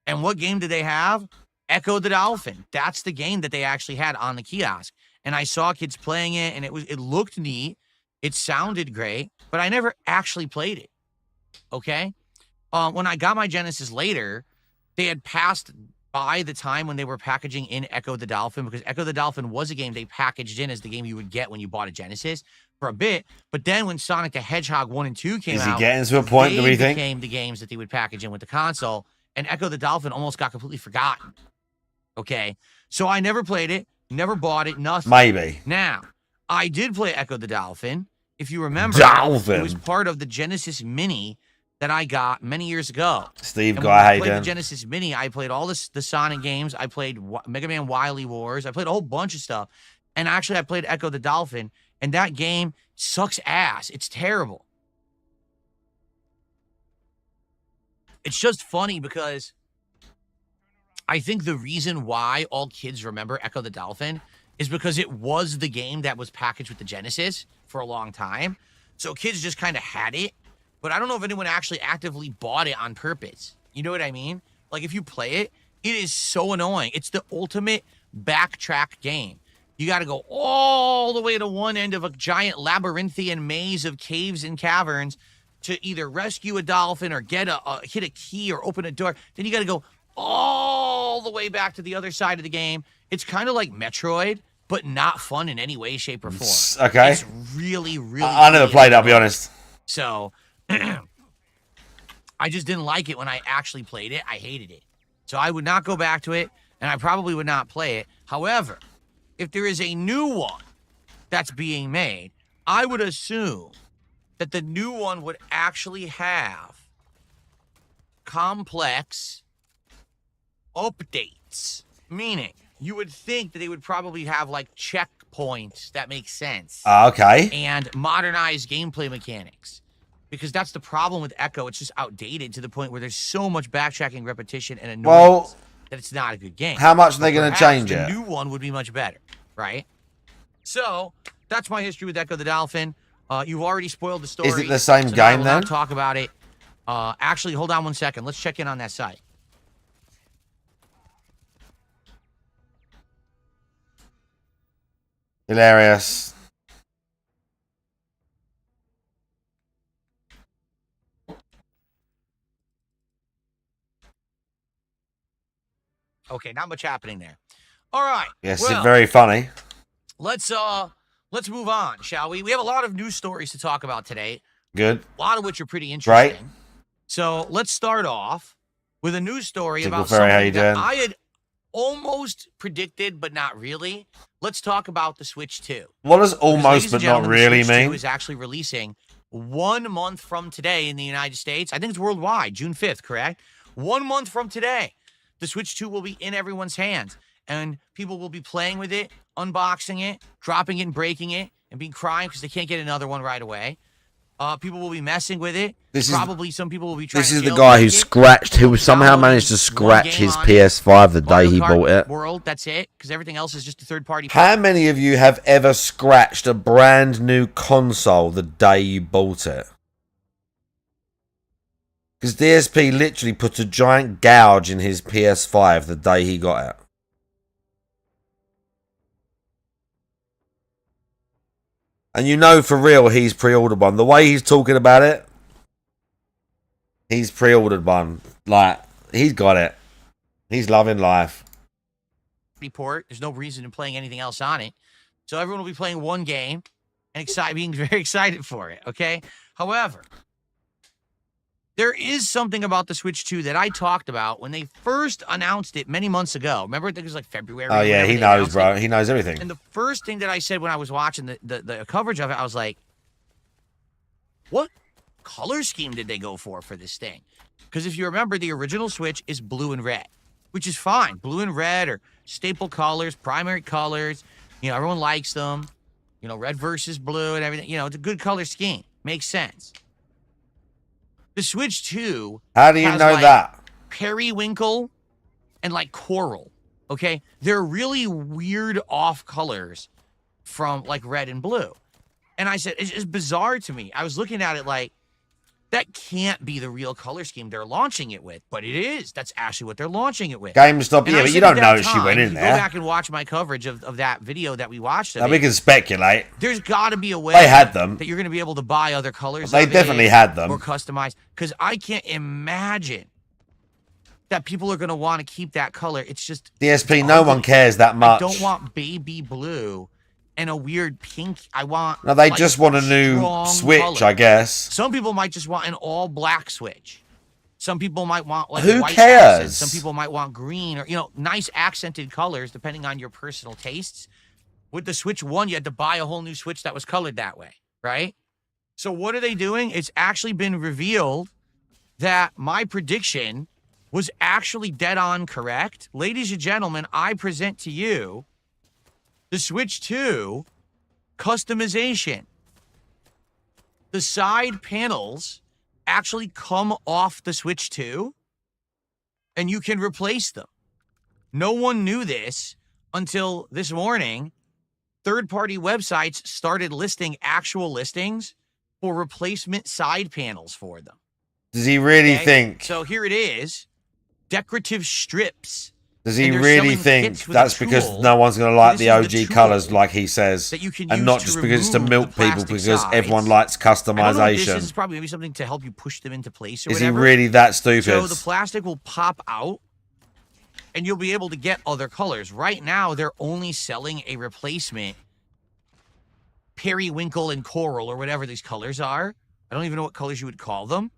And what game did they have? Echo the Dolphin. That's the game that they actually had on the kiosk. And I saw kids playing it, and it looked neat. It sounded great, but I never actually played it. Okay? When I got my Genesis later, they had passed by the time when they were packaging in Echo the Dolphin, because Echo the Dolphin was a game they packaged in as the game you would get when you bought a Genesis for a bit. But then when Sonic the Hedgehog 1 and 2 came out, is he getting to a point, do we think? They became the games that they would package in with the console, and Echo the Dolphin almost got completely forgotten. Okay? So I never played it, never bought it, nothing. Maybe. Now, I did play Echo the Dolphin. If you remember, Dolphin. It was part of the Genesis Mini that I got many years ago. Steve, and go when I ahead. played the Genesis Mini, I played all the Sonic games. I played Mega Man Wily Wars. I played a whole bunch of stuff. And actually, I played Echo the Dolphin, and that game sucks ass. It's terrible. It's just funny because I think the reason why all kids remember Echo the Dolphin is because it was the game that was packaged with the Genesis for a long time. So kids just kind of had it. But I don't know if anyone actually actively bought it on purpose. You know what I mean? Like, if you play it, It is so annoying. It's the ultimate backtrack game. You got to go all the way to one end of a giant labyrinthian maze of caves and caverns to either rescue a dolphin or get hit a key or open a door. Then you got to go all the way back to the other side of the game. It's kind of like Metroid, but not fun in any way, shape, or form. Okay. It's really, really. I never played it, I'll be honest. So I just didn't like it when I actually played it. I hated it. So I would not go back to it, and I probably would not play it. However, if there is a new one that's being made, I would assume that the new one would actually have complex updates. Meaning, you would think that they would probably have like checkpoints that make sense. Okay. And modernized gameplay mechanics. Because that's the problem with Echo. It's just outdated to the point where there's so much backtracking, repetition, and annoyance that it's not a good game. How much are they going to change it? The new one would be much better, right? So, that's my history with Echo the Dolphin. You've already spoiled the story. Is it the same so game I will then? not talk about it. Actually, hold on one second. Let's check in on that site. Hilarious. Okay, not much happening there. All right. Yes, well, very funny. Let's move on, shall we? We have a lot of news stories to talk about today. Good. A lot of which are pretty interesting. Right. So let's start off with a news story Tickle about Fairy, how something you that doing? I had almost predicted, but not really. Let's talk about the Switch 2. What does Because, almost ladies but and not gentlemen, really the Switch 2 mean? is actually releasing 1 month from today in the United States. I think it's worldwide, June 5th, correct? 1 month from today, the Switch 2 will be in everyone's hands, and people will be playing with it, unboxing it, dropping it and breaking it, and being crying because they can't get another one right away. People will be messing with it. Probably some people will be trying This to is the guy who jailbreak it. scratched, who somehow managed to scratch his PS5 the day he bought it. World, that's it, because everything else is just a third-party. How many of you have ever scratched a brand new console the day you bought it? Because DSP literally put a giant gouge in his PS5 the day he got it. And you know for real he's pre-ordered one. The way he's talking about it, he's pre-ordered one. Like, he's got it. He's loving life. Report. There's no reason in playing anything else on it. So everyone will be playing one game and being very excited for it, okay? However, there is something about the Switch 2 that I talked about when they first announced it many months ago. Remember, I think it was like February. Oh, yeah, he knows, bro. He knows everything. And the first thing that I said when I was watching the coverage of it, I was like, what color scheme did they go for this thing? Because if you remember, the original Switch is blue and red, which is fine. Blue and red are staple colors, primary colors. You know, everyone likes them. You know, red versus blue and everything. You know, it's a good color scheme. Makes sense. The Switch 2 How do you has, know like, that? periwinkle and like coral. Okay, they're really weird off colors from like red and blue. And I said, it's just bizarre to me. I was looking at it like, that can't be the real color scheme they're launching it with, but it is. That's actually what they're launching it with. GameStop, And yeah, I but said you at don't that know she time, went in if you there. Go back and watch my coverage of that video that we watched. Now, we can speculate. There's got to be a way They had them. that you're going to be able to buy other colors. They of definitely it had them. or customized. Because I can't imagine that people are going to want to keep that color. It's just DSP, no one cares that much. I don't want baby blue and a weird pink. I want. No, they like, just want a new strong Switch, color. I guess. Some people might just want an all black Switch. Some people might want like Who white cares? accents. Some people might want green or, you know, nice accented colors depending on your personal tastes. With the Switch 1, you had to buy a whole new Switch that was colored that way, right? So what are they doing? It's actually been revealed that my prediction was actually dead on correct. Ladies and gentlemen, I present to you the Switch 2 customization. The side panels actually come off the Switch 2, and you can replace them. No one knew this until this morning. Third-party websites started listing actual listings for replacement side panels for them. Does he really think? So here it is. decorative strips. Does he And they're really selling think kits with that's a because tool. no one's going to like This the is the OG colours tool like he says, that you can and use not to just because it's to remove milk the people plastic because everyone sides. likes I don't know what this customization? is probably maybe something to help you push them into place or Is he whatever. really that stupid? So the plastic will pop out, and you'll be able to get other colors. Right now, they're only selling a replacement periwinkle and coral or whatever these colors are. I don't even know what colors you would call them.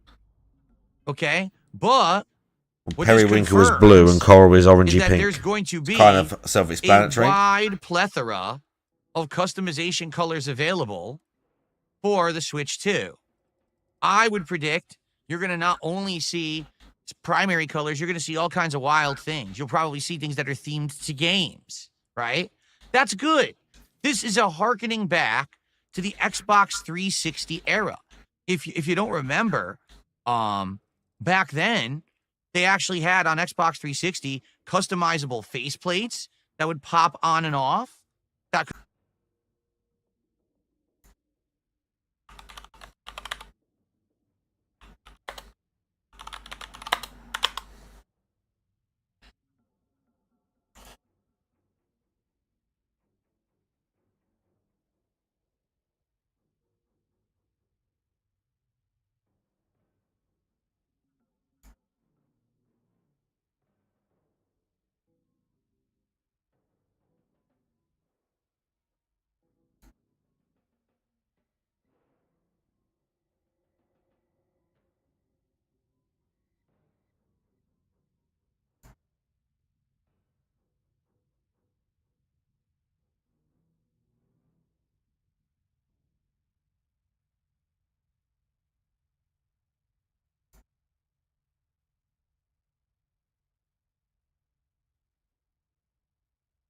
Okay? But what this Periwinkle is blue and coral is orangey is that pink. there's going to be It's kind of self-explanatory. a wide plethora of customization colors available for the Switch 2. I would predict you're going to not only see primary colors, you're going to see all kinds of wild things. You'll probably see things that are themed to games, right? That's good. This is a hearkening back to the Xbox 360 era. If you don't remember, back then, they actually had on Xbox 360 customizable faceplates that would pop on and off. That could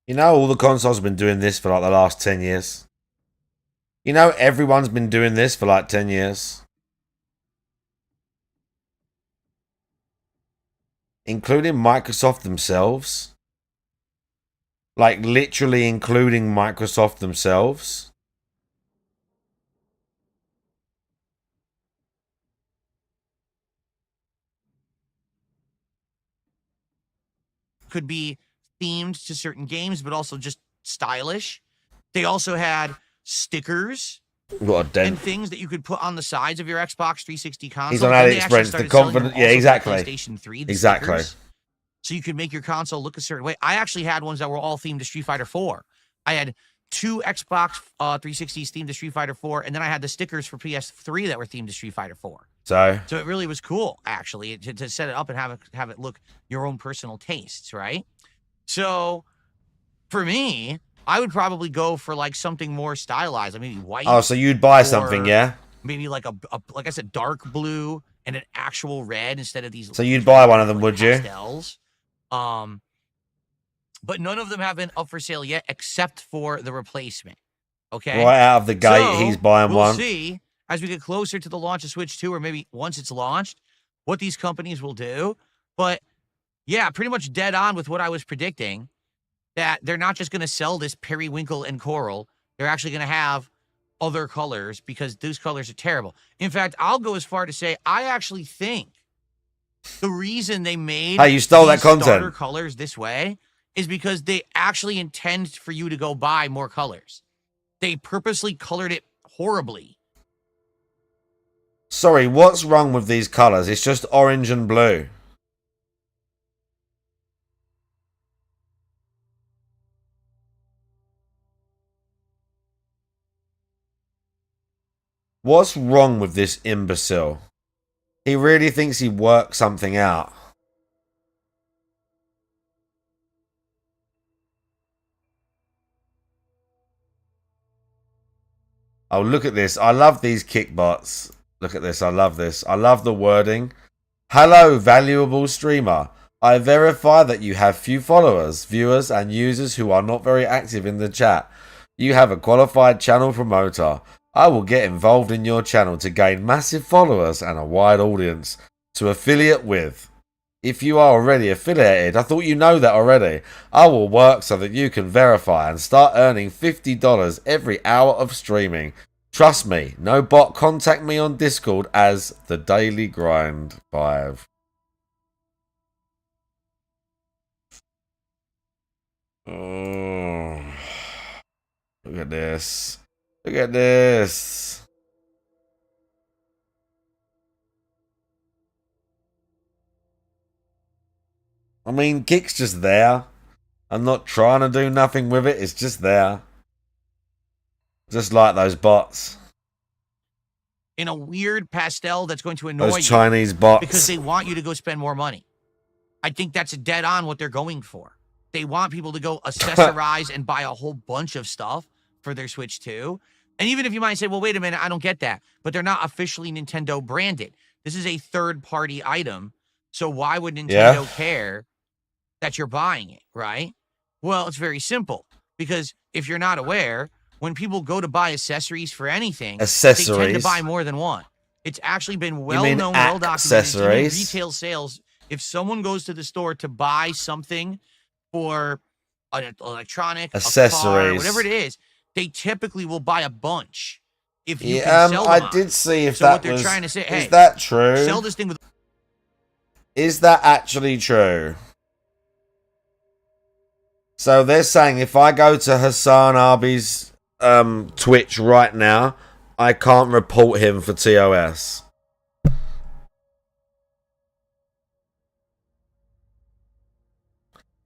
You know, all the consoles have been doing this for like the last 10 years. You know, everyone's been doing this for like 10 years. Including Microsoft themselves. Like, literally including Microsoft themselves. could be themed to certain games, but also just stylish. They also had stickers What a dent. and things that you could put on the sides of your Xbox 360 console. He's on Then they actually AliExpress. The started selling them confident. Yeah, also for exactly. PlayStation 3, the Exactly. stickers. So you could make your console look a certain way. I actually had ones that were all themed to Street Fighter 4. I had 2 Xbox 360s themed to Street Fighter 4, and then I had the stickers for PS3 that were themed to Street Fighter 4. So it really was cool, actually, to set it up and have it look your own personal tastes, right? So for me, I would probably go for like something more stylized, like maybe white. Oh, so you'd buy something, yeah? Maybe like a like I said, dark blue and an actual red instead of these. So you'd buy one of them, would you? Pastels. But none of them have been up for sale yet, except for the replacement. Okay. Right out of the gate, So, he's buying we'll one. See as we get closer to the launch of Switch 2, or maybe once it's launched, what these companies will do. But yeah, pretty much dead on with what I was predicting, that they're not just going to sell this periwinkle and coral. They're actually going to have other colors because those colors are terrible. In fact, I'll go as far to say I actually think the reason they made Hey, you stole that content. starter colors this way is because they actually intend for you to go buy more colors. They purposely colored it horribly. Sorry, what's wrong with these colours? It's just orange and blue. What's wrong with this imbecile? He really thinks he worked something out. Oh, look at this. I love these kickbots. Look at this. I love this. I love the wording. Hello, valuable streamer. I verify that you have few followers, viewers, and users who are not very active in the chat. You have a qualified channel promoter. I will get involved in your channel to gain massive followers and a wide audience to affiliate with. If you are already affiliated, I thought you know that already. I will work so that you can verify and start earning $50 every hour of streaming. Trust me, no bot. Contact me on Discord as The Daily Grind 5. Oh, look at this. Look at this. I mean, Kick's just there. I'm not trying to do nothing with it. It's just there. Just like those bots. In a weird pastel that's going to annoy Those you. Chinese bots. Because they want you to go spend more money. I think that's dead on what they're going for. They want people to go accessorize and buy a whole bunch of stuff for their Switch 2. And even if you might say, well, wait a minute, I don't get that. But they're not officially Nintendo branded. This is a third-party item. So why would Nintendo care that you're buying it, right? Well, it's very simple. Because if you're not aware, when people go to buy accessories for anything, they tend to buy more than one. It's actually been well-known, well-documented in retail sales. If someone goes to the store to buy something for an electronic, accessories, a car, whatever it is, they typically will buy a bunch. If you can sell them I did see if so that what they're was, trying to say, hey, is that true? Sell this thing with. Is that actually true? So they're saying if I go to Hassan Arby's Twitch right now, I can't report him for TOS.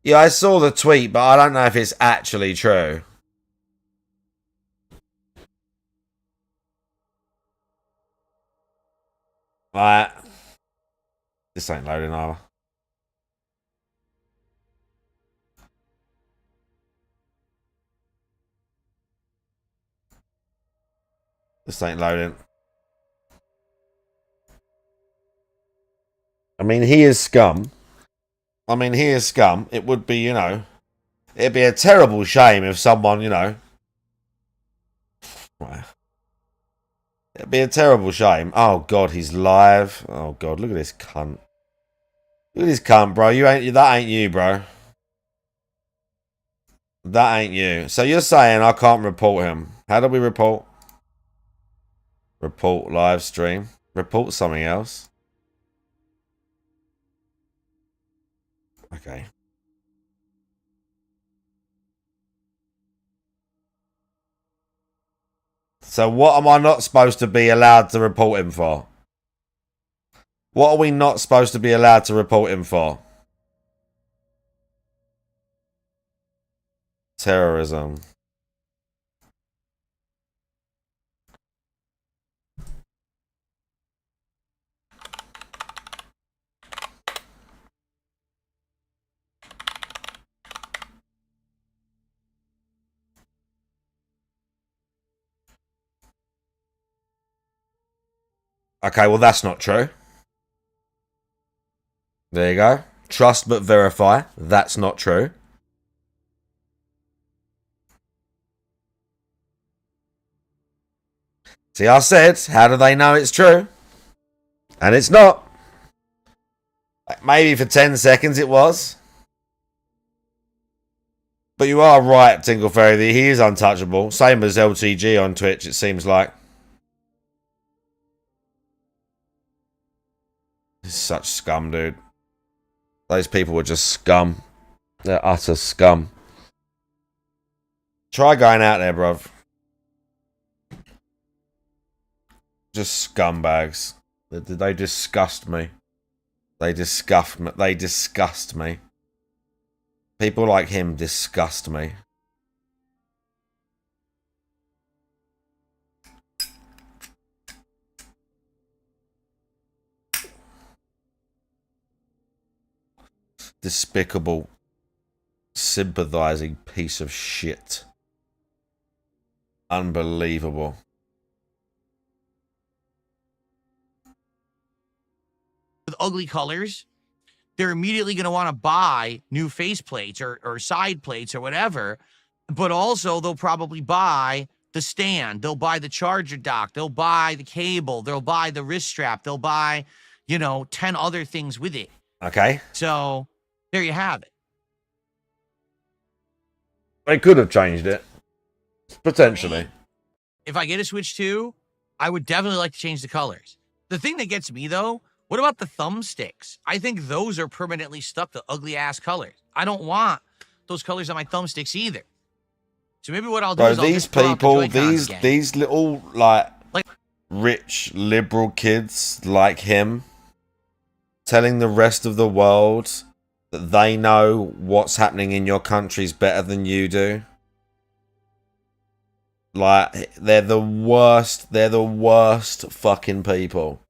Yeah, I saw the tweet, but I don't know if it's actually true. Right. This ain't loading either. This ain't loading. I mean, he is scum. It would be, it'd be a terrible shame if someone, it'd be a terrible shame. Oh, God, he's live. Oh, God, look at this cunt. Look at this cunt, bro. That ain't you, bro. That ain't you. So you're saying I can't report him. How do we report? Report live stream. Report something else. Okay. So what am I not supposed to be allowed to report him for? What are we not supposed to be allowed to report him for? Terrorism. Okay, well, that's not true. There you go. Trust but verify. That's not true. See, I said, how do they know it's true? And it's not. Maybe for 10 seconds it was. But you are right, Tingle Fairy. He is untouchable. Same as LTG on Twitch, it seems like. He's such scum, dude. Those people were just scum. They're utter scum. Try going out there, bruv. Just scumbags. They disgust me. They disgust me. People like him disgust me. Despicable, sympathizing piece of shit. Unbelievable. With ugly colors, they're immediately going to want to buy new faceplates or side plates or whatever. But also, they'll probably buy the stand. They'll buy the charger dock. They'll buy the cable. They'll buy the wrist strap. They'll buy, 10 other things with it. Okay. So, there you have it. They could have changed it. Potentially. If I get a Switch 2, I would definitely like to change the colors. The thing that gets me, though, what about the thumbsticks? I think those are permanently stuck to ugly-ass colors. I don't want those colors on my thumbsticks either. So maybe what I'll do Bro, is I'll these just pull out the people, Joy-Cons again. these little like rich liberal kids like him, telling the rest of the world that they know what's happening in your countries better than you do. Like, they're the worst fucking people.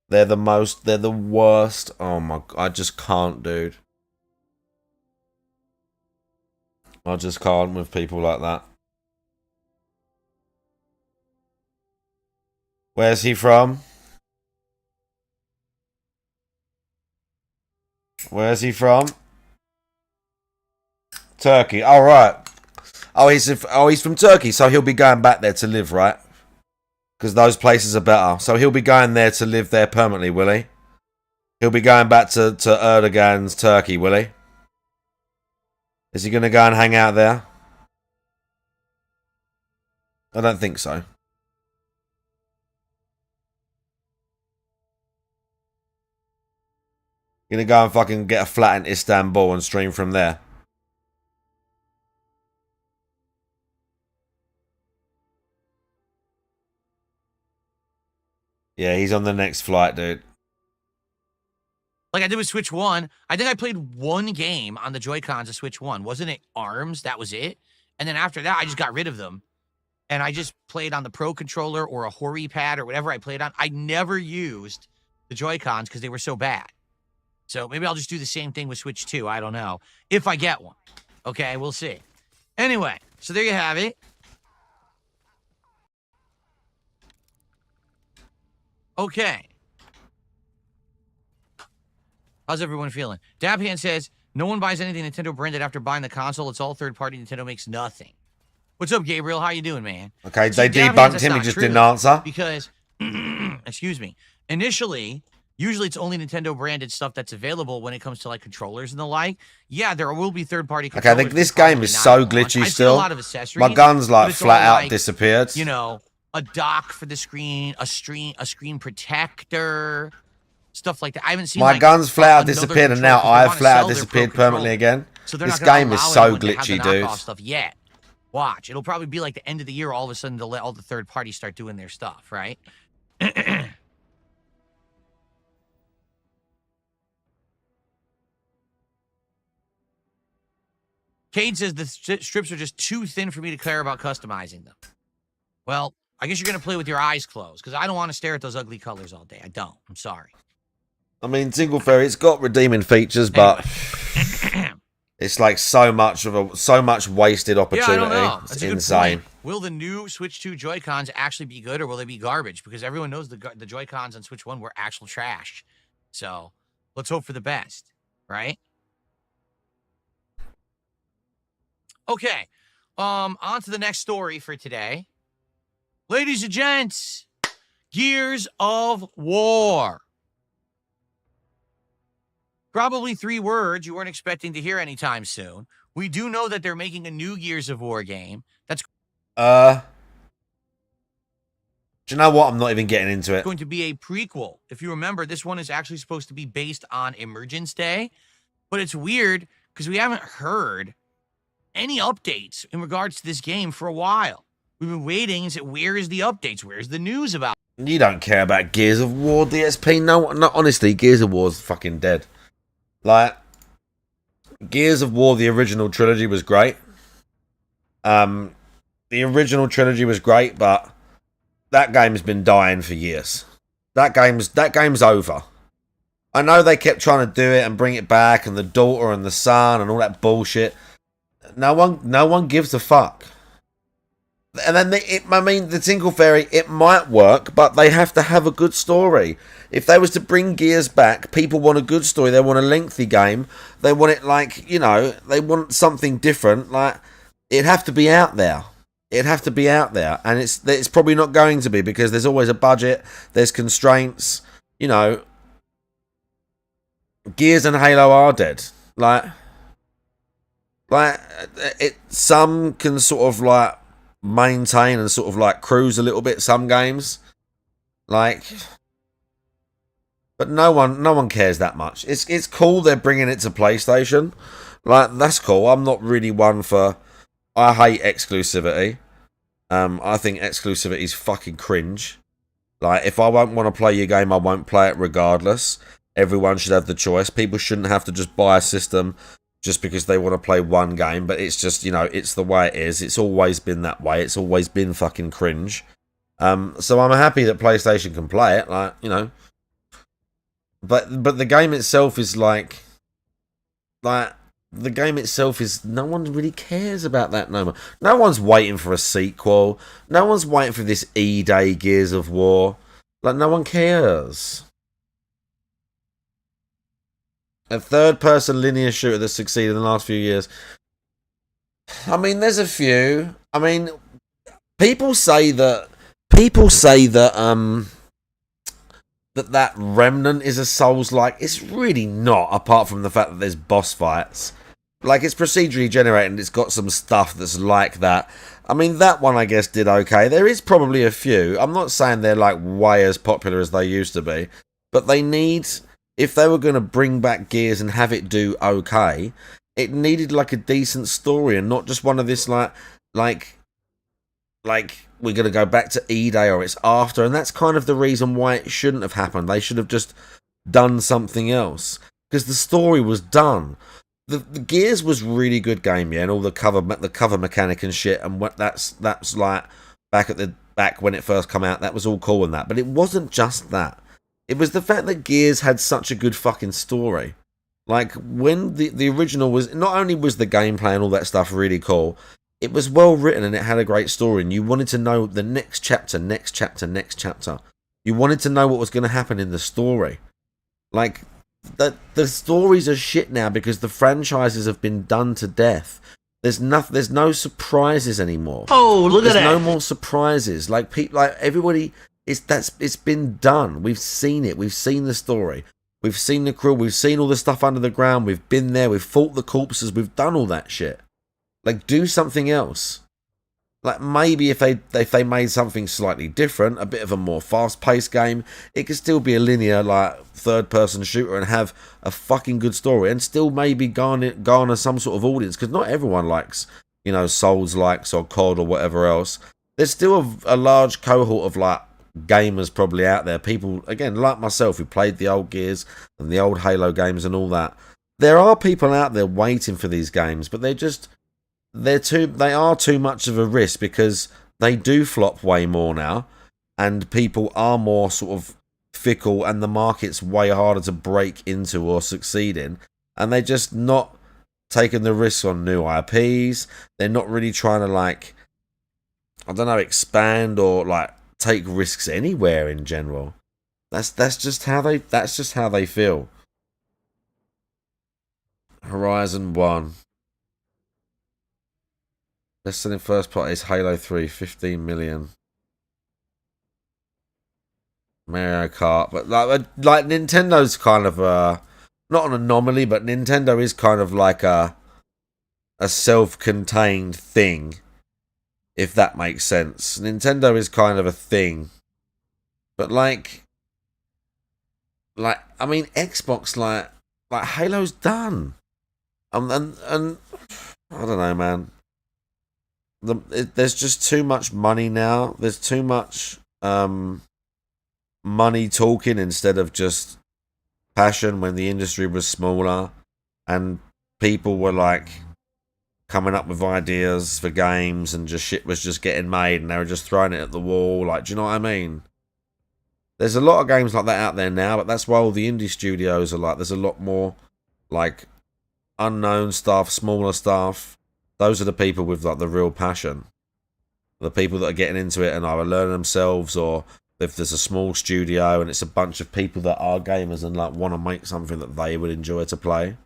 They're the worst. Oh my, I just can't, dude. I just can't with people like that. Where's he from? Where's he from? Turkey. All right. Oh, he's from Turkey, so he'll be going back there to live, right? Because those places are better. So he'll be going there to live there permanently, will he? He'll be going back to Erdogan's Turkey, will he? Is he going to go and hang out there? I don't think so. Gonna go and fucking get a flat in Istanbul and stream from there. Yeah, he's on the next flight, dude. Like I did with Switch 1. I think I played one game on the Joy-Cons of Switch 1. Wasn't it ARMS? That was it. And then after that, I just got rid of them. And I just played on the Pro Controller or a Hori pad or whatever I played on. I never used the Joy-Cons because they were so bad. So maybe I'll just do the same thing with Switch 2. I don't know. If I get one. Okay, we'll see. Anyway, so there you have it. Okay. How's everyone feeling? Dabhan says, no one buys anything Nintendo branded after buying the console. It's all third-party. Nintendo makes nothing. What's up, Gabriel? How you doing, man? Okay, See, they debunked him. He just didn't answer. Because, excuse me, initially, usually it's only Nintendo branded stuff that's available when it comes to like controllers and the like. Yeah, there will be third-party controllers. Okay, I think this game is so glitchy still. A lot of accessories, my gun's like flat out like, disappeared. You know, a dock for the screen, a screen protector, stuff like that. I haven't seen my like, gun's flat out disappeared, and now I've flat out disappeared permanently again. So they're this not game is so glitchy, dude. Stuff yet. Watch, it'll probably be like the end of the year. All of a sudden, they'll let all the third parties start doing their stuff, right? Cade says the strips are just too thin for me to care about customizing them. Well, I guess you're going to play with your eyes closed, because I don't want to stare at those ugly colors all day. I don't. I'm sorry. I mean, Single Fairy, it's got redeeming features, but it's like so much wasted opportunity. Yeah, I don't know. That's It's a good insane. point. Will the new Switch 2 Joy-Cons actually be good, or will they be garbage? Because everyone knows the Joy-Cons on Switch 1 were actual trash. So let's hope for the best, right? Okay, on to the next story for today. Ladies and gents, Gears of War. Probably 3 words you weren't expecting to hear anytime soon. We do know that they're making a new Gears of War game. That's do you know what? I'm not even getting into it. going to be a prequel. If you remember, this one is actually supposed to be based on Emergence Day. But it's weird because we haven't heard any updates in regards to this game for a while. We've been waiting and said, where is the updates? Where's the news about it? You don't care about Gears of War DSP. No, honestly, Gears of War's fucking dead. Like, Gears of War, the original trilogy was great. The original trilogy was great, but that game's been dying for years. That game's over. I know they kept trying to do it and bring it back, and the daughter and the son and all that bullshit. No one gives a fuck. And then the Single Fairy, it might work, but they have to have a good story. If they was to bring Gears back, people want a good story. They want a lengthy game. They want it like, you know, they want something different. Like, it'd have to be out there. It'd have to be out there. And it's probably not going to be, because there's always a budget. There's constraints. You know, Gears and Halo are dead. Some can sort of like maintain and sort of like cruise a little bit, some games, like, but no one cares that much. It's cool they're bringing it to PlayStation, Like, that's cool. I'm not really one for... I hate exclusivity. I think exclusivity is fucking cringe. Like, if I won't want to play your game, I won't play it regardless. Everyone should have the choice. People shouldn't have to just buy a system just because they want to play one game. But it's just, you know, it's the way it is. It's always been that way. It's always been fucking cringe. So I'm happy that PlayStation can play it. Like, you know. But the game itself is like... the game itself is... no one really cares about that no more. No one's waiting for a sequel. No one's waiting for this E-Day Gears of War. Like, no one cares. A third-person linear shooter that's succeeded in the last few years. I mean, there's a few. I mean, people say that that Remnant is a Souls-like. It's really not, apart from the fact that there's boss fights. Like, it's procedurally generated and it's got some stuff that's like that. I mean, that one, I guess, did okay. There is probably a few. I'm not saying they're, like, way as popular as they used to be. But they need... if they were going to bring back Gears and have it do okay, it needed, like, a decent story and not just one of this, like we're going to go back to E-Day or it's after. And that's kind of the reason why it shouldn't have happened. They should have just done something else. Because the story was done. The Gears was really good game, yeah, and all the cover mechanic and shit, and what that's like back when it first came out, that was all cool and that. But it wasn't just that. It was the fact that Gears had such a good fucking story. Like, when the original was... not only was the gameplay and all that stuff really cool, it was well written and it had a great story, and you wanted to know the next chapter. You wanted to know what was going to happen in the story. Like, the stories are shit now because the franchises have been done to death. There's no surprises anymore. Oh, look at that. There's no more surprises. Like, people, like, everybody... it's been done. We've seen it. We've seen the story. We've seen the crew. We've seen all the stuff under the ground. We've been there. We've fought the corpses. We've done all that shit. Like, do something else. Like, maybe if they made something slightly different, a bit of a more fast-paced game, it could still be a linear, like, third-person shooter and have a fucking good story and still maybe garner some sort of audience, because not everyone likes, you know, Souls-likes or COD or whatever else. There's still a large cohort of, like, gamers probably out there, people again like myself who played the old Gears and the old Halo games and all that. There are people out there waiting for these games, but they are too much of a risk because they do flop way more now, and people are more sort of fickle, and the market's way harder to break into or succeed in, and they're just not taking the risks on new IPs. They're not really trying to, like, I don't know, expand or like take risks anywhere in general. That's just how they feel. Horizon 1. Best selling first party is Halo 3, 15 million. Mario Kart, but like Nintendo's kind of not an anomaly, but Nintendo is kind of like a self-contained thing, if that makes sense. Nintendo is kind of a thing, but like I mean, Xbox, like Halo's done, and I don't know, man. There's just too much money now. There's too much money talking instead of just passion. When the industry was smaller and people were like coming up with ideas for games and just shit was just getting made and they were just throwing it at the wall. Like, do you know what I mean? There's a lot of games like that out there now, but that's why all the indie studios are like, there's a lot more like unknown stuff, smaller stuff. Those are the people with like the real passion. The people that are getting into it and either learning themselves, or if there's a small studio and it's a bunch of people that are gamers and like want to make something that they would enjoy to play,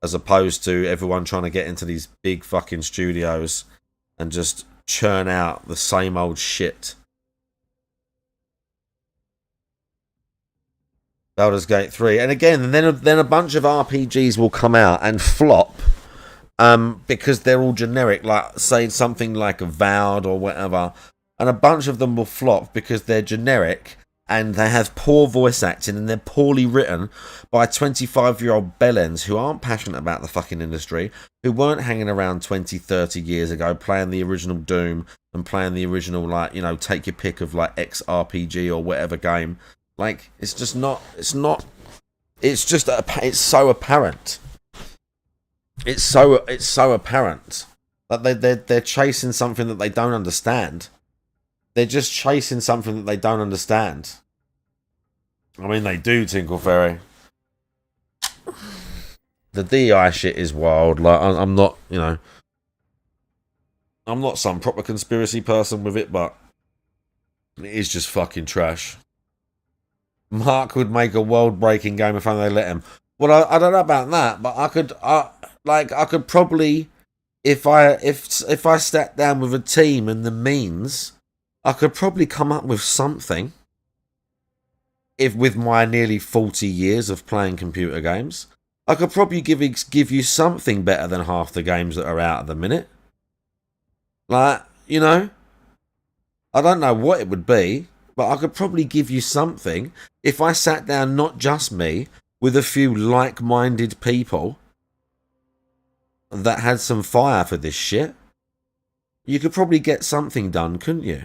as opposed to everyone trying to get into these big fucking studios and just churn out the same old shit. Baldur's Gate 3, and again, then a bunch of RPGs will come out and flop, because they're all generic. Like, say something like Avowed or whatever, and a bunch of them will flop because they're generic and they have poor voice acting, and they're poorly written by 25-year-old bellends who aren't passionate about the fucking industry, who weren't hanging around 20, 30 years ago playing the original Doom and playing the original, like, you know, take your pick of like XRPG or whatever game. Like, it's just not, it's just, it's so apparent. It's so apparent that they're chasing something that they don't understand. They're just chasing something that they don't understand. I mean, they do, Tinkle Fairy. The DI shit is wild. Like, I'm not, you know, I'm not some proper conspiracy person with it, but it is just fucking trash. Mark would make a world-breaking game if only they let him. Well, I don't know about that, but I could probably, if I sat down with a team and the means, I could probably come up with something. If with my nearly 40 years of playing computer games, I could probably give you something better than half the games that are out at the minute. Like, you know, I don't know what it would be, but I could probably give you something if I sat down, not just me, with a few like-minded people that had some fire for this shit. You could probably get something done, couldn't you?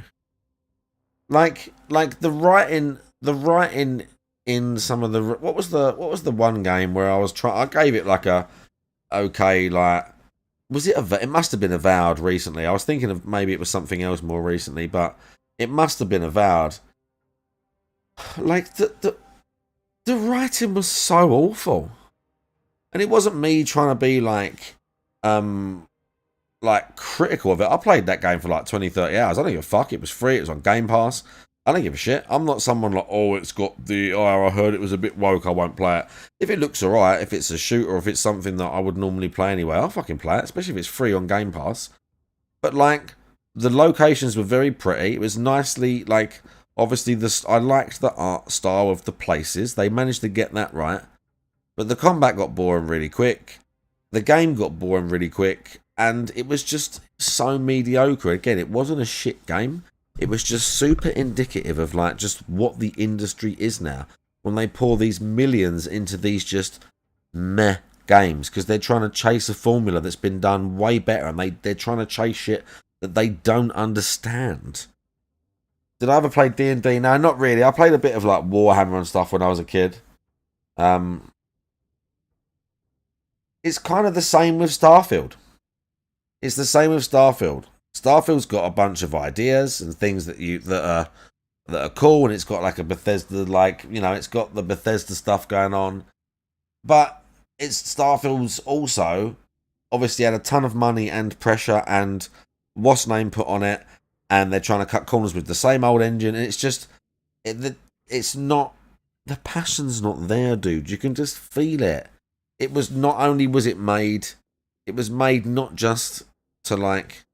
Like the writing in some of the, what was the one game where I gave it like a okay, like, was it it must have been Avowed recently. I was thinking of maybe it was something else more recently, but it must have been Avowed. Like the writing was so awful, and it wasn't me trying to be like critical of it. I played that game for like 20-30 hours. I don't give a fuck. It was free. It was on Game Pass. I don't give a shit. I'm not someone like, oh, it's got the, oh, I heard it was a bit woke, I won't play it. If it looks alright, if it's a shooter, or if it's something that I would normally play anyway, I'll fucking play it, especially if it's free on Game Pass. But like, the locations were very pretty. It was nicely, like, obviously I liked the art style of the places. They managed to get that right. But the combat got boring really quick. The game got boring really quick. And it was just so mediocre. Again, it wasn't a shit game. It was just super indicative of like just what the industry is now. When they pour these millions into these just meh games. Because they're trying to chase a formula that's been done way better. And they're trying to chase shit that they don't understand. Did I ever play D&D? No, not really. I played a bit of like Warhammer and stuff when I was a kid. It's kind of the same with Starfield. It's the same with Starfield. Starfield's got a bunch of ideas and things that are cool, and it's got like a Bethesda, like, you know, it's got the Bethesda stuff going on. But Starfield's also obviously had a ton of money and pressure and what's name put on it, and they're trying to cut corners with the same old engine, and it's just it's not, the passion's not there, dude. You can just feel it. It was not only was it made not just to like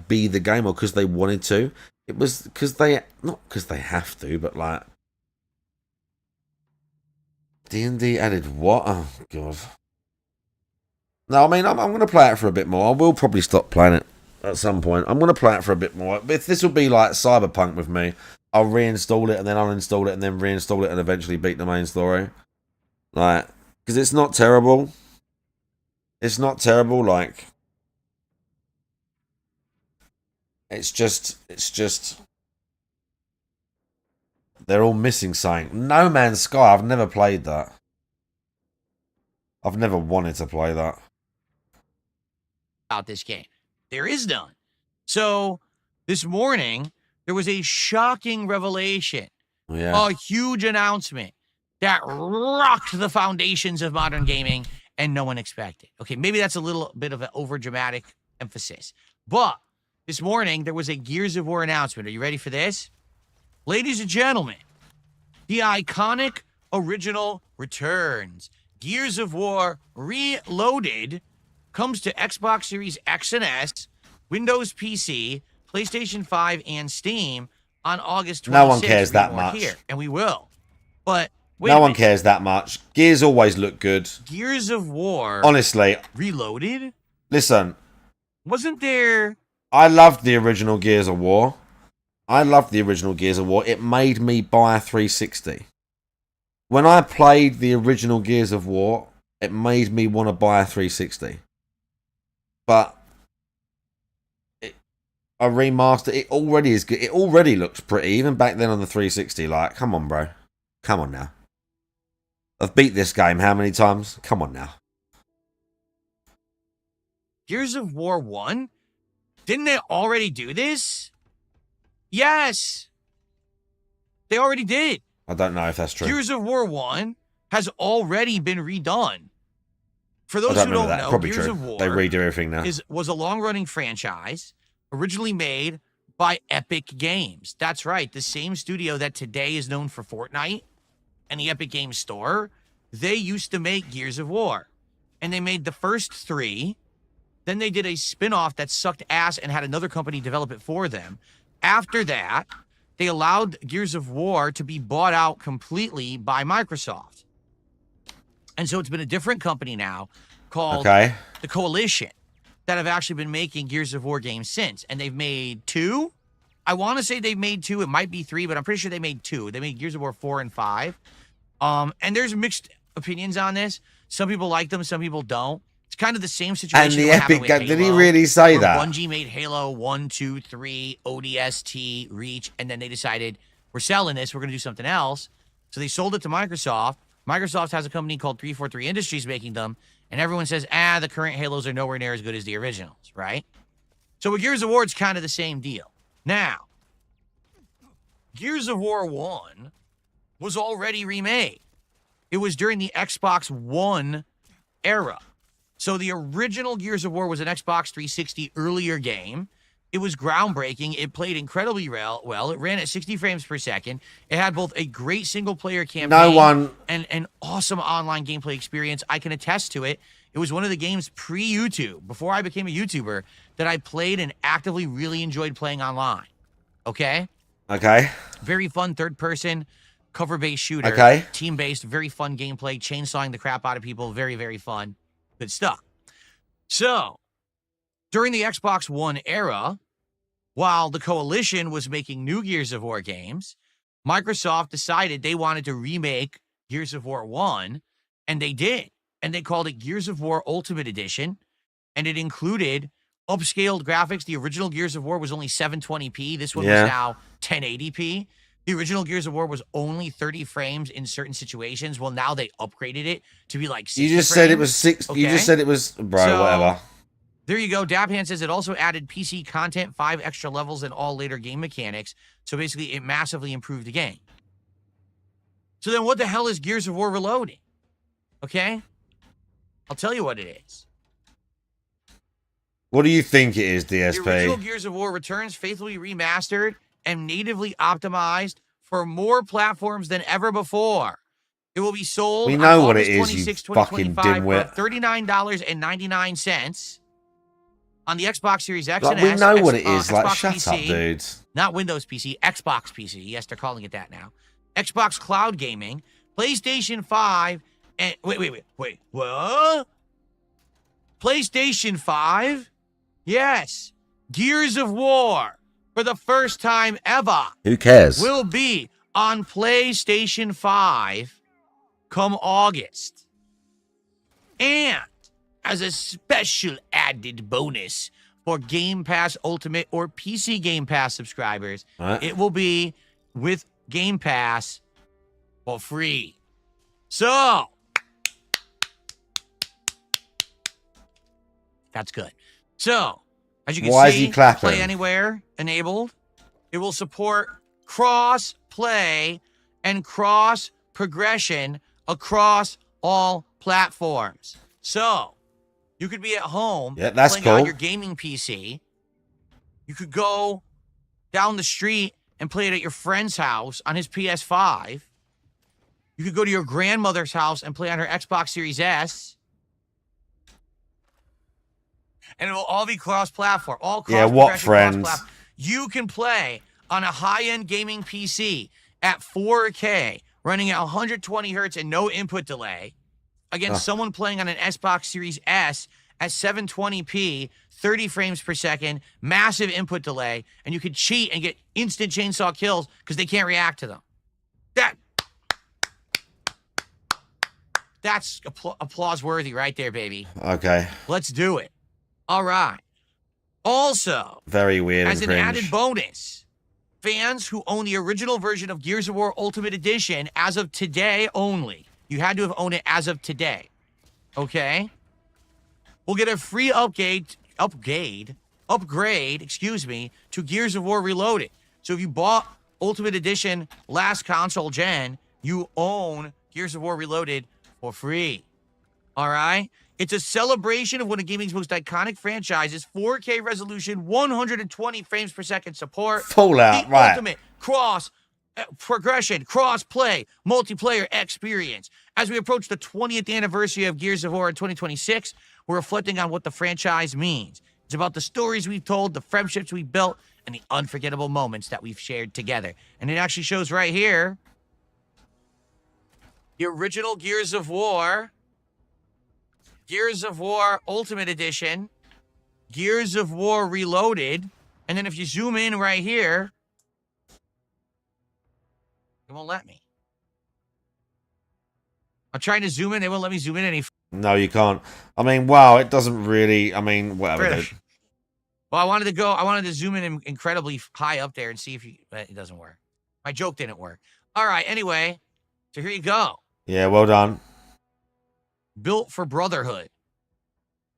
be the game or because they wanted to. It was because not because they have to, but like D&D added what? Oh god. No, I mean I'm going to play it for a bit more. I will probably stop playing it at some point. I'm going to play it for a bit more. But this will be like Cyberpunk with me. I'll reinstall it and then uninstall it and then reinstall it and eventually beat the main story. Like, because it's not terrible. It's not terrible, like, it's just they're all missing something. No Man's Sky, I've never played that. I've never wanted to play that. About this game. There is none. So, this morning, there was a shocking revelation. Yeah. A huge announcement that rocked the foundations of modern gaming, and no one expected. Okay, maybe that's a little bit of an overdramatic emphasis. But this morning, there was a Gears of War announcement. Are you ready for this? Ladies and gentlemen, the iconic original returns. Gears of War Reloaded comes to Xbox Series X and S, Windows PC, PlayStation 5, and Steam on August 26th. No one cares that much. Here, and we will. But wait no one cares that much. Gears always look good. Gears of War. Honestly. Reloaded? Listen. Wasn't there... I loved the original Gears of War. I loved the original Gears of War. It made me buy a 360. When I played the original Gears of War, it made me want to buy a 360. But a remaster, it already is good. It already looks pretty, even back then on the 360. Like, come on, bro. Come on now. I've beat this game how many times? Come on now. Gears of War 1? Didn't they already do this? Yes. They already did. I don't know if that's true. Gears of War 1 has already been redone. For those who don't know, Probably Gears true. of War They redo everything now. was a long-running franchise originally made by Epic Games. That's right, the same studio that today is known for Fortnite and the Epic Games Store. They used to make Gears of War. And they made the first 3. Then they did a spin-off that sucked ass and had another company develop it for them. After that, they allowed Gears of War to be bought out completely by Microsoft. And so it's been a different company now called the Coalition that have actually been making Gears of War games since. And they've made 2. I want to say they've made 2. It might be 3, but I'm pretty sure they made 2. They made Gears of War 4 and 5. And there's mixed opinions on this. Some people like them, some people don't. It's kind of the same situation. And the Epic game, did he really say that? Bungie made Halo 1, 2, 3, ODST, Reach, and then they decided, we're selling this, we're going to do something else. So they sold it to Microsoft. Microsoft has a company called 343 Industries making them, and everyone says, the current Halos are nowhere near as good as the originals, right? So with Gears of War, it's kind of the same deal. Now, Gears of War 1 was already remade. It was during the Xbox One era. So the original Gears of War was an Xbox 360 earlier game. It was groundbreaking. It played incredibly well. It ran at 60 frames per second. It had both a great single-player campaign and an awesome online gameplay experience. I can attest to it. It was one of the games pre-YouTube, before I became a YouTuber, that I played and actively really enjoyed playing online. Okay? Okay. Very fun third-person, cover-based shooter. Okay. Team-based, very fun gameplay, chainsawing the crap out of people. Very, very fun. Good stuff. So, during the Xbox One era, while the Coalition was making new Gears of War games, Microsoft decided they wanted to remake Gears of War 1, and they did. And they called it Gears of War Ultimate Edition, and it included upscaled graphics. The original Gears of War was only 720p. This one was now 1080p. The original Gears of War was only 30 frames in certain situations. Well, now they upgraded it to be like 60 You just frames. said it was 6. Okay? You just said it was... Bro, So, whatever. There you go. Dabhan says it also added PC content, 5 extra levels, and all later game mechanics. So basically, it massively improved the game. So then what the hell is Gears of War Reloading? Okay? I'll tell you what it is. What do you think it is, DSP? The original Gears of War returns faithfully remastered and natively optimized for more platforms than ever before. It will be sold We know on what it August is, you 26, fucking 2025 dimwit. for $39.99 on the Xbox Series X Like, and we S. know what it is. Like, Xbox shut PC, up, dudes. Not Windows PC, Xbox PC. Yes, they're calling it that now. Xbox Cloud Gaming, PlayStation 5, and wait. What? PlayStation 5? Yes. Gears of War, for the first time ever, Who cares? will be on PlayStation 5 come August. And as a special added bonus for Game Pass Ultimate or PC Game Pass subscribers, it will be with Game Pass for free. So, that's good. So, as you can Why is see, he clapping? Play Anywhere enabled. It will support cross-play and cross-progression across all platforms. So, you could be at home that's playing cool. on your gaming PC. You could go down the street and play it at your friend's house on his PS5. You could go to your grandmother's house and play on her Xbox Series S. And it will all be cross-platform. All cross-progression, what friends? cross-platform. You can play on a high-end gaming PC at 4K, running at 120 hertz and no input delay, against someone playing on an Xbox Series S at 720p, 30 frames per second, massive input delay, and you could cheat and get instant chainsaw kills because they can't react to them. That's applause worthy right there, baby. Okay. Let's do it. All right. Also, very weird as and an cringe. added bonus, fans who own the original version of Gears of War Ultimate Edition as of today only, you had to have owned it as of today, okay? We'll get a free upgrade, excuse me, to Gears of War Reloaded. So if you bought Ultimate Edition last console gen, you own Gears of War Reloaded for free. All right? It's a celebration of one of gaming's most iconic franchises, 4K resolution, 120 frames per second support. Fallout, the right. ultimate cross progression, cross-play, multiplayer experience. As we approach the 20th anniversary of Gears of War in 2026, we're reflecting on what the franchise means. It's about the stories we've told, the friendships we've built, and the unforgettable moments that we've shared together. And it actually shows right here the original Gears of War Ultimate Edition, Gears of War Reloaded, and then if you zoom in right here, it won't let me. I'm trying to zoom in, they won't let me zoom in any. No, you can't. I mean, wow, it doesn't really, I mean, whatever. Dude. Well, I wanted to zoom in incredibly high up there and see if it doesn't work. My joke didn't work. All right, anyway, so here you go. Yeah, well done. Built for brotherhood.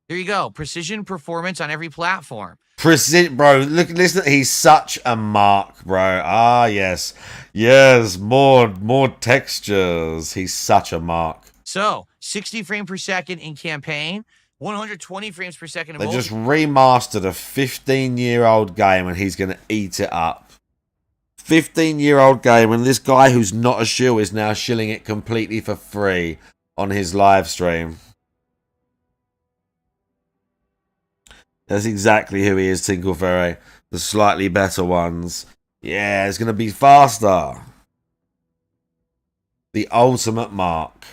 There you go. Precision performance on every platform. Precision, bro. Look, listen. He's such a mark, bro. Ah, yes, yes. More textures. He's such a mark. So 60 frames per second in campaign, 120 frames per second. They just remastered a 15-year-old game, and he's gonna eat it up. 15-year-old game, and this guy who's not a shill is now shilling it completely for free on his live stream. That's exactly who he is, Tinkle Ferry. The slightly better ones. Yeah, it's going to be faster. The ultimate mark.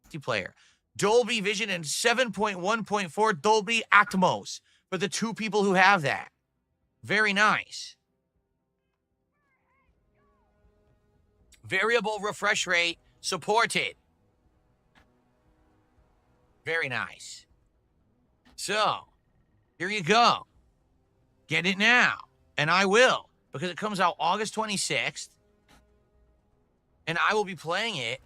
Multiplayer. Dolby Vision and 7.1.4 Dolby Atmos for the 2 people who have that. Very nice. Variable refresh rate supported. Very nice. So, here you go. Get it now. And I will, because it comes out August 26th. And I will be playing it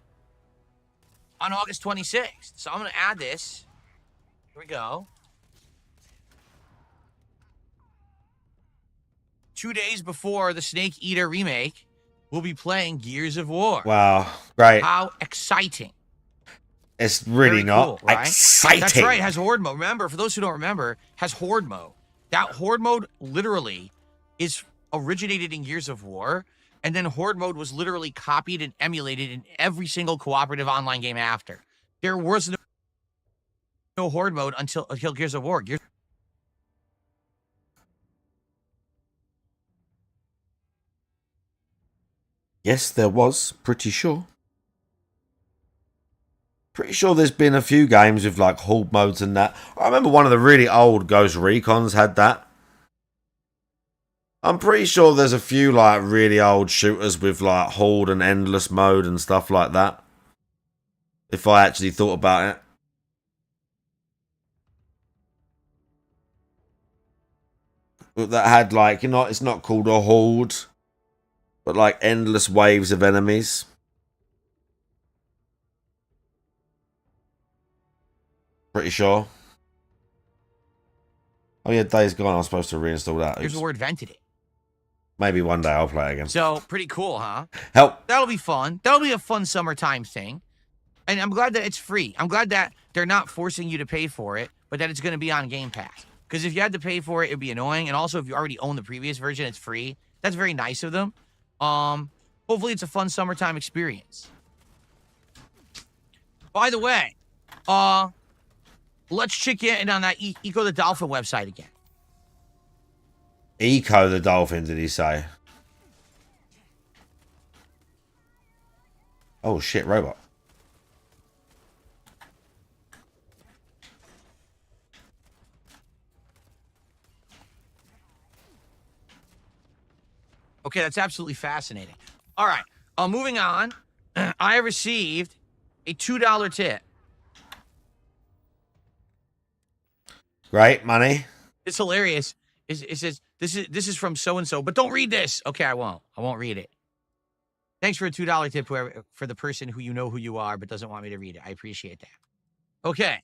on August 26th. So I'm going to add this. Here we go. 2 days before the Snake Eater remake, we'll be playing Gears of War. Wow, great. How exciting. It's really not cool, right? Exciting. That's right, it has Horde mode. Remember, for those who don't remember, it has Horde mode. That Horde mode literally is originated in Gears of War, and then Horde mode was literally copied and emulated in every single cooperative online game after. There was no Horde mode until Gears of War. Yes, there was. Pretty sure. Pretty sure there's been a few games with like Horde modes and that. I remember one of the really old Ghost Recons had that. I'm pretty sure there's a few like really old shooters with like Horde and Endless mode and stuff like that. If I actually thought about it. That had like, you know, it's not called a Horde, but like endless waves of enemies. Pretty sure. Oh yeah, Days Gone. I was supposed to reinstall that. Here's the word invented it. Maybe one day I'll play again. So pretty cool, huh? Help. That'll be fun. That'll be a fun summertime thing. And I'm glad that it's free. I'm glad that they're not forcing you to pay for it, but that it's going to be on Game Pass. Because if you had to pay for it, it'd be annoying. And also, if you already own the previous version, it's free. That's very nice of them. Hopefully, it's a fun summertime experience. By the way, let's check in on that Echo the Dolphin website again. Echo the Dolphin, did he say? Oh shit, robot. Okay, that's absolutely fascinating. All right, moving on. I received a $2 tip. Great money. It's hilarious. It says this is from so and so, but don't read this. Okay, I won't read it. Thanks for a $2 tip, whoever, for the person who you know who you are, but doesn't want me to read it. I appreciate that. Okay.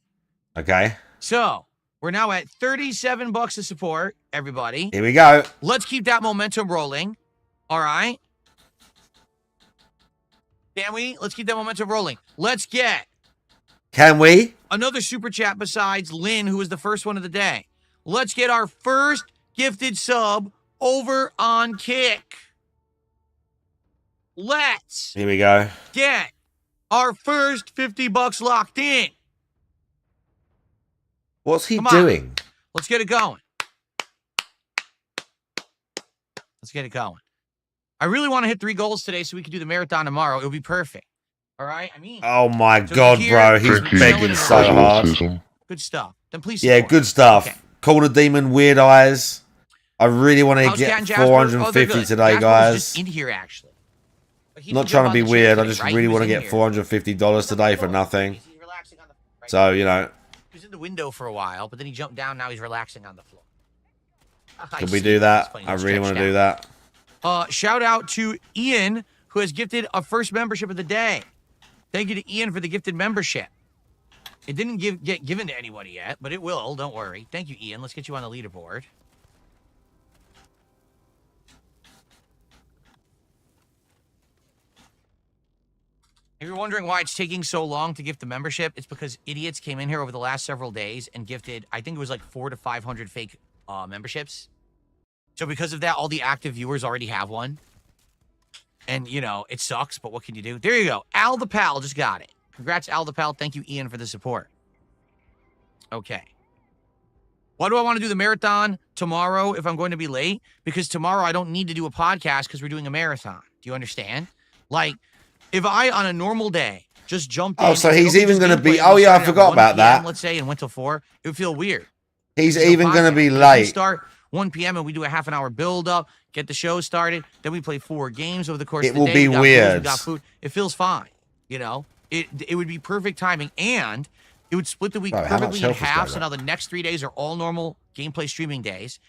Okay. So we're now at $37 to support, everybody. Here we go. Let's keep that momentum rolling. All right. Can we? Let's keep that momentum rolling. Let's get. Can we? Another super chat besides Lynn, who was the first one of the day. Let's get our first gifted sub over on Kick. Let's. Here we go. Get our first $50 locked in. What's he doing? Let's get it going. Let's get it going. I really want to hit 3 goals today so we can do the marathon tomorrow. It'll be perfect. All right? I mean. Oh my God, bro. He's begging so hard. Good stuff. Then please support. Yeah, good stuff. Okay. Call the demon Weird Eyes. I really want to get 450 today, guys. Just in here, actually. Not trying to be weird. I just really want to get $450 today for nothing. So, you know. He was in the window for a while, but then he jumped down. Now he's relaxing on the floor. Can we do that? I really want to do that. Shout out to Ian, who has gifted a first membership of the day. Thank you to Ian for the gifted membership. It didn't get given to anybody yet, but it will. Don't worry. Thank you, Ian. Let's get you on the leaderboard. If you're wondering why it's taking so long to gift the membership, it's because idiots came in here over the last several days and gifted, I think it was like 400 to 500 fake memberships. So because of that, all the active viewers already have one. And, you know, it sucks, but what can you do? There you go. Al the Pal just got it. Congrats, Al the Pal. Thank you, Ian, for the support. Okay. Why do I want to do the marathon tomorrow if I'm going to be late? Because tomorrow I don't need to do a podcast because we're doing a marathon. Do you understand? Like, if I, on a normal day, just jumped in... Oh, so he's even going to be... Oh, yeah, I forgot about that. Let's say, and went till 4, it would feel weird. He's even going to be late. We start 1 p.m. and we do a half-an-hour build-up, get the show started, then we play 4 games over the course of the day. It will be weird. We got food. It feels fine, you know? It would be perfect timing, and it would split the week perfectly in half, so now the next 3 days are all normal gameplay streaming days.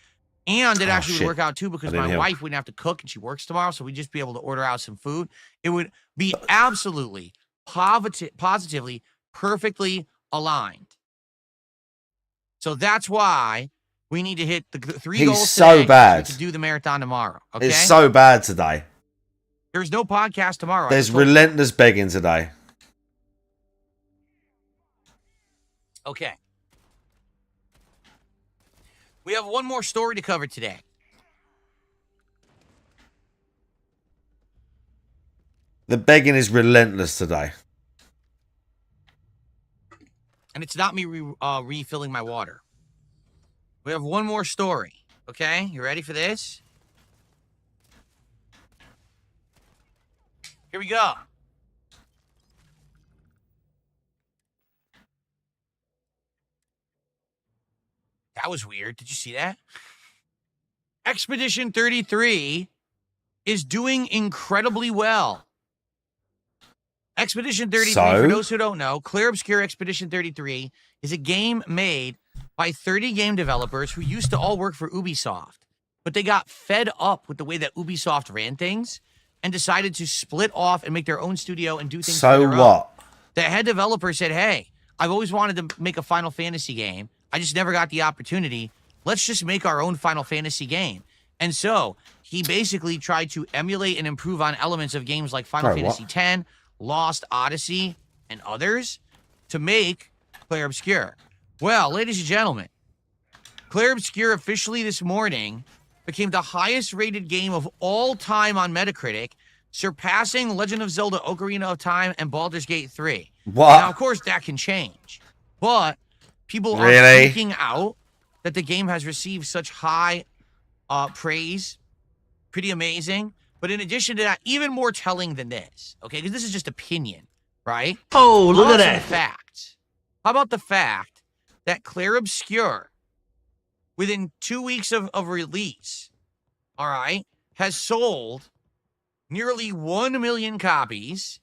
And it actually would work out, too, because my wife wouldn't have to cook, and she works tomorrow, so we'd just be able to order out some food. It would be absolutely, positively, perfectly aligned. So that's why we need to hit the 3 goals He's so today bad. to do the marathon tomorrow, okay? It's so bad today. There's no podcast tomorrow. There's relentless begging today. Okay. We have one more story to cover today. The begging is relentless today. And it's not me refilling my water. We have one more story. Okay? You ready for this? Here we go. That was weird. Did you see that? Expedition 33 is doing incredibly well. Expedition 33, for those who don't know, Clear Obscure Expedition 33 is a game made by 30 game developers who used to all work for Ubisoft. But they got fed up with the way that Ubisoft ran things and decided to split off and make their own studio and do things on their own. The head developer said, hey, I've always wanted to make a Final Fantasy game. I just never got the opportunity. Let's just make our own Final Fantasy game. And so he basically tried to emulate and improve on elements of games like Final Fantasy X, Lost Odyssey, and others to make Clair Obscur. Well, ladies and gentlemen, Clair Obscur officially this morning became the highest rated game of all time on Metacritic, surpassing Legend of Zelda Ocarina of Time and Baldur's Gate 3. What? Now, of course, that can change. But people are freaking out that the game has received such high praise. Pretty amazing. But in addition to that, even more telling than this, okay, because this is just opinion, right? Oh, look at that. Facts. How about the fact that Clair Obscur, within 2 weeks of release, all right, has sold nearly 1 million copies.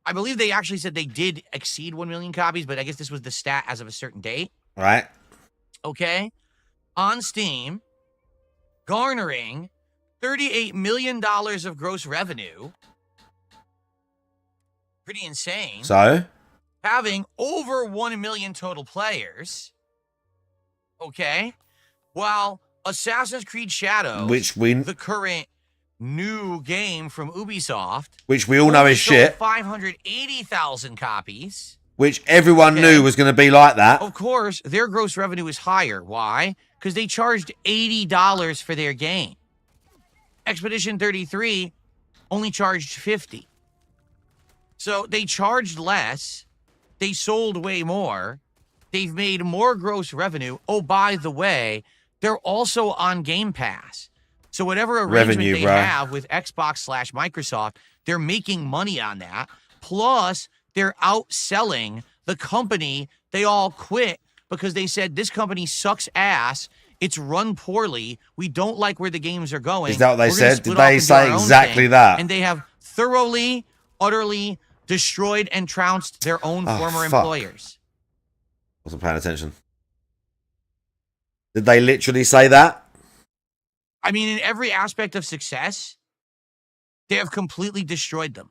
I believe they actually said they did exceed 1 million copies, but I guess this was the stat as of a certain date. Right. Okay. On Steam, garnering $38 million of gross revenue. Pretty insane. So? Having over 1 million total players. Okay. While Assassin's Creed Shadows, the current new game from Ubisoft, which we all know is shit, 580,000 copies, which everyone knew was going to be like that. Of course, their gross revenue is higher. Why? Because they charged $80 for their game. Expedition 33 only charged $50. So they charged less. They sold way more. They've made more gross revenue. Oh, by the way, they're also on Game Pass. So whatever arrangement they have with Xbox/Microsoft, they're making money on that. Plus, they're outselling the company they all quit because they said, this company sucks ass. It's run poorly. We don't like where the games are going. Is that what they said? Did they say exactly that? And they have thoroughly, utterly destroyed and trounced their own former employers. Wasn't paying attention. Did they literally say that? I mean, in every aspect of success, they have completely destroyed them.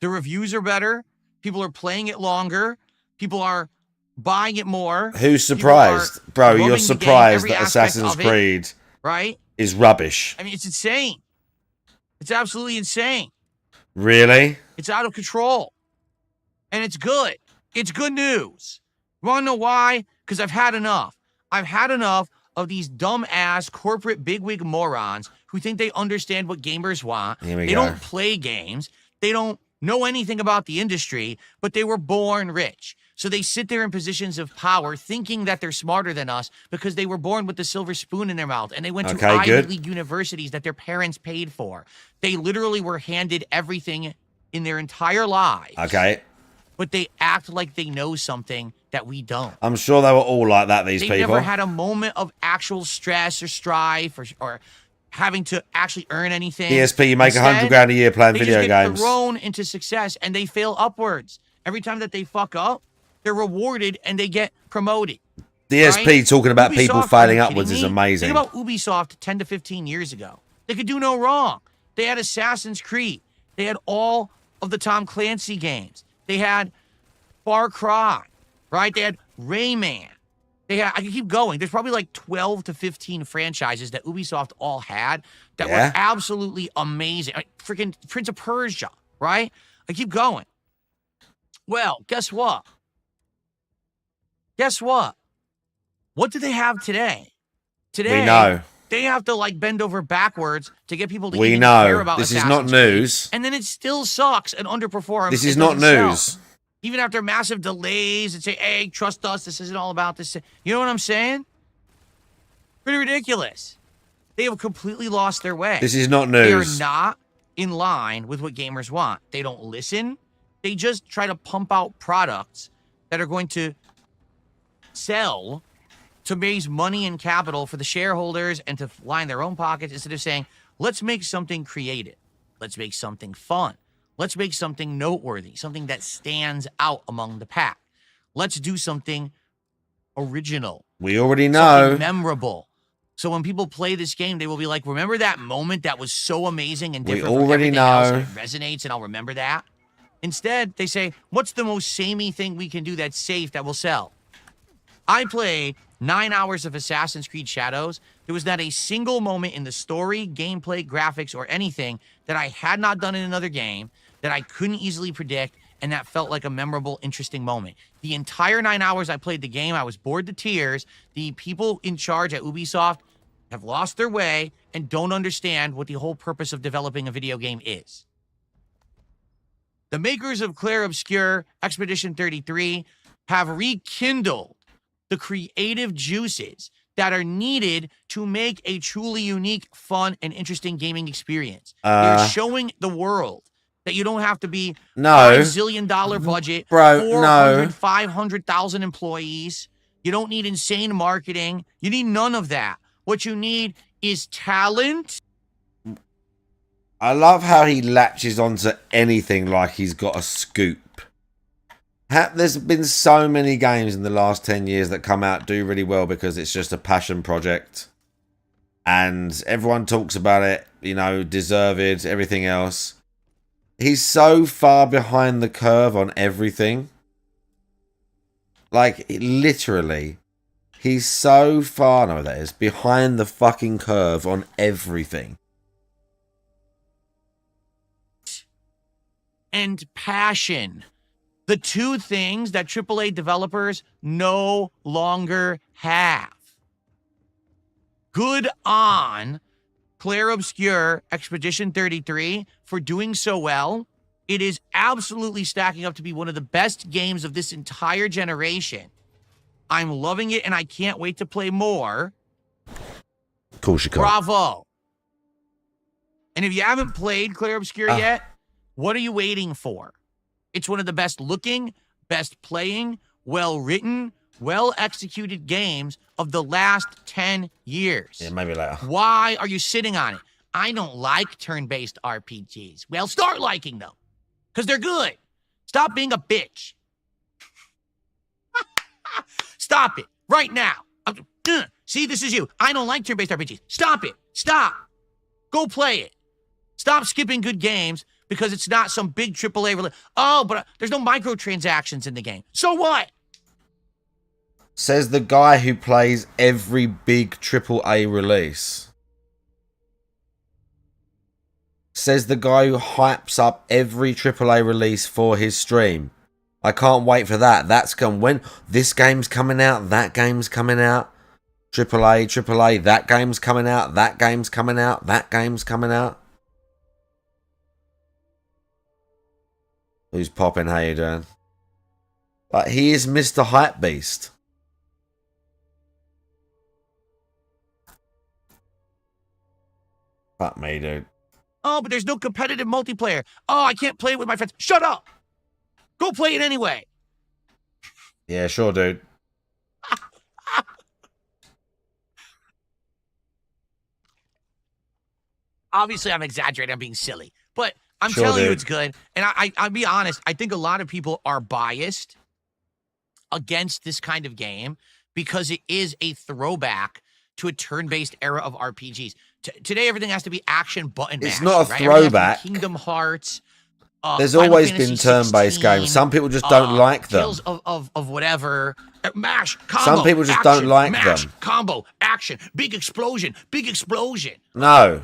The reviews are better. People are playing it longer. People are buying it more. Who's surprised? Bro, you're surprised that Assassin's Creed is rubbish. I mean, it's insane. It's absolutely insane. Really? It's out of control. And it's good. It's good news. You want to know why? Because I've had enough. I've had enough of these dumb-ass corporate bigwig morons who think they understand what gamers want. They don't play games. They don't know anything about the industry, but they were born rich. So they sit there in positions of power thinking that they're smarter than us because they were born with the silver spoon in their mouth and they went to Ivy League universities that their parents paid for. They literally were handed everything in their entire lives. Okay. But they act like they know something that we don't. I'm sure they were all like that, these people. They never had a moment of actual stress or strife or having to actually earn anything. ESP, you make $100,000 a year playing video games. They just get thrown into success and they fail upwards. Every time that they fuck up, they're rewarded and they get promoted. The ESP talking about people failing upwards is amazing. Think about Ubisoft 10 to 15 years ago. They could do no wrong. They had Assassin's Creed. They had all of the Tom Clancy games. They had Far Cry, right? They had Rayman. They had, I can keep going. There's probably like 12 to 15 franchises that Ubisoft all had that were absolutely amazing. I mean, freaking Prince of Persia, right? I keep going. Well, guess what? Guess what? What do they have today? Today, we know. They have to like bend over backwards to get people to even care about This Assassin's is not news. Creed. And then it still sucks and underperforms. This is not news. Even after massive delays and say, hey, trust us, this isn't all about this. You know what I'm saying? Pretty ridiculous. They have completely lost their way. This is not news. They are not in line with what gamers want. They don't listen. They just try to pump out products that are going to sell to raise money and capital for the shareholders and to line their own pockets instead of saying, let's make something creative. Let's make something fun. Let's make something noteworthy, something that stands out among the pack. Let's do something original. We already know. Something memorable. So when people play this game, they will be like, remember that moment that was so amazing and different from everything else, and it resonates and I'll remember that? Instead, they say, what's the most samey thing we can do that's safe that will sell? I played 9 hours of Assassin's Creed Shadows. There was not a single moment in the story, gameplay, graphics, or anything that I had not done in another game that I couldn't easily predict and that felt like a memorable, interesting moment. The entire 9 hours I played the game, I was bored to tears. The people in charge at Ubisoft have lost their way and don't understand what the whole purpose of developing a video game is. The makers of Clair Obscur, Expedition 33, have rekindled the creative juices that are needed to make a truly unique, fun, and interesting gaming experience. They're showing the world that you don't have to be $5 zillion budget, 500,000 employees. You don't need insane marketing. You need none of that. What you need is talent I love how he latches onto anything like he's got a scoop. There's been so many games in the last 10 years that come out do really well because it's just a passion project. And everyone talks about it, you know, deserved, everything else. He's so far behind the curve on everything. Like, literally, he's so far, no, that is, behind the fucking curve on everything. And passion. The two things that AAA developers no longer have. Good on Claire Obscure Expedition 33 for doing so well. It is absolutely stacking up to be one of the best games of this entire generation. I'm loving it, and I can't wait to play more. Cool, she Bravo. And if you haven't played Claire Obscure yet, what are you waiting for? It's one of the best looking, best playing, well-written, well-executed games of the last 10 years. Yeah, maybe later. Why are you sitting on it? I don't like turn-based RPGs. Well, start liking them, because they're good. Stop being a bitch. Stop it right now. See, this is you. I don't like turn-based RPGs. Stop it. Stop. Go play it. Stop skipping good games because it's not some big AAA. Oh, but there's no microtransactions in the game. So what? Says the guy who plays every big AAA release. Says the guy who hypes up every AAA release for his stream. I can't wait for that. That's come when this game's coming out, that game's coming out. AAA, that game's coming out, that game's coming out, that game's coming out. Who's popping? How you doing? Like, he is Mr. Hype Beast. Fuck me, dude. Oh, but there's no competitive multiplayer. Oh, I can't play it with my friends. Shut up. Go play it anyway. Yeah, sure, dude. Obviously, I'm exaggerating. I'm being silly. But I'm telling you it's good. And I'll be honest. I think a lot of people are biased against this kind of game because it is a throwback to a turn-based era of RPGs. Today, everything has to be action button mash. It's not a right? throwback. Kingdom Hearts. There's Final always Fantasy been turn-based 16, games. Some people just don't like them. Tales of whatever. Mash, combo, Some people just action, don't like mash, them. Combo, action, big explosion, big explosion. No.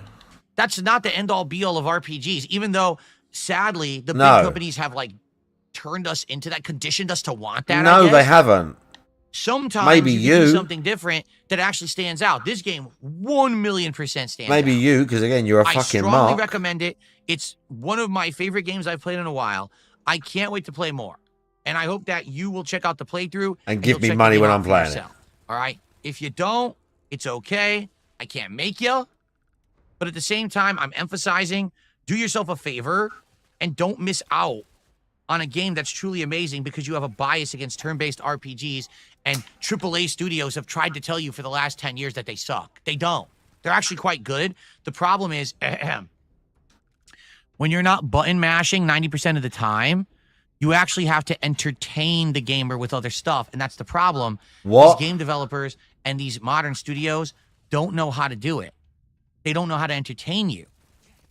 That's not the end-all, be-all of RPGs, even though, sadly, the big companies have, like, turned us into that, conditioned us to want that, No, they haven't. Sometimes maybe you do something different that actually stands out. This game 1,000,000% stands out. Maybe you, because again, you're a fucking I strongly mark. recommend it. It's one of my favorite games I've played in a while. I can't wait to play more. And I hope that you will check out the playthrough. And give me money when I'm playing it. All right? If you don't, it's okay. I can't make you. But at the same time, I'm emphasizing, do yourself a favor and don't miss out on a game that's truly amazing because you have a bias against turn-based RPGs, and AAA studios have tried to tell you for the last 10 years that they suck. They don't. They're actually quite good. The problem is, when you're not button mashing 90% of the time, you actually have to entertain the gamer with other stuff, and that's the problem. What? These game developers and these modern studios don't know how to do it. They don't know how to entertain you.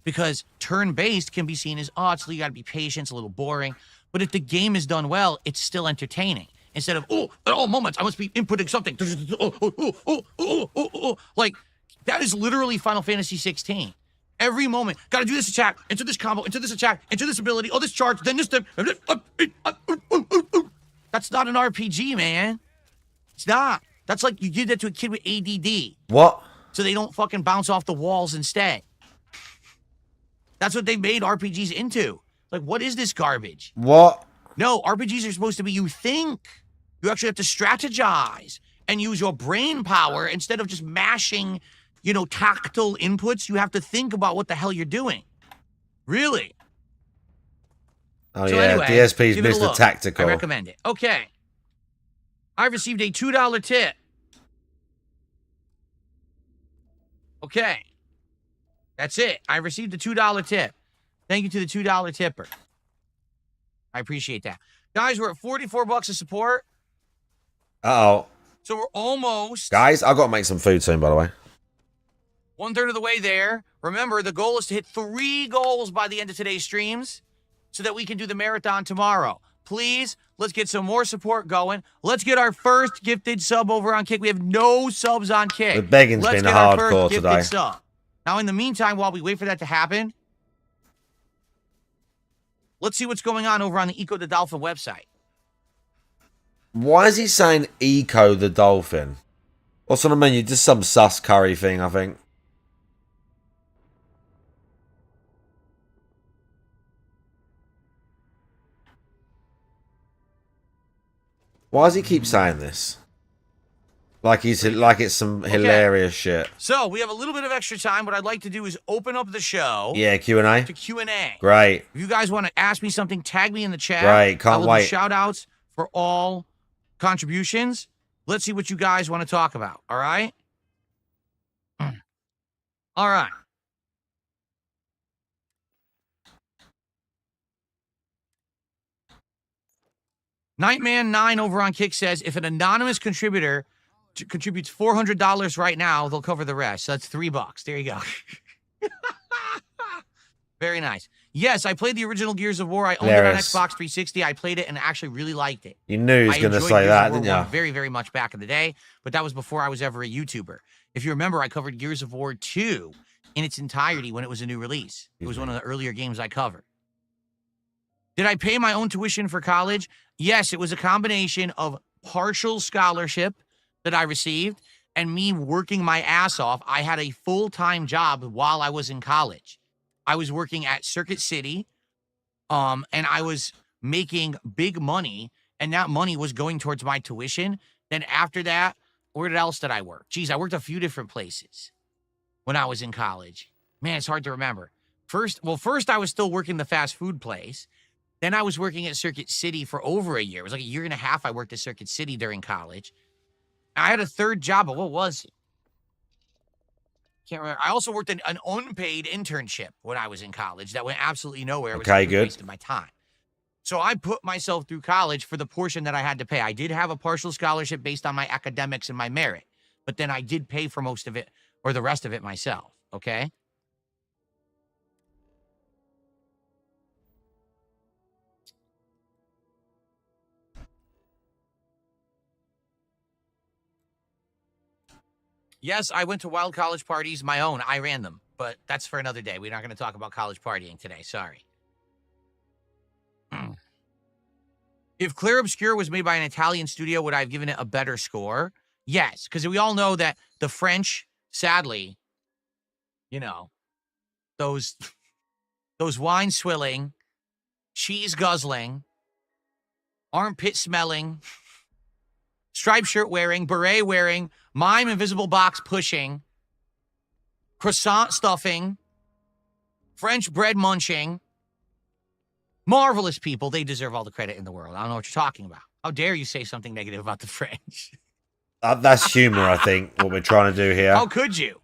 Because turn-based can be seen as, you got to be patient, it's a little boring. But if the game is done well, it's still entertaining. Instead of, at all moments, I must be inputting something. Like, that is literally Final Fantasy 16. Every moment, got to do this attack, into this combo, into this attack, into this ability, this charge, then this thing. That's not an RPG, man. It's not. That's like you did that to a kid with ADD. What? So they don't fucking bounce off the walls instead. That's what they made RPGs into. Like, what is this garbage? What? No, RPGs are supposed to be you think. You actually have to strategize and use your brain power instead of just mashing, tactile inputs. You have to think about what the hell you're doing. Really? Oh, so yeah, anyway, DSP's give it a Mr. look. Tactical. I recommend it. Okay. I received a $2 tip. Okay. That's it. I received a $2 tip. Thank you to the $2 tipper. I appreciate that. Guys, we're at 44 bucks of support. Uh-oh. So we're almost... Guys, I've got to make some food soon, by the way. 1/3 of the way there. Remember, the goal is to hit 3 goals by the end of today's streams so that we can do the marathon tomorrow. Please, let's get some more support going. Let's get our first gifted sub over on Kick. We have no subs on Kick. The begging's been hardcore today. Sub. Now, in the meantime, while we wait for that to happen, let's see what's going on over on the Echo the Dolphin website. Why is he saying Echo the Dolphin? What's on the menu? Just some sus curry thing, I think. Why does he keep saying this? Like it's some hilarious shit. So we have a little bit of extra time. What I'd like to do is open up the show. Yeah, Q&A. To Q&A. Great. If you guys want to ask me something, tag me in the chat. Great, can't wait. Shout outs for all contributions. Let's see what you guys want to talk about. All right. All right. Nightman9 over on Kick says, if an anonymous contributor contributes $400 right now, they'll cover the rest. So that's $3. There you go. Very nice. Yes, I played the original Gears of War. I owned it on Xbox 360. I played it and actually really liked it. You knew he was going to say that, didn't you? Very, very much back in the day, but that was before I was ever a YouTuber. If you remember, I covered Gears of War 2 in its entirety when it was a new release. It was one of the earlier games I covered. Did I pay my own tuition for college? Yes, it was a combination of partial scholarship that I received and me working my ass off. I had a full-time job while I was in college. I was working at Circuit City, and I was making big money, and that money was going towards my tuition. Then after that, where else did I work? Geez, I worked a few different places when I was in college. Man, it's hard to remember. First I was still working the fast food place. Then I was working at Circuit City for over a year. It was like a year and a half I worked at Circuit City during college. I had a third job, but what was it? Can't remember. I also worked an unpaid internship when I was in college that went absolutely nowhere. It was a waste of my time. So I put myself through college for the portion that I had to pay. I did have a partial scholarship based on my academics and my merit, but then I did pay for most of it or the rest of it myself, okay? Yes, I went to wild college parties, my own. I ran them, but that's for another day. We're not going to talk about college partying today. Sorry. If Clair Obscur was made by an Italian studio, would I have given it a better score? Yes, because we all know that the French, sadly, you know, those wine swilling, cheese guzzling, armpit smelling, striped shirt wearing, beret wearing, mime invisible box pushing, croissant stuffing, French bread munching, marvelous people. They deserve all the credit in the world. I don't know what you're talking about. How dare you say something negative about the French? That's humor, I think, what we're trying to do here. How could you?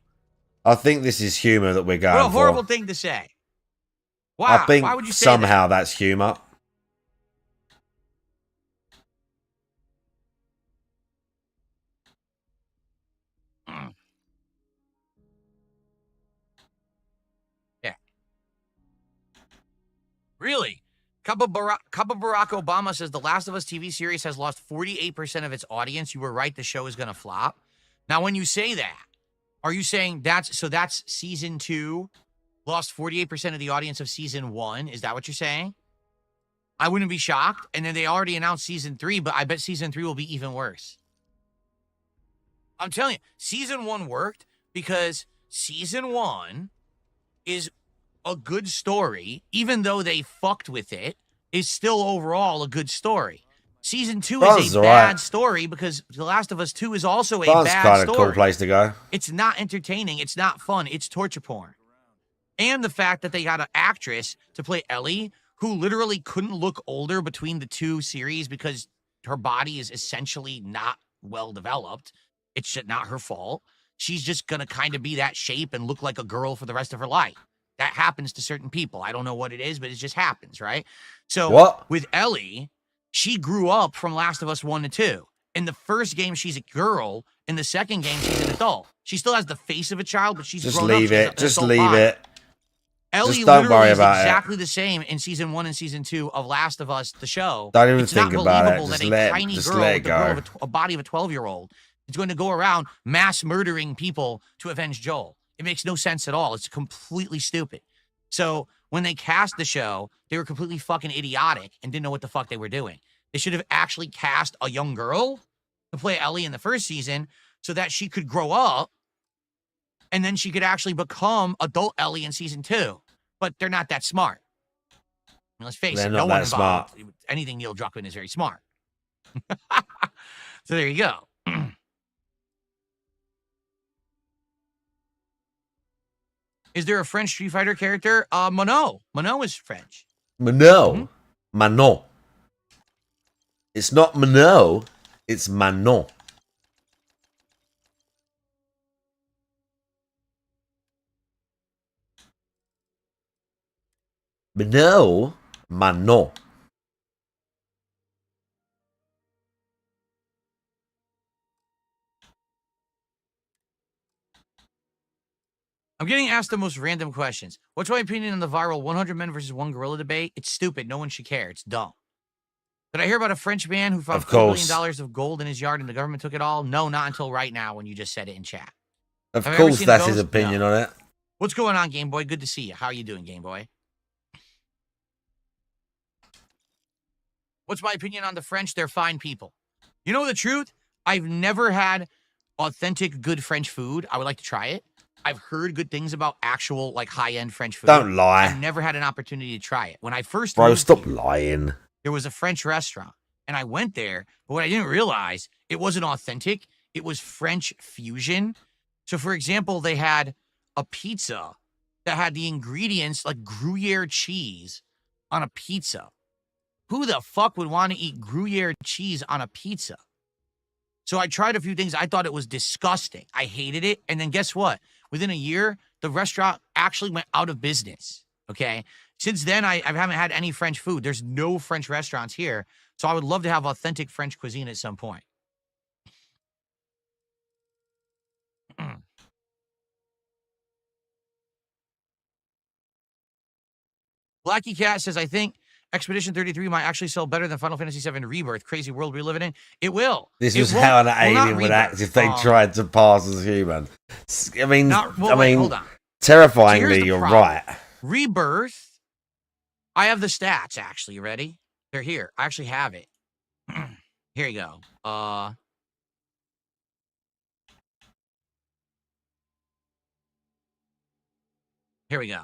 I think this is humor that we're going for. What a horrible thing to say. Wow, I think why would you say somehow that? That's humor. Yeah. Really? Cup of Barack Obama says The Last of Us TV series has lost 48% of its audience. You were right, the show is going to flop. Now, when you say that, are you saying that's season 2 lost 48% of the audience of season 1? Is that what you're saying? I wouldn't be shocked. And then they already announced season 3, but I bet season 3 will be even worse. I'm telling you, season 1 worked because season 1 is a good story, even though they fucked with it, is still overall a good story. Season 2 is a bad story because The Last of Us 2 is also a bad story. That's kind of a cool place to go. It's not entertaining. It's not fun. It's torture porn. And the fact that they got an actress to play Ellie who literally couldn't look older between the 2 series because her body is essentially not well developed. It's not her fault. she's just going to kind of be that shape and look like a girl for the rest of her life. That happens to certain people. I don't know what it is, but it just happens, right? So with Ellie, she grew up from Last of Us 1 to 2. In the first game, she's a girl. In the second game, she's an adult. She still has the face of a child, but she's grown up. Just leave it. Ellie just don't worry about is exactly the same in season 1 and season 2 of Last of Us, the show. Don't even think about it. Just let it go. A body of a 12-year-old is going to go around mass murdering people to avenge Joel. It makes no sense at all. It's completely stupid. So when they cast the show, they were completely fucking idiotic and didn't know what the fuck they were doing. They should have actually cast a young girl to play Ellie in the first season so that she could grow up and then she could actually become adult Ellie in season 2. But they're not that smart. I mean, let's face it, no one involved. Anything Neil Druckmann is very smart. So there you go. Is there a French Street Fighter character? Mono. Mono is French. Mono. Manon. It's not Mono. It's Manon. No, Manon. I'm getting asked the most random questions. What's my opinion on the viral 100 men versus 1 gorilla debate? It's stupid. No one should care. It's dumb. Did I hear about a French man who found $4 billion of gold in his yard and the government took it all? No, not until right now when you just said it in chat. Of course, that's his opinion on it. What's going on, Game Boy? Good to see you. How are you doing, Game Boy? What's my opinion on the French? They're fine people. You know the truth? I've never had authentic, good French food. I would like to try it. I've heard good things about actual, like, high-end French food. Don't lie. I've never had an opportunity to try it. When I first stop lying. There was a French restaurant, and I went there, but what I didn't realize, it wasn't authentic. It was French fusion. So, for example, they had a pizza that had the ingredients like Gruyere cheese on a pizza. Who the fuck would want to eat Gruyere cheese on a pizza? So I tried a few things. I thought it was disgusting. I hated it. And then guess what? Within a year, the restaurant actually went out of business. Okay. Since then, I haven't had any French food. There's no French restaurants here. So I would love to have authentic French cuisine at some point. Blacky Cat says, I think Expedition 33 might actually sell better than Final Fantasy VII Rebirth. Crazy world we're living in. It will. This is how an alien would act if they tried to pass as human. I mean, hold on. Terrifyingly, you're right. Rebirth. I have the stats, actually. You ready? They're here. I actually have it. Here you go. Here we go.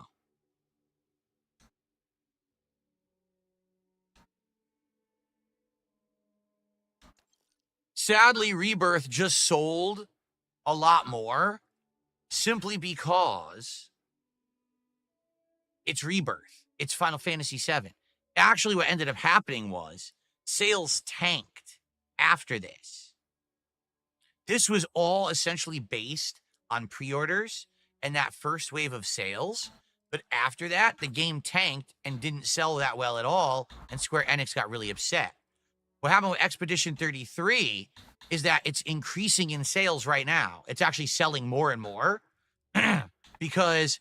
Sadly, Rebirth just sold a lot more simply because it's Rebirth. It's Final Fantasy VII. Actually, what ended up happening was sales tanked after this. This was all essentially based on pre-orders and that first wave of sales. But after that, the game tanked and didn't sell that well at all, and Square Enix got really upset. What happened with Expedition 33 is that it's increasing in sales right now. It's actually selling more and more because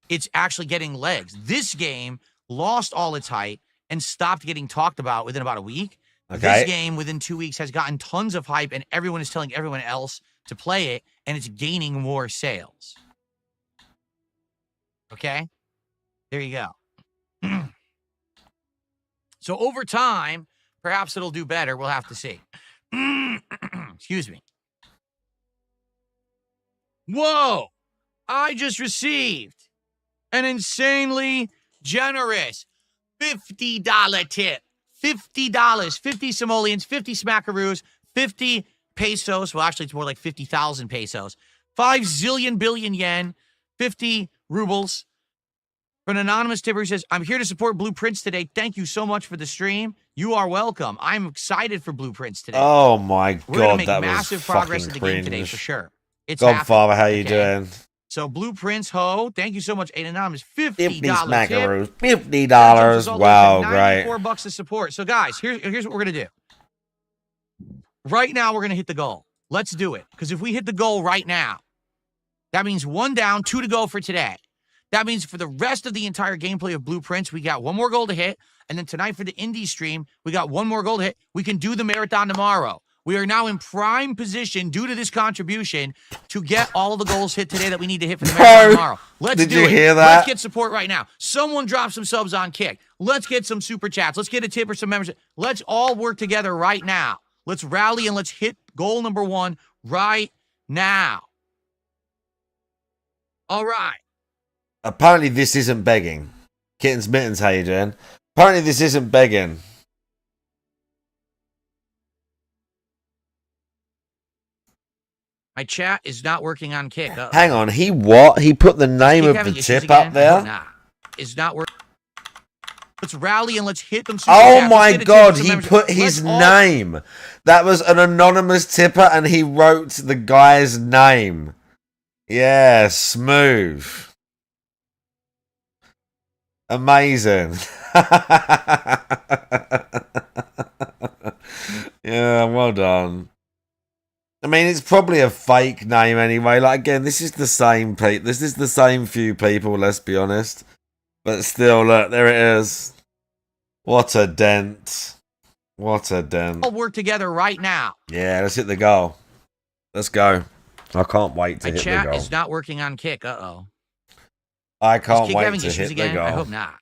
it's actually getting legs. This game lost all its hype and stopped getting talked about within about a week. Okay. This game, within 2 weeks, has gotten tons of hype, and everyone is telling everyone else to play it, and it's gaining more sales. Okay? There you go. So over time, perhaps it'll do better. We'll have to see. Excuse me. Whoa! I just received an insanely generous $50 tip. $50. 50 simoleons, 50 smackaroos, 50 pesos. Well, actually, it's more like 50,000 pesos. 5 zillion billion yen, 50 rubles. For an anonymous tipper who says, I'm here to support Blueprints today. Thank you so much for the stream. You are welcome. I'm excited for Blueprints today. Oh my God, We're going to that make massive was progress in fucking the game today cringe. for sure. It's Godfather, how you okay? doing? So Blueprints Ho, thank you so much. Anonymous, $50 50 tip. smackaroos. That jumps $50. us all the way Wow, to great. $94 to support. So guys, here's what we're gonna do. Right now, we're gonna hit the goal. Let's do it. Because if we hit the goal right now, that means 1 down, 2 to go for today. That means for the rest of the entire gameplay of Blueprints, we got 1 more goal to hit. And then tonight for the indie stream, we got 1 more goal to hit. We can do the marathon tomorrow. We are now in prime position due to this contribution to get all of the goals hit today that we need to hit for the marathon tomorrow. Let's Did do you it. hear that? Let's get support right now. Someone drop some subs on Kick. Let's get some super chats. Let's get a tip or some membership. Let's all work together right now. Let's rally and let's hit goal number 1 right now. All right. Apparently this isn't begging. Kittens Mittens, how you doing? Apparently this isn't begging. My chat is not working on Kick. Hang on, he what? He put the name of the tip up there? Nah, it's not working. Let's rally and let's hit them. Oh my god, he put his name. That was an anonymous tipper and he wrote the guy's name. Yeah, smooth. Amazing. Yeah, well done. I mean, it's probably a fake name anyway. Like, again, this is the same people. This is the same few people, let's be honest. But still, look, there it is. What a dent. What a dent. All work together right now. Yeah, let's hit the goal. Let's go. I can't wait to hit the goal. My chat is not working on Kick. Uh-oh. I can't wait to hit the goal. I hope not.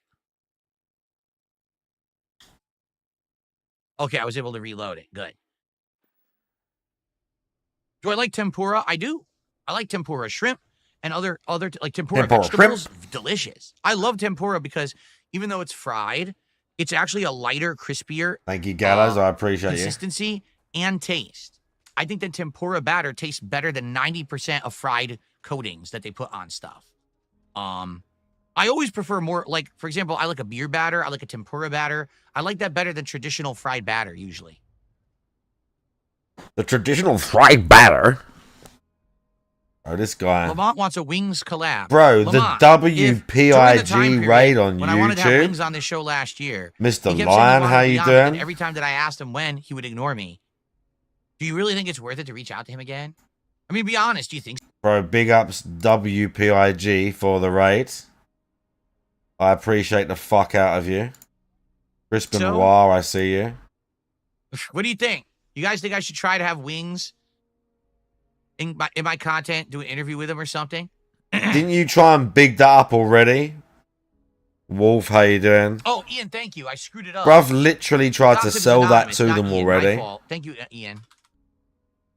Okay, I was able to reload it. Good. Do I like tempura? I do. I like tempura shrimp and other like tempura vegetables. Shrimp. Delicious. I love tempura because even though it's fried, it's actually a lighter, crispier. Thank you, Gallows. I appreciate consistency and taste. I think the tempura batter tastes better than 90% of fried coatings that they put on stuff. I always prefer more, like, for example, I like a beer batter. I like a tempura batter. I like that better than traditional fried batter, usually. The traditional fried batter? Oh, this guy. Lamont wants a Wings collab. Bro, Lamont, the WPIG raid on when I wanted to have YouTube. Wings on this show last year. Mr. Lion, how you doing? Every time that I asked him when, he would ignore me. Do you really think it's worth it to reach out to him again? I mean, be honest. Do you think? Bro, big ups WPIG for the raid. I appreciate the fuck out of you. Crispin Noir, I see you. What do you think? You guys think I should try to have Wings in my content, do an interview with him or something? Didn't you try and big that up already? Wolf, how you doing? Oh, Ian, thank you. I screwed it up. Bruv literally tried to sell that to them already. Thank you, Ian.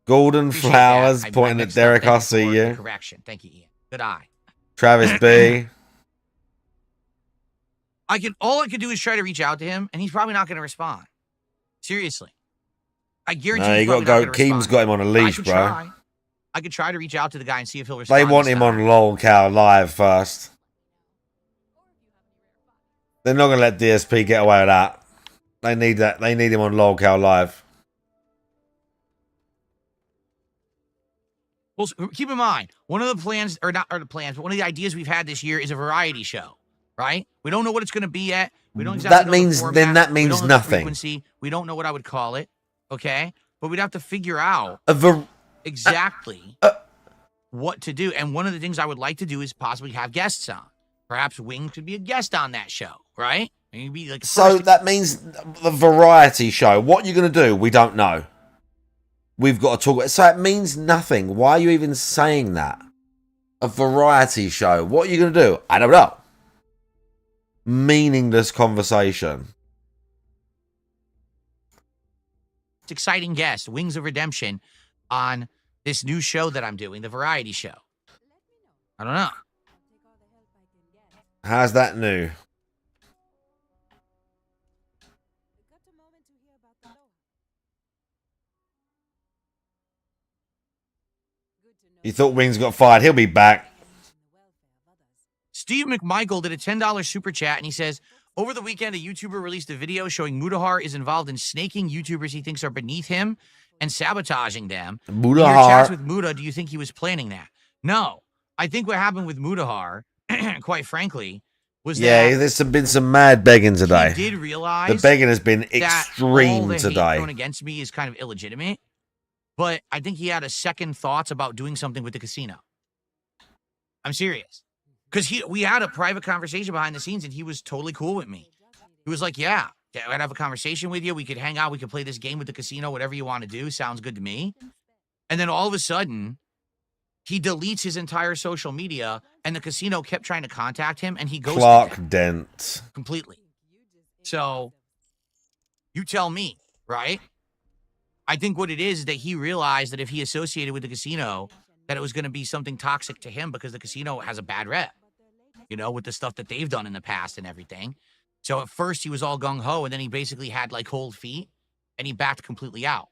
Golden Flowers pointing at Derek, I see you. Correction. Thank you, Ian. Good eye. Travis B. All I could do is try to reach out to him, and he's probably not going to respond. Seriously. I guarantee you got to go. Keem's got him on a leash, bro. I could try to reach out to the guy and see if he'll respond. They want him on LOLcow Live first. They're not going to let DSP get away with that. They need that. They need him on LOLcow Live. Well, keep in mind, one of the plans, or not the plans, but one of the ideas we've had this year is a variety show, right? We don't know what it's going to be yet. We don't exactly know the format. Then that means nothing. Frequency. We don't know what I would call it, okay? But we'd have to figure out exactly what to do. And one of the things I would like to do is possibly have guests on. Perhaps Wing could be a guest on that show, right? And be like so that means the variety show. What you're going to do, we don't know. We've got to talk about it. So it means nothing. Why are you even saying that? A variety show. What are you going to do? I don't know. Meaningless conversation. Exciting guest, Wings of Redemption, on this new show that I'm doing, the variety show. I don't know. How's that new? You thought Wings got fired. He'll be back. Steve McMichael did a $10 super chat, and he says, over the weekend, a YouTuber released a video showing Mudahar is involved in snaking YouTubers he thinks are beneath him and sabotaging them. Mudahar. In your chats with Muda, do you think he was planning that? No. I think what happened with Mudahar, quite frankly, was that there's been some mad begging today. he did realize The begging has been that extreme all the hate today. thrown against me is kind of illegitimate, but I think he had a second thoughts about doing something with the casino. I'm serious. Because we had a private conversation behind the scenes, and he was totally cool with me. He was like, yeah, I'd have a conversation with you. We could hang out. We could play this game with the casino, whatever you want to do. Sounds good to me. And then all of a sudden, he deletes his entire social media, and the casino kept trying to contact him, and he ghosted Clark Dent. completely. So, you tell me, right? I think what it is that he realized that if he associated with the casino, that it was going to be something toxic to him because the casino has a bad rep, you know, with the stuff that they've done in the past and everything. So at first he was all gung-ho, and then he basically had like cold feet, and he backed completely out.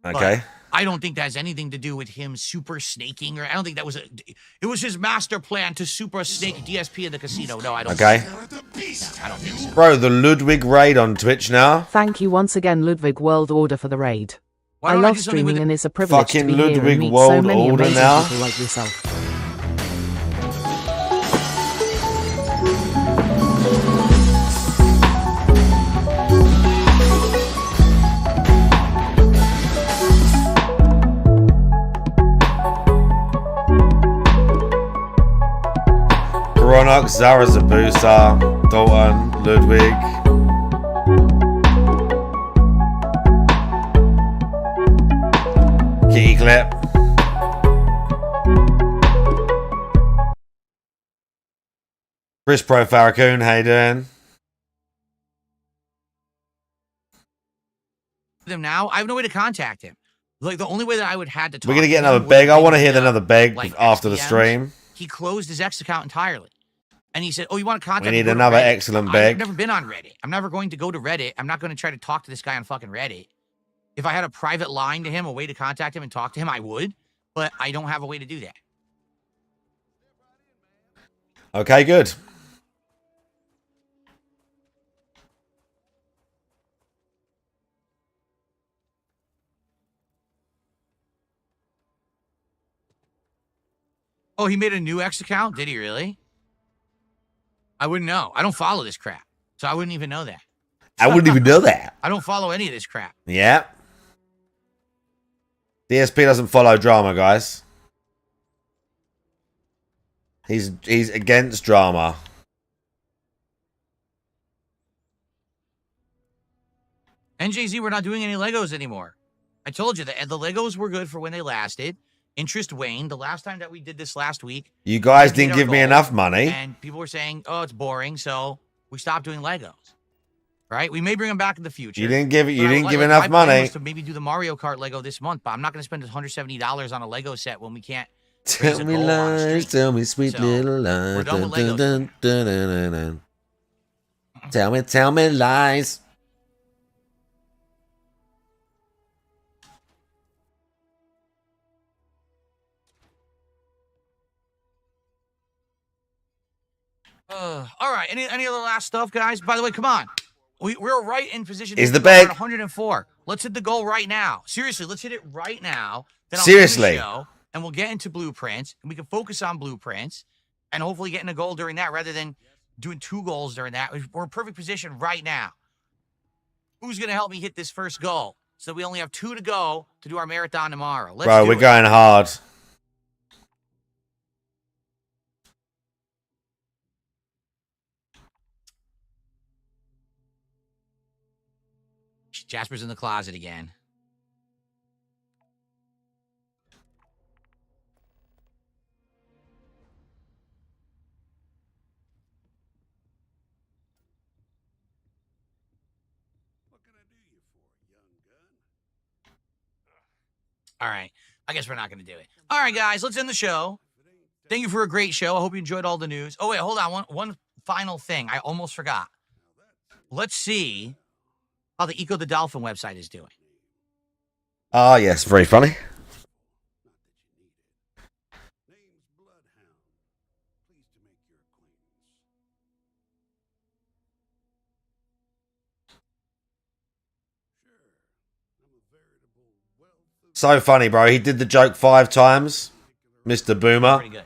Okay. But I don't think that has anything to do with him super snaking, or I don't think that was it was his master plan to super snake DSP in the casino. No, I don't. Okay. I don't think so. Bro, the Ludwig raid on Twitch now. Thank you once again, Ludwig World Order, for the raid. Why I don't I love do something streaming, with and it's a privilege Fucking to be here Ludwig and meet so World many Order amazing now. people like yourself. Koronox, Zara Zabusa, Dalton, Ludwig. Kitty Clip. Chris Pro Farrakhan, how you doing? Him now, I have no way to contact him. Like the only way that I would had to talk. We're gonna get to him another would beg. I have want to been hear via, another beg like, after the SDMs. stream. He closed his X account entirely, and he said, "Oh, you want to contact?" We me? need Go to another Reddit." excellent beg. I've never been on Reddit. I'm never going to go to Reddit. I'm not going to try to talk to this guy on fucking Reddit. If I had a private line to him, a way to contact him and talk to him, I would. But I don't have a way to do that. Okay, good. Oh, he made a new X account? Did he really? I wouldn't know. I don't follow this crap, so I wouldn't even know that. I wouldn't even know that. I don't follow any of this crap. Yeah. DSP doesn't follow drama, guys. He's against drama. NJZ, we're not doing any Legos anymore. I told you that the Legos were good for when they lasted. Interest waned. The last time that we did this last week, You guys we hit didn't our give me goal, enough money. and people were saying, "Oh, it's boring," so we stopped doing Legos. Right? We may bring them back in the future. You didn't give but you I didn't would give like- enough my plan money. was to maybe do the Mario Kart Lego this month, but I'm not going to spend $170 on a Lego set when we can't. raise Tell a me goal on a stream. lies, tell me sweet So, little we're lies. done with Dun, Legos. dun, dun, dun, dun, dun, dun. Tell me lies. All right. Any other last stuff, guys? By the way, come on. We're right in position. Is to the go bag- on 104. Let's hit the goal right now. Seriously, let's hit it right now. Then I'll Seriously. end the show, and we'll get into blueprints, and we can focus on blueprints, and hopefully getting a goal during that rather than doing 2 goals during that. We're in perfect position right now. Who's gonna help me hit this first goal? So we only have 2 to go to do our marathon tomorrow. Let's Bro, do we're it. going hard. Jasper's in the closet again. All right. I guess we're not going to do it. All right, guys, let's end the show. Thank you for a great show. I hope you enjoyed all the news. Oh, wait, hold on. One final thing. I almost forgot. Let's see how the Echo the Dolphin website is doing. Ah, yes, very funny. So funny, bro. He did the joke 5 times. Mr. Boomer. Pretty good.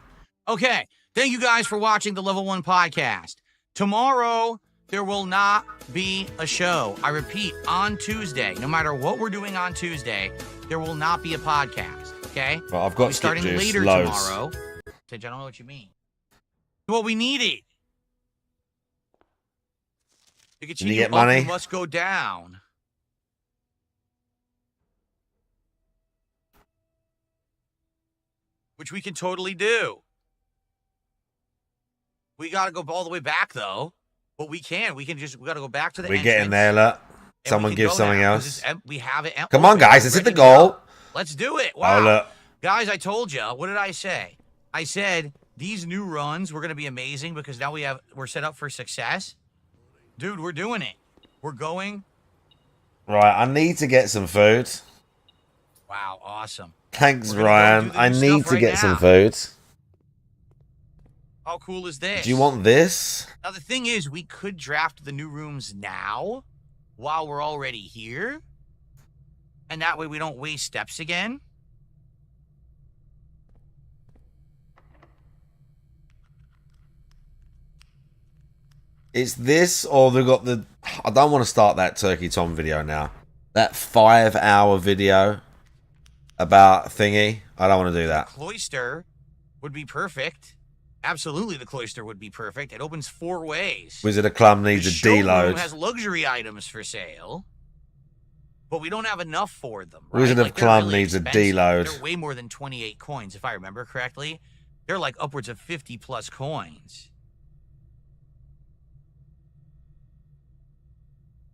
Okay. Thank you guys for watching the Level 1 podcast. Tomorrow, there will not be a show. I repeat, on Tuesday, no matter what we're doing on Tuesday, there will not be a podcast. Okay? Well, I've got starting skip juice, later loads. tomorrow. I don't know what you mean. What we needed. To continue get up, money? we must go down. Which we can totally do. We got to go all the way back, though. But we can. We got to go back to the We're getting there, look. Someone give something else. We have it. Come on, guys. Is it the goal? Let's do it. Wow. Oh, look. Guys, I told you. What did I say? I said these new runs were going to be amazing because now we're set up for success. Dude, we're doing it. We're going. Right, I need to get some food. Wow, awesome. Thanks, Ryan. I need to get some food. How cool is this? Do you want this? Now, the thing is, we could draft the new rooms now while we're already here. And that way we don't waste steps again. It's this, or they've got the... I don't want to start that Turkey Tom video now. That 5-hour video about thingy. I don't want to do that. Cloister would be perfect. Absolutely, the cloister would be perfect. It opens 4 ways. Wizard of Clum needs a showroom deload. Has luxury items for sale, but we don't have enough for them. Right? Wizard of Like, they're Clum really needs a expensive. deload. They're way more than 28 coins, if I remember correctly. They're like upwards of 50 plus coins.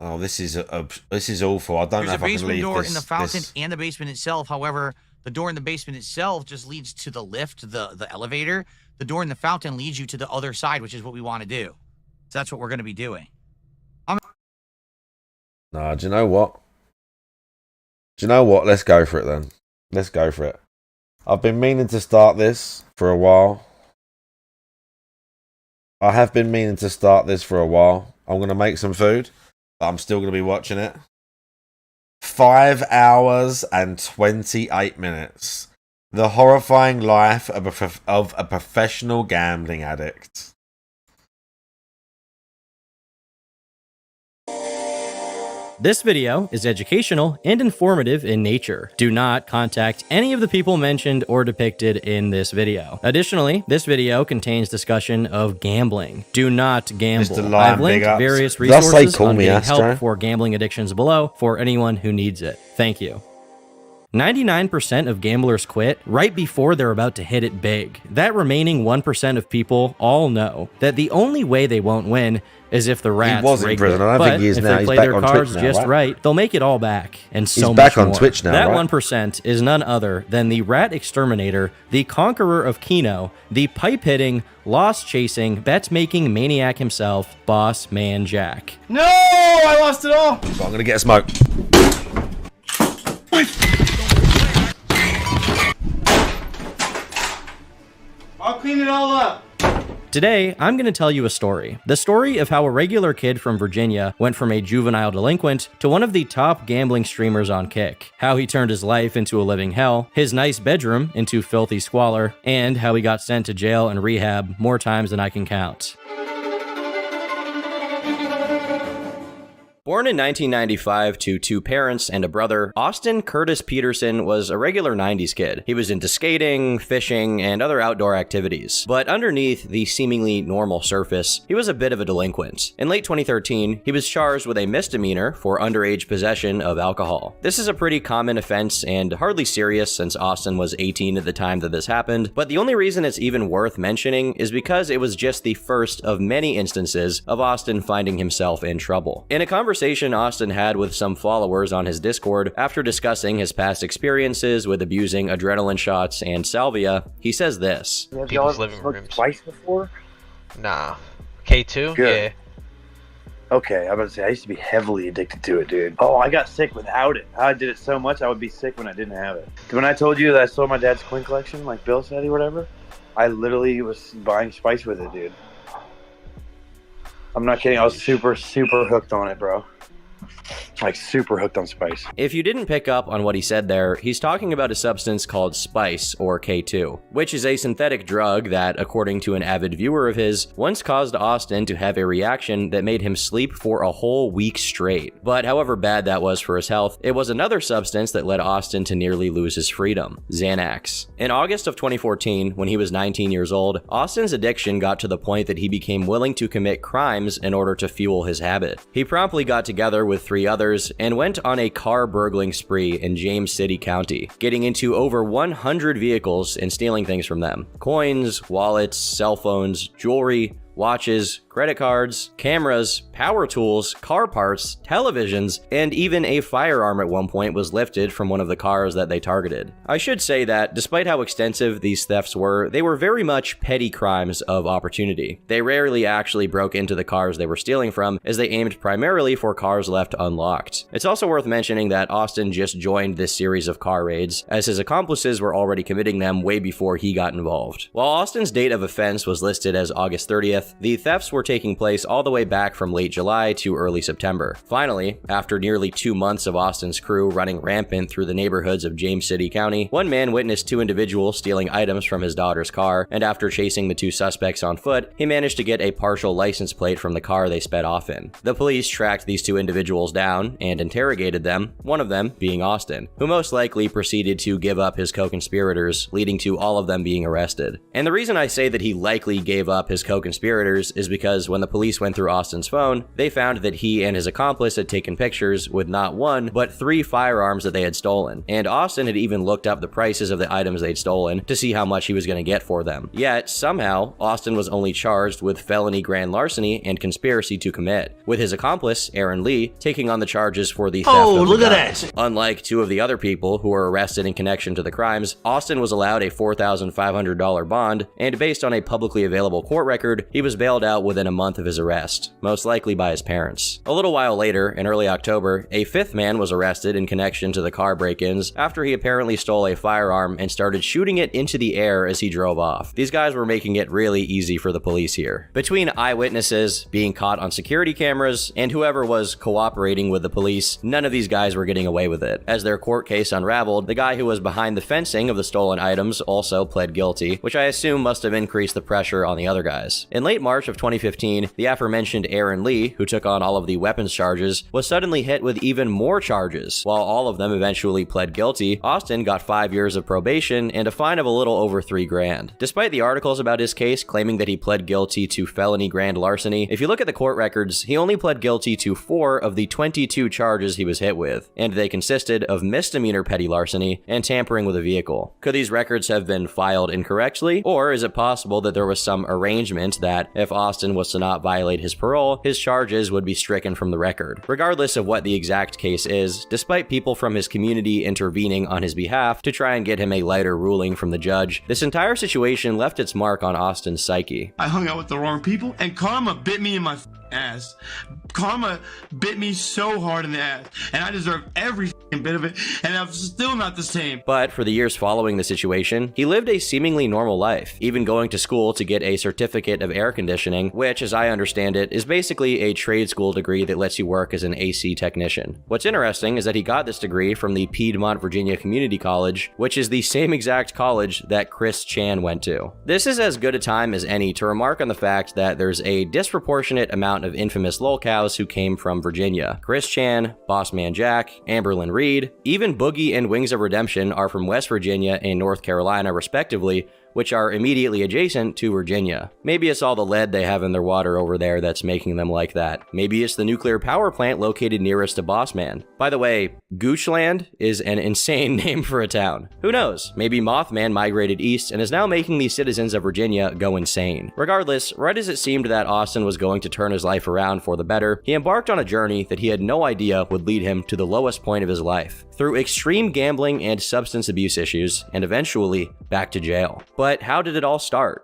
Oh, this is awful. I don't know if I can leave this. There's a basement door in the fountain and the basement itself. However, the door in the basement itself just leads to the lift, the elevator. The door in the fountain leads you to the other side, which is what we want to do. So that's what we're going to be doing. Nah, do you know what? Do you know what? Let's go for it then. Let's go for it. I've been meaning to start this for a while. I have been meaning to start this for a while. I'm going to make some food. But I'm still going to be watching it. 5 hours and 28 minutes. The horrifying life of a professional gambling addict. This video is educational and informative in nature. Do not contact any of the people mentioned or depicted in this video. Additionally, this video contains discussion of gambling. Do not gamble. I've linked various resources on getting help for gambling addictions below for anyone who needs it. Thank you. 99% of gamblers quit right before they're about to hit it big. That remaining 1% of people all know that the only way they won't win is if the rats was in prison. I don't think he is now. He's back on Twitch now, just right, they'll make it all back, and so much more. He's back on Twitch now, that right? 1% is none other than the rat exterminator, the conqueror of Kino, the pipe-hitting, loss-chasing, bet-making maniac himself, Boss Man Jack. No! I lost it all! I'm going to get a smoke. I'll clean it all up. Today, I'm going to tell you a story. The story of how a regular kid from Virginia went from a juvenile delinquent to one of the top gambling streamers on Kick. How he turned his life into a living hell, his nice bedroom into filthy squalor, and how he got sent to jail and rehab more times than I can count. Born in 1995 to 2 parents and a brother, Austin Curtis Peterson was a regular 90s kid. He was into skating, fishing, and other outdoor activities. But underneath the seemingly normal surface, he was a bit of a delinquent. In late 2013, he was charged with a misdemeanor for underage possession of alcohol. This is a pretty common offense and hardly serious since Austin was 18 at the time that this happened, but the only reason it's even worth mentioning is because it was just the first of many instances of Austin finding himself in trouble. In a conversation Austin had with some followers on his Discord after discussing his past experiences with abusing adrenaline shots and salvia, he says this. People's living rooms. Twice before? Nah. K2? Good. Yeah. Okay, I was about to say, I used to be heavily addicted to it, dude. Oh, I got sick without it. I did it so much, I would be sick when I didn't have it. When I told you that I sold my dad's coin collection, like Bill said or whatever, I literally was buying spice with it, dude. I'm not kidding. I was super, super hooked on it, bro. like super hooked on spice. If you didn't pick up on what he said there, he's talking about a substance called spice, or K2, which is a synthetic drug that, according to an avid viewer of his, once caused Austin to have a reaction that made him sleep for a whole week straight. But however bad that was for his health, it was another substance that led Austin to nearly lose his freedom: Xanax. In August of 2014, when he was 19 years old, Austin's addiction got to the point that he became willing to commit crimes in order to fuel his habit. He promptly got together with 3 others and went on a car burgling spree in James City County, getting into over 100 vehicles and stealing things from them: coins, wallets, cell phones, jewelry, watches, credit cards, cameras, power tools, car parts, televisions, and even a firearm at one point was lifted from one of the cars that they targeted. I should say that, despite how extensive these thefts were, they were very much petty crimes of opportunity. They rarely actually broke into the cars they were stealing from, as they aimed primarily for cars left unlocked. It's also worth mentioning that Austin just joined this series of car raids, as his accomplices were already committing them way before he got involved. While Austin's date of offense was listed as August 30th, the thefts were taking place all the way back from late July to early September. Finally, after nearly 2 months of Austin's crew running rampant through the neighborhoods of James City County, one man witnessed 2 individuals stealing items from his daughter's car, and after chasing the 2 suspects on foot, he managed to get a partial license plate from the car they sped off in. The police tracked these 2 individuals down and interrogated them, one of them being Austin, who most likely proceeded to give up his co-conspirators, leading to all of them being arrested. And the reason I say that he likely gave up his co-conspirators is because when the police went through Austin's phone, they found that he and his accomplice had taken pictures with not 1, but 3 firearms that they had stolen, and Austin had even looked up the prices of the items they'd stolen to see how much he was going to get for them. Yet, somehow, Austin was only charged with felony grand larceny and conspiracy to commit, with his accomplice, Aaron Lee, taking on the charges for the theft of the look at guns. that! Unlike 2 of the other people who were arrested in connection to the crimes, Austin was allowed a $4,500 bond, and based on a publicly available court record, he was bailed out within a month of his arrest, most likely by his parents. A little while later, in early October, a 5th man was arrested in connection to the car break-ins after he apparently stole a firearm and started shooting it into the air as he drove off. These guys were making it really easy for the police here. Between eyewitnesses, being caught on security cameras, and whoever was cooperating with the police, none of these guys were getting away with it. As their court case unraveled, the guy who was behind the fencing of the stolen items also pled guilty, which I assume must have increased the pressure on the other guys. In late March of 2015, the aforementioned Aaron Lee, who took on all of the weapons charges, was suddenly hit with even more charges. While all of them eventually pled guilty, Austin got 5 years of probation and a fine of a little over $3 grand. Despite the articles about his case claiming that he pled guilty to felony grand larceny, if you look at the court records, he only pled guilty to 4 of the 22 charges he was hit with, and they consisted of misdemeanor petty larceny and tampering with a vehicle. Could these records have been filed incorrectly, or is it possible that there was some arrangement that if Austin was to not violate his parole, his charges would be stricken from the record? Regardless of what the exact case is, despite people from his community intervening on his behalf to try and get him a lighter ruling from the judge, this entire situation left its mark on Austin's psyche. I hung out with the wrong people, and karma bit me in my ass. Karma bit me so hard in the ass, and I deserve every bit of it, and I'm still not the same. But for the years following the situation, he lived a seemingly normal life, even going to school to get a certificate of air conditioning, which, as I understand it, is basically a trade school degree that lets you work as an AC technician. What's interesting is that he got this degree from the Piedmont, Virginia Community College, which is the same exact college that Chris Chan went to. This is as good a time as any to remark on the fact that there's a disproportionate amount of infamous lolcows who came from Virginia. Chris Chan, Bossman Jack, Amberlyn Reed, even Boogie and Wings of Redemption are from West Virginia and North Carolina respectively, which are immediately adjacent to Virginia. Maybe it's all the lead they have in their water over there that's making them like that. Maybe it's the nuclear power plant located nearest to Bossman. By the way, Goochland is an insane name for a town. Who knows? Maybe Mothman migrated east and is now making the citizens of Virginia go insane. Regardless, right as it seemed that Austin was going to turn his life around for the better, he embarked on a journey that he had no idea would lead him to the lowest point of his life, through extreme gambling and substance abuse issues, and eventually back to jail. But how did it all start?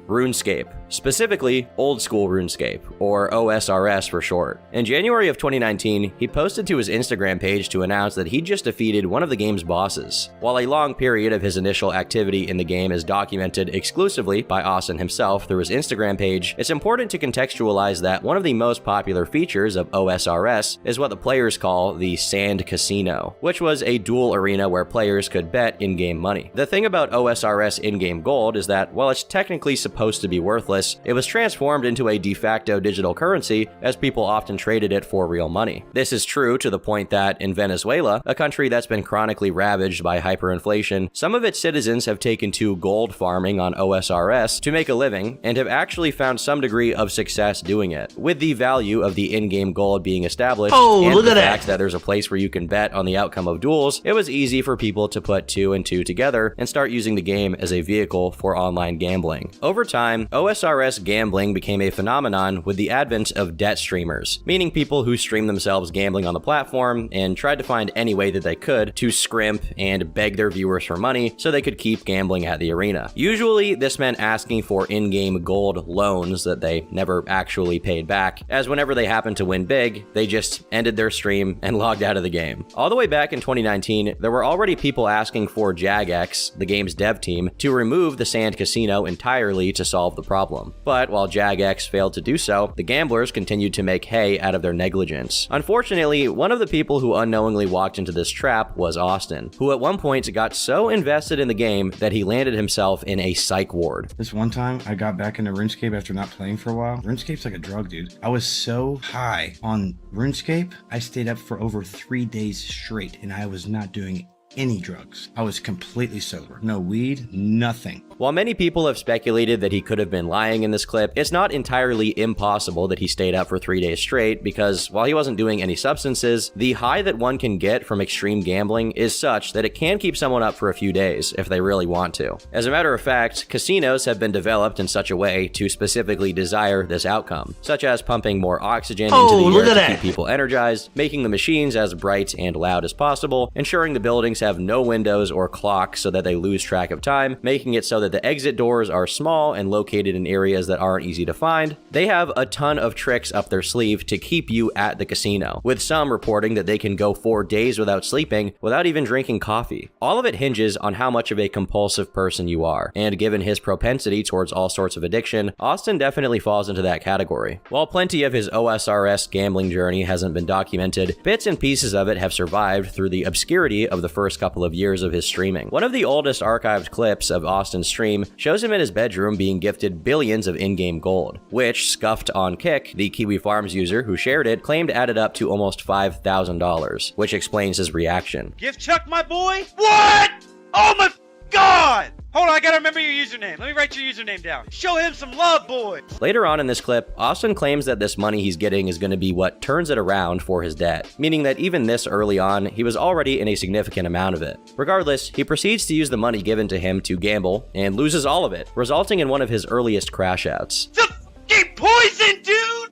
RuneScape. specifically old school RuneScape, or OSRS for short. In January of 2019, he posted to his Instagram page to announce that he'd just defeated one of the game's bosses. While a long period of his initial activity in the game is documented exclusively by Austin himself through his Instagram page, it's important to contextualize that one of the most popular features of OSRS is what the players call the Sand Casino, which was a dual arena where players could bet in-game money. The thing about OSRS in-game gold is that while it's technically supposed to be worthless, it was transformed into a de facto digital currency as people often traded it for real money. This is true to the point that in Venezuela, a country that's been chronically ravaged by hyperinflation, some of its citizens have taken to gold farming on OSRS to make a living and have actually found some degree of success doing it. With the value of the in-game gold being established and the fact that there's a place where you can bet on the outcome of duels, it was easy for people to put 2 and 2 together and start using the game as a vehicle for online gambling. Over time, OSRS gambling became a phenomenon with the advent of debt streamers, meaning people who stream themselves gambling on the platform and tried to find any way that they could to scrimp and beg their viewers for money so they could keep gambling at the arena. Usually, this meant asking for in-game gold loans that they never actually paid back, as whenever they happened to win big, they just ended their stream and logged out of the game. All the way back in 2019, there were already people asking for Jagex, the game's dev team, to remove the Sand Casino entirely to solve the problem. But while Jagex failed to do so, the gamblers continued to make hay out of their negligence. Unfortunately, one of the people who unknowingly walked into this trap was Austin, who at one point got so invested in the game that he landed himself in a psych ward. This one time, I got back into RuneScape after not playing for a while. RuneScape's like a drug, dude. I was so high on RuneScape, I stayed up for over 3 days straight, and I was not doing any drugs. I was completely sober. No weed, nothing. While many people have speculated that he could have been lying in this clip, it's not entirely impossible that he stayed up for 3 days straight, because while he wasn't doing any substances, the high that one can get from extreme gambling is such that it can keep someone up for a few days if they really want to. As a matter of fact, casinos have been developed in such a way to specifically desire this outcome, such as pumping more oxygen into the air to keep people energized, making the machines as bright and loud as possible, ensuring the buildings have no windows or clocks so that they lose track of time, making it so that the exit doors are small and located in areas that aren't easy to find. They have a ton of tricks up their sleeve to keep you at the casino, with some reporting that they can go 4 days without sleeping without even drinking coffee. All of it hinges on how much of a compulsive person you are, and given his propensity towards all sorts of addiction, Austin definitely falls into that category. While plenty of his OSRS gambling journey hasn't been documented, bits and pieces of it have survived through the obscurity of the first couple of years of his streaming. One of the oldest archived clips of Austin's stream shows him in his bedroom being gifted billions of in-game gold, which Scuffed on Kick, the Kiwi Farms user who shared it, claimed added up to almost $5,000, which explains his reaction. Gift Chuck, my boy? What? Oh my God! Hold on, I gotta remember your username. Let me write your username down. Show him some love, boy. Later on in this clip, Austin claims that this money he's getting is going to be what turns it around for his debt, meaning that even this early on, he was already in a significant amount of it. Regardless, he proceeds to use the money given to him to gamble and loses all of it, resulting in one of his earliest crash outs. The f***ing poison, dude!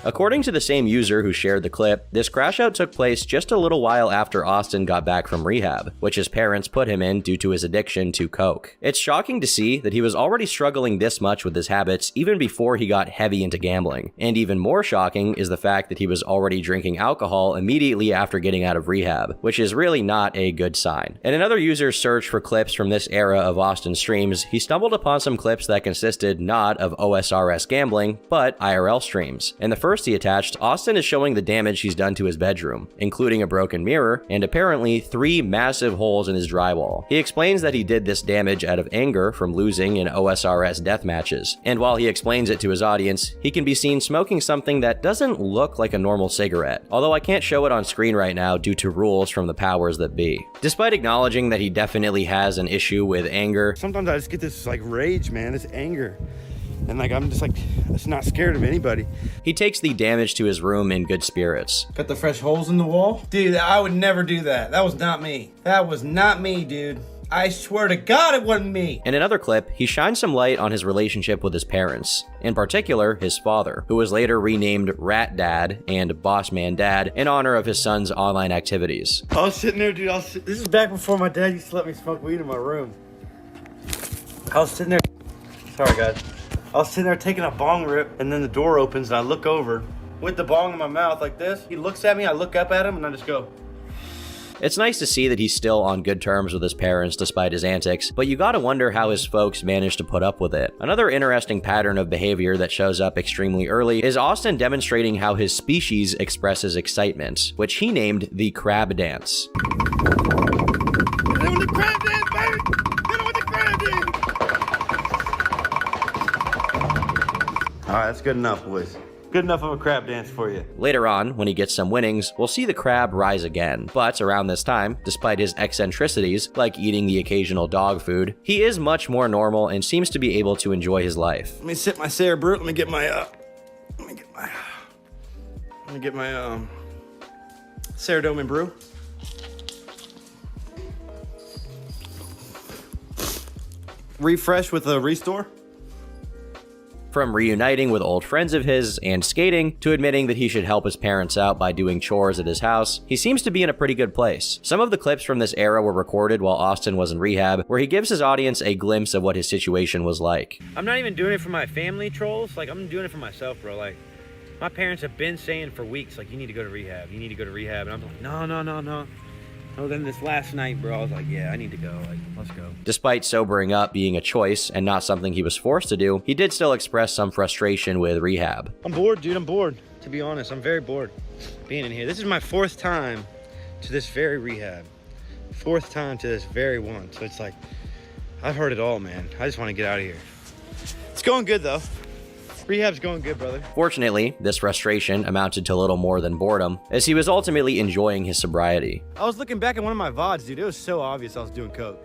According to the same user who shared the clip, this crash out took place just a little while after Austin got back from rehab, which his parents put him in due to his addiction to coke. It's shocking to see that he was already struggling this much with his habits even before he got heavy into gambling. And even more shocking is the fact that he was already drinking alcohol immediately after getting out of rehab, which is really not a good sign. In another user's search for clips from this era of Austin's streams, he stumbled upon some clips that consisted not of OSRS gambling, but IRL streams. In the first he attached, Austin is showing the damage he's done to his bedroom, including a broken mirror and apparently 3 massive holes in his drywall. He explains that he did this damage out of anger from losing in OSRS death matches, and while he explains it to his audience, he can be seen smoking something that doesn't look like a normal cigarette, although I can't show it on screen right now due to rules from the powers that be. Despite acknowledging that he definitely has an issue with anger, sometimes I just get this like rage, man, this anger. And like, I'm just like, it's not scared of anybody. He takes the damage to his room in good spirits. Got the fresh holes in the wall? Dude, I would never do that. That was not me. That was not me, dude. I swear to God it wasn't me. In another clip, he shines some light on his relationship with his parents, in particular his father, who was later renamed Rat Dad and Boss Man Dad in honor of his son's online activities. I was sitting there, dude. This is back before my dad used to let me smoke weed in my room. I was sitting there. Sorry, guys. I was sitting there taking a bong rip, and then the door opens, and I look over with the bong in my mouth like this. He looks at me, I look up at him, and I just go. It's nice to see that he's still on good terms with his parents despite his antics, but you gotta wonder how his folks managed to put up with it. Another interesting pattern of behavior that shows up extremely early is Austin demonstrating how his species expresses excitement, which he named the crab dance. Alright, that's good enough, boys. Good enough of a crab dance for you. Later on, when he gets some winnings, we'll see the crab rise again. But around this time, despite his eccentricities, like eating the occasional dog food, he is much more normal and seems to be able to enjoy his life. Let me sip my Sarah Brute. Let me get my Serotonin brew. Refresh with a restore. From reuniting with old friends of his and skating, to admitting that he should help his parents out by doing chores at his house, he seems to be in a pretty good place. Some of the clips from this era were recorded while Austin was in rehab, where he gives his audience a glimpse of what his situation was like. I'm not even doing it for my family trolls, like I'm doing it for myself, bro. Like, my parents have been saying for weeks, like, you need to go to rehab, you need to go to rehab, and I'm like, no. Oh, then this last night, bro, I was like, yeah, I need to go. Like, let's go. Despite sobering up being a choice and not something he was forced to do, he did still express some frustration with rehab. I'm bored, dude. I'm bored. To be honest, I'm very bored being in here. This is my 4th time to this very rehab. 4th time to this very one. So it's like, I've heard it all, man. I just want to get out of here. It's going good, though. Rehab's going good, brother. Fortunately, this frustration amounted to little more than boredom, as he was ultimately enjoying his sobriety. I was looking back at one of my VODs, dude. It was so obvious I was doing coke.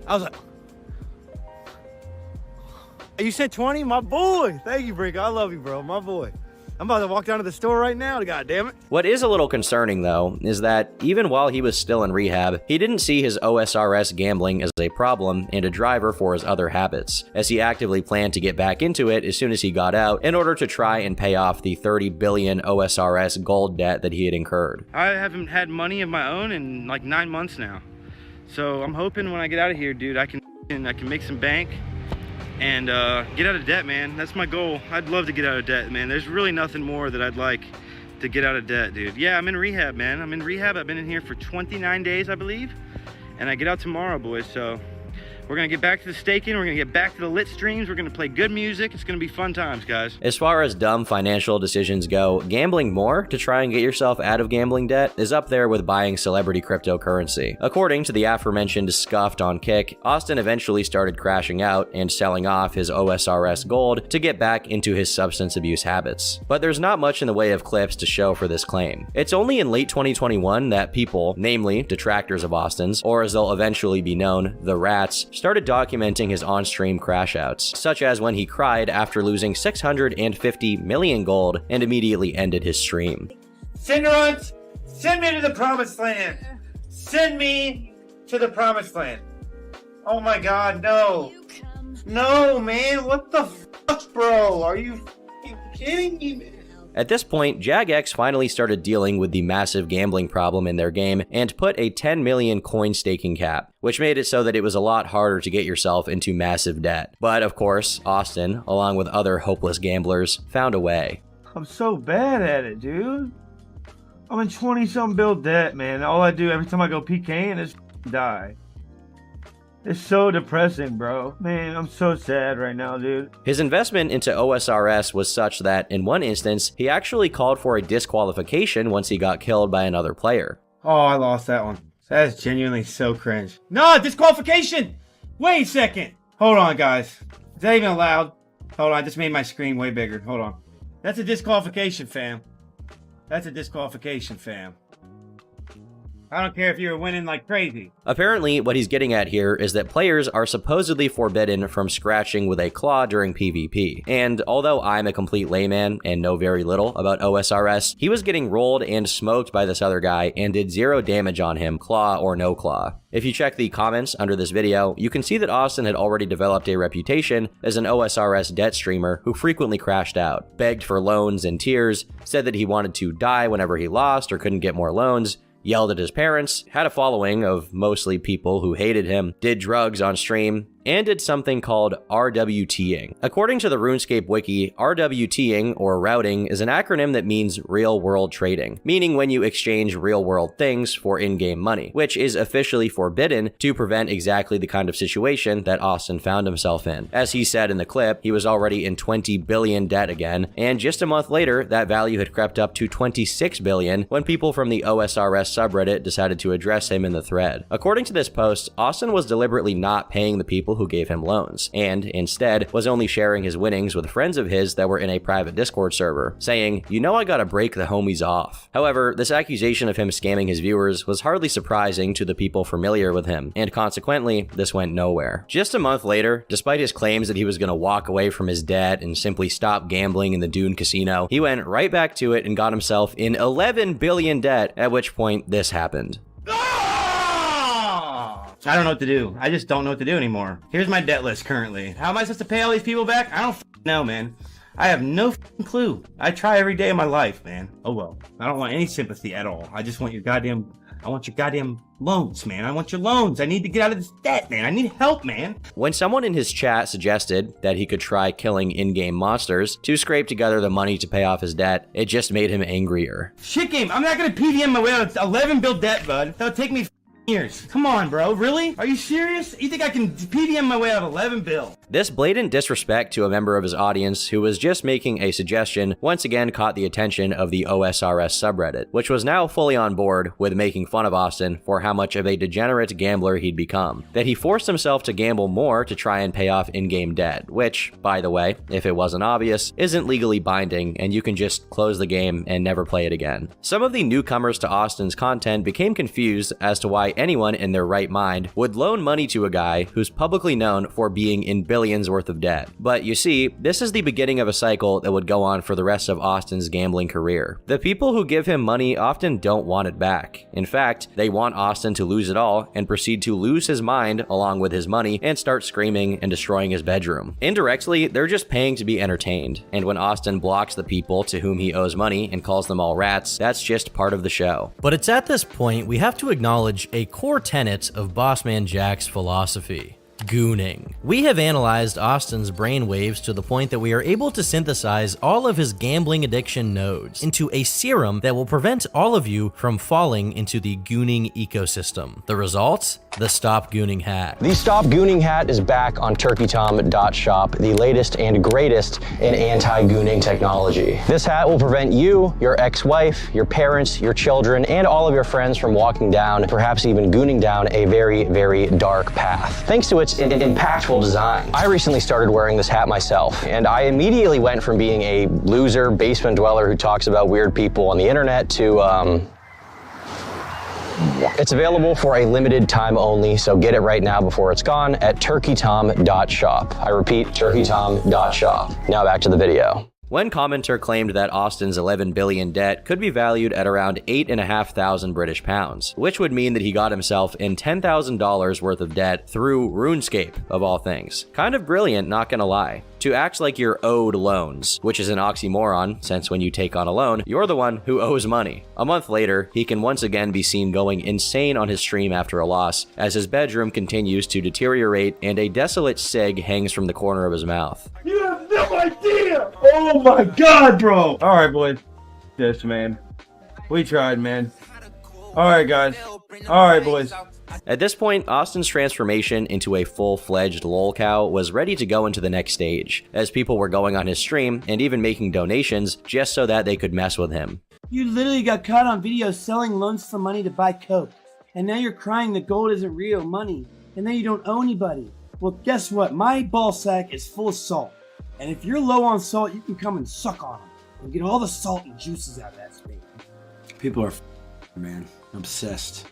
I was like, you said 20? My boy. Thank you, Brink. I love you, bro. My boy. I'm about to walk down to the store right now. God damn it. What is a little concerning, though, is that even while he was still in rehab, he didn't see his OSRS gambling as a problem and a driver for his other habits, as he actively planned to get back into it as soon as he got out in order to try and pay off the 30 billion OSRS gold debt that he had incurred. I haven't had money of my own in like 9 months now. So I'm hoping when I get out of here, dude, I can make some bank and get out of debt, man. That's my goal. I'd love to get out of debt, man. There's really nothing more that I'd like to get out of debt, dude. Yeah, I'm in rehab, man. I'm in rehab. I've been in here for 29 days, I believe. And I get out tomorrow, boys, so we're gonna get back to the staking. We're gonna get back to the lit streams. We're gonna play good music. It's gonna be fun times, guys. As far as dumb financial decisions go, gambling more to try and get yourself out of gambling debt is up there with buying celebrity cryptocurrency. According to the aforementioned Scuffed on Kick, Austin eventually started crashing out and selling off his OSRS gold to get back into his substance abuse habits. But there's not much in the way of clips to show for this claim. It's only in late 2021 that people, namely detractors of Austin's, or as they'll eventually be known, the Rats, started documenting his on-stream crashouts, such as when he cried after losing 650 million gold and immediately ended his stream. Cinderons, send me to the promised land. Send me to the promised land. Oh my god, no. No, man, what the fuck, bro? Are you kidding me, man? At this point, Jagex finally started dealing with the massive gambling problem in their game and put a 10 million coin staking cap, which made it so that it was a lot harder to get yourself into massive debt. But of course, Austin, along with other hopeless gamblers, found a way. I'm so bad at it, dude. I'm in 20-something bill debt, man. All I do every time I go PKing is die. It's so depressing, bro. Man, I'm so sad right now, dude. His investment into OSRS was such that, in one instance, he actually called for a disqualification once he got killed by another player. Oh, I lost that one. That's genuinely so cringe. No, disqualification! Wait a second. Hold on, guys. Is that even allowed? Hold on, I just made my screen way bigger. Hold on. That's a disqualification, fam. That's a disqualification, fam. I don't care if you're winning like crazy. Apparently, what he's getting at here is that players are supposedly forbidden from scratching with a claw during PvP. And although I'm a complete layman and know very little about OSRS, he was getting rolled and smoked by this other guy and did 0 damage on him, claw or no claw. If you check the comments under this video, you can see that Austin had already developed a reputation as an OSRS debt streamer who frequently crashed out, begged for loans in tears, said that he wanted to die whenever he lost or couldn't get more loans, yelled at his parents, had a following of mostly people who hated him, did drugs on stream, and did something called RWTing. According to the RuneScape wiki, RWTing, or routing, is an acronym that means real-world trading, meaning when you exchange real-world things for in-game money, which is officially forbidden to prevent exactly the kind of situation that Austin found himself in. As he said in the clip, he was already in 20 billion debt again, and just a month later, that value had crept up to 26 billion when people from the OSRS subreddit decided to address him in the thread. According to this post, Austin was deliberately not paying the people who gave him loans, and instead was only sharing his winnings with friends of his that were in a private Discord server, saying, "You know I gotta break the homies off." However, this accusation of him scamming his viewers was hardly surprising to the people familiar with him, and consequently, this went nowhere. Just a month later, despite his claims that he was gonna walk away from his debt and simply stop gambling in the Dune casino, he went right back to it and got himself in 11 billion debt, at which point this happened. I don't know what to do. I just don't know what to do anymore. Here's my debt list currently. How am I supposed to pay all these people back? I don't know, man. I have no clue. I try every day of my life, man. Oh well. I don't want any sympathy at all. I just want your goddamn loans, man. I want your loans. I need to get out of this debt, man. I need help, man. When someone in his chat suggested that he could try killing in-game monsters to scrape together the money to pay off his debt, it just made him angrier. Shit game. I'm not gonna PDM my way out of 11 bill debt, bud. That'll take me years. Come on, bro. Really? Are you serious? You think I can PDM my way out of 11 bill? This blatant disrespect to a member of his audience who was just making a suggestion once again caught the attention of the OSRS subreddit, which was now fully on board with making fun of Austin for how much of a degenerate gambler he'd become. That he forced himself to gamble more to try and pay off in-game debt, which, by the way, if it wasn't obvious, isn't legally binding and you can just close the game and never play it again. Some of the newcomers to Austin's content became confused as to why anyone in their right mind would loan money to a guy who's publicly known for being in billions worth of debt. But you see, this is the beginning of a cycle that would go on for the rest of Austin's gambling career. The people who give him money often don't want it back. In fact, they want Austin to lose it all and proceed to lose his mind along with his money and start screaming and destroying his bedroom. Indirectly, they're just paying to be entertained, and when Austin blocks the people to whom he owes money and calls them all rats, that's just part of the show. But it's at this point we have to acknowledge a core tenet of Bossman Jack's philosophy: gooning. We have analyzed Austin's brainwaves to the point that we are able to synthesize all of his gambling addiction nodes into a serum that will prevent all of you from falling into the gooning ecosystem. The result? The Stop Gooning hat. The Stop Gooning hat is back on turkeytom.shop, the latest and greatest in anti-gooning technology. This hat will prevent you, your ex-wife, your parents, your children, and all of your friends from walking down, perhaps even gooning down a very, very dark path. Thanks to its impactful design. I recently started wearing this hat myself, and I immediately went from being a loser basement dweller who talks about weird people on the internet to, it's available for a limited time only, so get it right now before it's gone at turkeytom.shop. I repeat, turkeytom.shop. Now back to the video. One commenter claimed that Austin's 11 billion debt could be valued at around 8,500 British pounds, which would mean that he got himself in $10,000 worth of debt through RuneScape, of all things. Kind of brilliant, not gonna lie. To act like you're owed loans, which is an oxymoron, since when you take on a loan, you're the one who owes money. A month later, he can once again be seen going insane on his stream after a loss, as his bedroom continues to deteriorate and a desolate cig hangs from the corner of his mouth. You have no idea! Oh my god, bro! Alright, boys. Yes, man. We tried, man. Alright, guys. Alright, boys. At this point, Austin's transformation into a full-fledged lolcow was ready to go into the next stage, as people were going on his stream and even making donations just so that they could mess with him. You literally got caught on video selling loans for money to buy coke, and now you're crying that gold isn't real money, and now you don't owe anybody. Well, guess what? My ball sack is full of salt, and if you're low on salt, you can come and suck on them and get all the salt and juices out of that space. People are man, obsessed.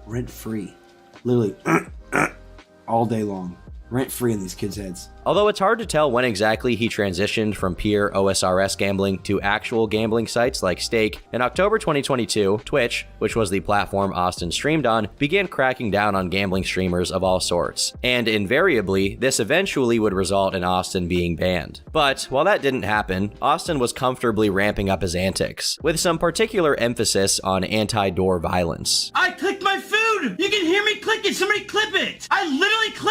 Rent free. Literally all day long. Rent free in these kids' heads. Although it's hard to tell when exactly he transitioned from pure OSRS gambling to actual gambling sites like Stake, in October 2022, Twitch, which was the platform Austin streamed on, began cracking down on gambling streamers of all sorts. And invariably, this eventually would result in Austin being banned. But while that didn't happen, Austin was comfortably ramping up his antics, with some particular emphasis on anti-door violence. I clicked my food! You can hear me click it! Somebody clip it! I literally clicked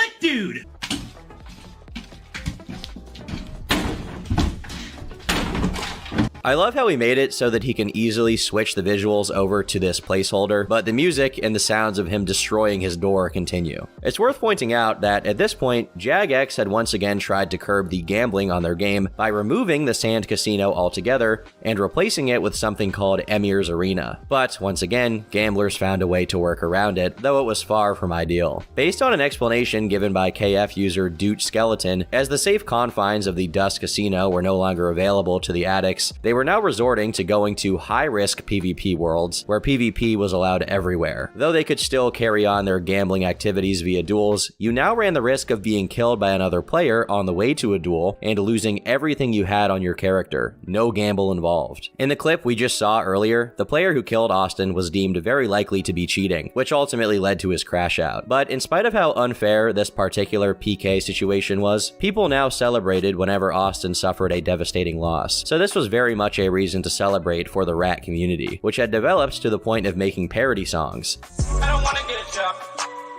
I love how he made it so that he can easily switch the visuals over to this placeholder, but the music and the sounds of him destroying his door continue. It's worth pointing out that at this point, Jagex had once again tried to curb the gambling on their game by removing the sand casino altogether and replacing it with something called Emir's Arena. But once again, gamblers found a way to work around it, though it was far from ideal. Based on an explanation given by KF user Doot Skeleton, as the safe confines of the Dust Casino were no longer available to the addicts, they were now resorting to going to high-risk PvP worlds, where PvP was allowed everywhere. Though they could still carry on their gambling activities via duels, you now ran the risk of being killed by another player on the way to a duel and losing everything you had on your character. No gamble involved. In the clip we just saw earlier, the player who killed Austin was deemed very likely to be cheating, which ultimately led to his crash out. But in spite of how unfair this particular PK situation was, people now celebrated whenever Austin suffered a devastating loss. So this was very much a reason to celebrate for the rat community, which had developed to the point of making parody songs. I don't wanna get a job.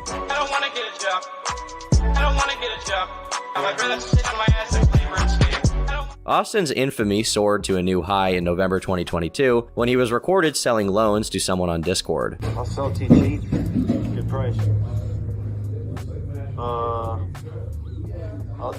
I don't wanna get a job. I don't wanna get a job. I'd rather sit on my ass and play RuneScape. Austin's infamy soared to a new high in November 2022 when he was recorded selling loans to someone on Discord. I'll sell to you cheap. Good price. I'll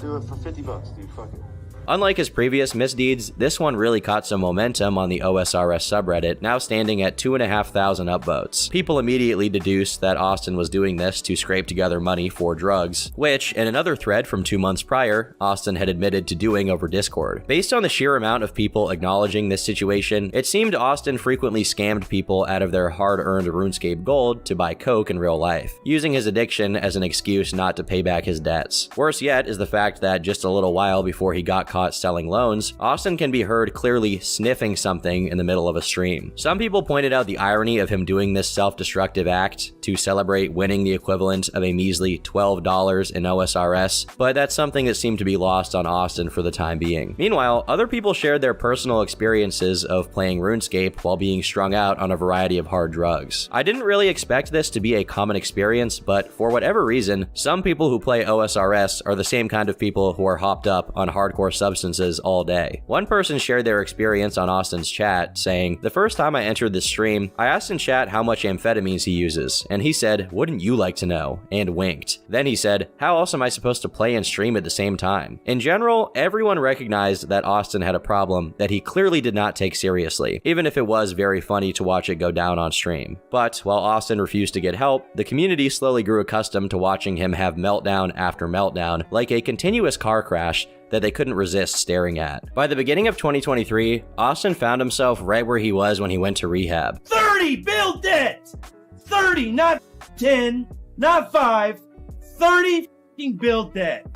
do it for $50, dude. Fuck it. Unlike his previous misdeeds, this one really caught some momentum on the OSRS subreddit, now standing at 2,500 upvotes. People immediately deduced that Austin was doing this to scrape together money for drugs, which, in another thread from 2 months prior, Austin had admitted to doing over Discord. Based on the sheer amount of people acknowledging this situation, it seemed Austin frequently scammed people out of their hard-earned RuneScape gold to buy coke in real life, using his addiction as an excuse not to pay back his debts. Worse yet is the fact that just a little while before he got caught selling loans, Austin can be heard clearly sniffing something in the middle of a stream. Some people pointed out the irony of him doing this self-destructive act to celebrate winning the equivalent of a measly $12 in OSRS, but that's something that seemed to be lost on Austin for the time being. Meanwhile, other people shared their personal experiences of playing RuneScape while being strung out on a variety of hard drugs. I didn't really expect this to be a common experience, but for whatever reason, some people who play OSRS are the same kind of people who are hopped up on hardcore substances all day. One person shared their experience on Austin's chat, saying, "The first time I entered this stream, I asked in chat how much amphetamines he uses, and he said, 'Wouldn't you like to know?' and winked. Then he said, 'How else am I supposed to play and stream at the same time?' In general, everyone recognized that Austin had a problem that he clearly did not take seriously, even if it was very funny to watch it go down on stream. But while Austin refused to get help, the community slowly grew accustomed to watching him have meltdown after meltdown, like a continuous car crash that they couldn't resist staring at. By the beginning of 2023, Austin found himself right where he was when he went to rehab. 30 bill debt! 30, not 10, not 5, 30 f***ing bill debt.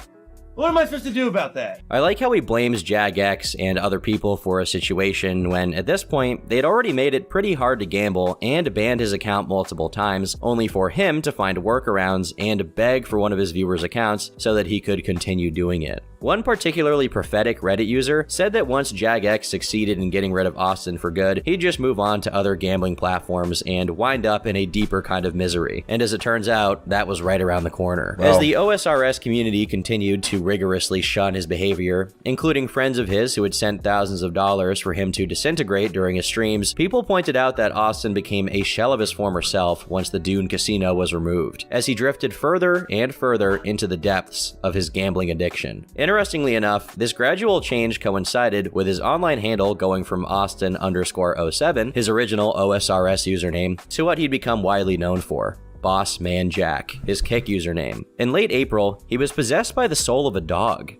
What am I supposed to do about that? I like how he blames Jagex and other people for a situation when, at this point, they'd already made it pretty hard to gamble and banned his account multiple times, only for him to find workarounds and beg for one of his viewers' accounts so that he could continue doing it. One particularly prophetic Reddit user said that once Jagex succeeded in getting rid of Austin for good, he'd just move on to other gambling platforms and wind up in a deeper kind of misery. And as it turns out, that was right around the corner. As the OSRS community continued to rigorously shun his behavior, including friends of his who had sent thousands of dollars for him to disintegrate during his streams, people pointed out that Austin became a shell of his former self once the Dune Casino was removed, as he drifted further and further into the depths of his gambling addiction. Interestingly enough, this gradual change coincided with his online handle going from Austin_07, his original OSRS username, to what he'd become widely known for, Boss Man Jack, his kick username. In late April, he was possessed by the soul of a dog.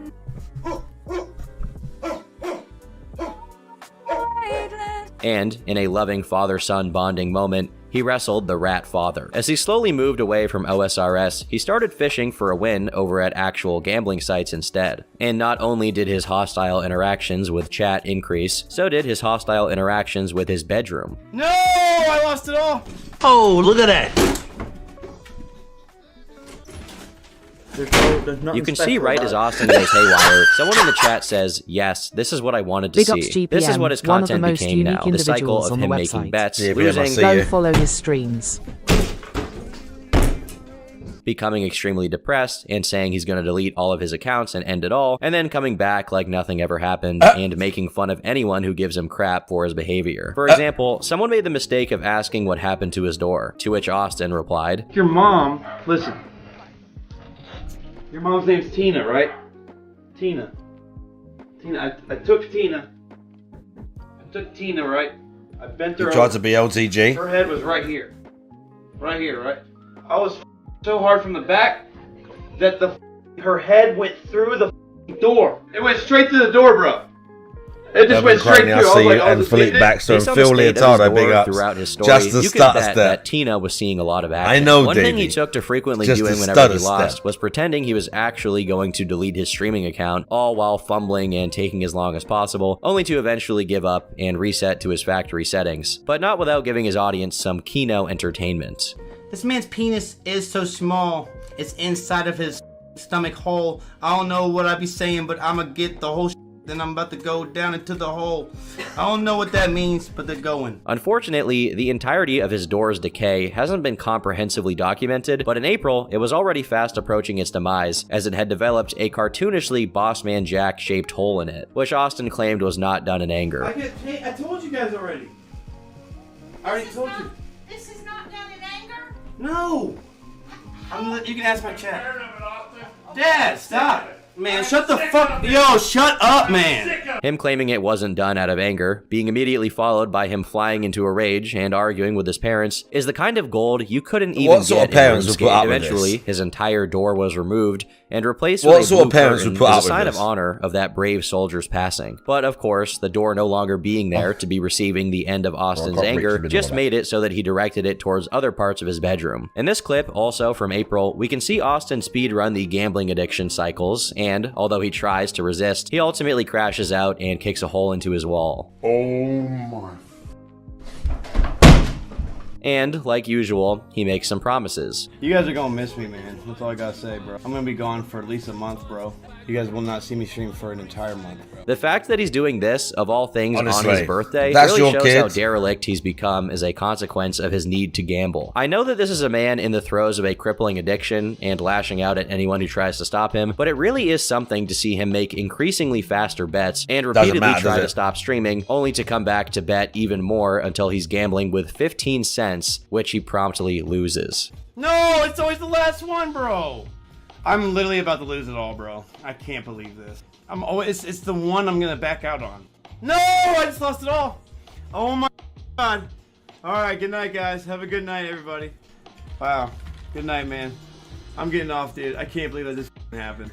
And, in a loving father-son bonding moment, he wrestled the rat father. As he slowly moved away from OSRS, he started fishing for a win over at actual gambling sites instead. And not only did his hostile interactions with chat increase, so did his hostile interactions with his bedroom. No, I lost it all. Oh, look at that. You can see right as Austin goes haywire, someone in the chat says, "Yes, this is what I wanted to see. This is what his content became now. The cycle of him making bets, losing." Go follow his streams. becoming extremely depressed and saying he's going to delete all of his accounts and end it all, and then coming back like nothing ever happened and making fun of anyone who gives him crap for his behavior. For example, someone made the mistake of asking what happened to his door, to which Austin replied, Your mom, listen. Your mom's name's Tina, right? Tina. I took Tina. Right? I bent her You over. tried to be LTG? Her head was right here. Right here, right? I was so hard from the back that her head went through the door. It went straight through the door, bro. It just went straight through. I see you, and Philippe Baxter and Based on the Phil state of his Leotardo, big door ups. throughout his story, Just the you could stutter bet step. that Tina was seeing a lot of action. I know, One thing Davey. he took to frequently Just doing the whenever he stutter lost step. was pretending he was actually going to delete his streaming account, all while fumbling and taking as long as possible, only to eventually give up and reset to his factory settings, but not without giving his audience some keynote entertainment. This man's penis is so small. It's inside of his stomach hole. I don't know what I be saying, but I'ma get the whole then I'm about to go down into the hole. I don't know what that means, but they're going. Unfortunately, the entirety of his door's decay hasn't been comprehensively documented, but in April, it was already fast approaching its demise, as it had developed a cartoonishly Bossman Jack-shaped hole in it, which Austin claimed was not done in anger. I told you guys already. I already told you. This is not done in anger? No. You can ask my chat. Dad, stop. Man, shut the fuck. Yo, shut up, man. Him claiming it wasn't done out of anger, being immediately followed by him flying into a rage and arguing with his parents, is the kind of gold you couldn't even What sort get of parents in would put RuneScape. up with Eventually, this? his entire door was removed and replaced What with a sort of blue parents curtain would put as up a with sign of this? honor of that brave soldier's passing. But of course, the door no longer being there to be receiving the end of Austin's got anger Richard in just all made it so that he directed it towards other parts of his bedroom. In this clip, also from April, we can see Austin speedrun the gambling addiction cycles, and although he tries to resist, he ultimately crashes out and kicks a hole into his wall. Oh my. And, like usual, he makes some promises. You guys are gonna miss me, man. That's all I gotta say, bro. I'm gonna be gone for at least a month, bro. You guys will not see me stream for an entire month, bro. The fact that he's doing this, of all things, on Honestly, his birthday that's really your shows kid. how derelict he's become as a consequence of his need to gamble. I know that this is a man in the throes of a crippling addiction and lashing out at anyone who tries to stop him, but it really is something to see him make increasingly faster bets and repeatedly matter, try does to it? stop streaming, only to come back to bet even more until he's gambling with 15 cents, which he promptly loses. No, it's always the last one, bro. I'm literally about to lose it all, bro. I can't believe this. It's the one I'm gonna back out on. No, I just lost it all. Oh my god. All right, good night, guys. Have a good night, everybody. Wow, good night, man. I'm getting off, dude. I can't believe that this happened.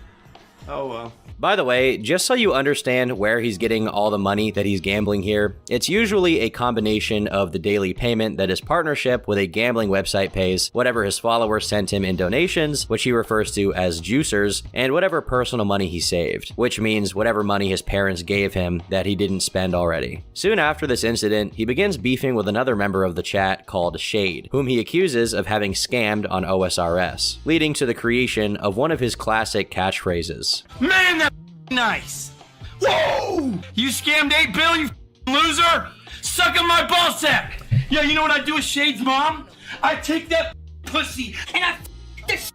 Oh well. By the way, just so you understand where he's getting all the money that he's gambling here, it's usually a combination of the daily payment that his partnership with a gambling website pays, whatever his followers sent him in donations, which he refers to as juicers, and whatever personal money he saved, which means whatever money his parents gave him that he didn't spend already. Soon after this incident, he begins beefing with another member of the chat called Shade, whom he accuses of having scammed on OSRS, leading to the creation of one of his classic catchphrases. Man, that's nice. Whoa! You scammed 8 bill, you loser! Suck on my ball sack! Yeah, you know what I do with Shade's mom? I take that pussy and I the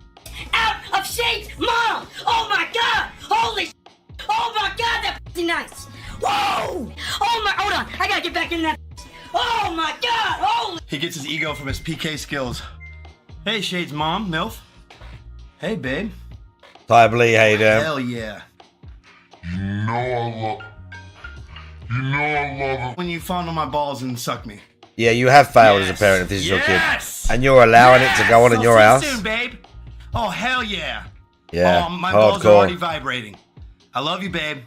out of Shade's mom! Oh my god! Holy oh my god, that nice! Whoa! Oh my, hold on, I gotta get back in that. Oh my god! Holy! He gets his ego from his PK skills. Hey, Shade's mom, MILF. Hey, babe. Ty Blee, hey there. Hell yeah. You know I love it. When you fondle my balls and suck me. Yeah, you have failed as a parent if this is your kid. And you're allowing it to go on in your house. See you soon, babe. Oh, hell yeah. Yeah, Oh, my balls are already hardcore. vibrating. I love you, babe.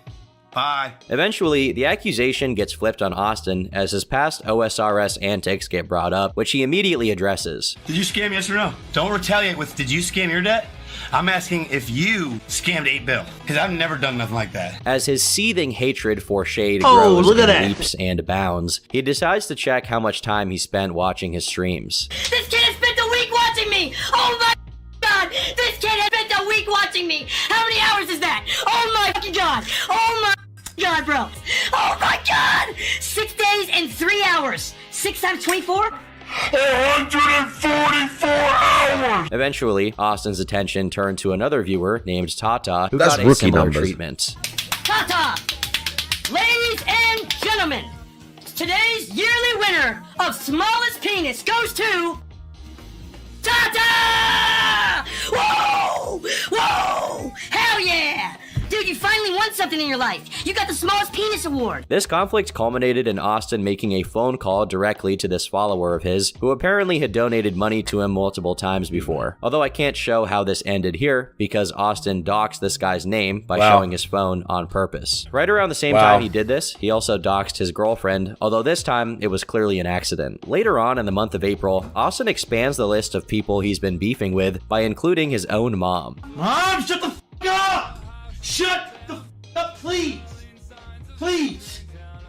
Bye. Eventually, the accusation gets flipped on Austin as his past OSRS antics get brought up, which he immediately addresses. Did you scam, yes or no? Don't retaliate with, did you scam your debt? I'm asking if you scammed 8 bill, because I've never done nothing like that. As his seething hatred for Shade Oh, grows look at and that. leaps and bounds, he decides to check how much time he spent watching his streams. This kid has spent a week watching me! Oh my god! This kid has spent a week watching me! How many hours is that? Oh my fucking god! Oh my god, bro! Oh my god! 6 days and 3 hours! 6 times 24? 144 hours! Eventually, Austin's attention turned to another viewer named Tata, who That's got a rookie similar numbers. treatment. Tata! Ladies and gentlemen, today's yearly winner of smallest penis goes to Tata! Whoa! Whoa! Hell yeah! Dude, you finally won something in your life. You got the smallest penis award. This conflict culminated in Austin making a phone call directly to this follower of his, who apparently had donated money to him multiple times before. Although I can't show how this ended here, because Austin doxed this guy's name by showing his phone on purpose. Right around the same time he did this, he also doxed his girlfriend, although this time it was clearly an accident. Later on in the month of April, Austin expands the list of people he's been beefing with by including his own mom. Mom, shut the f up! Shut the f up, please! Please!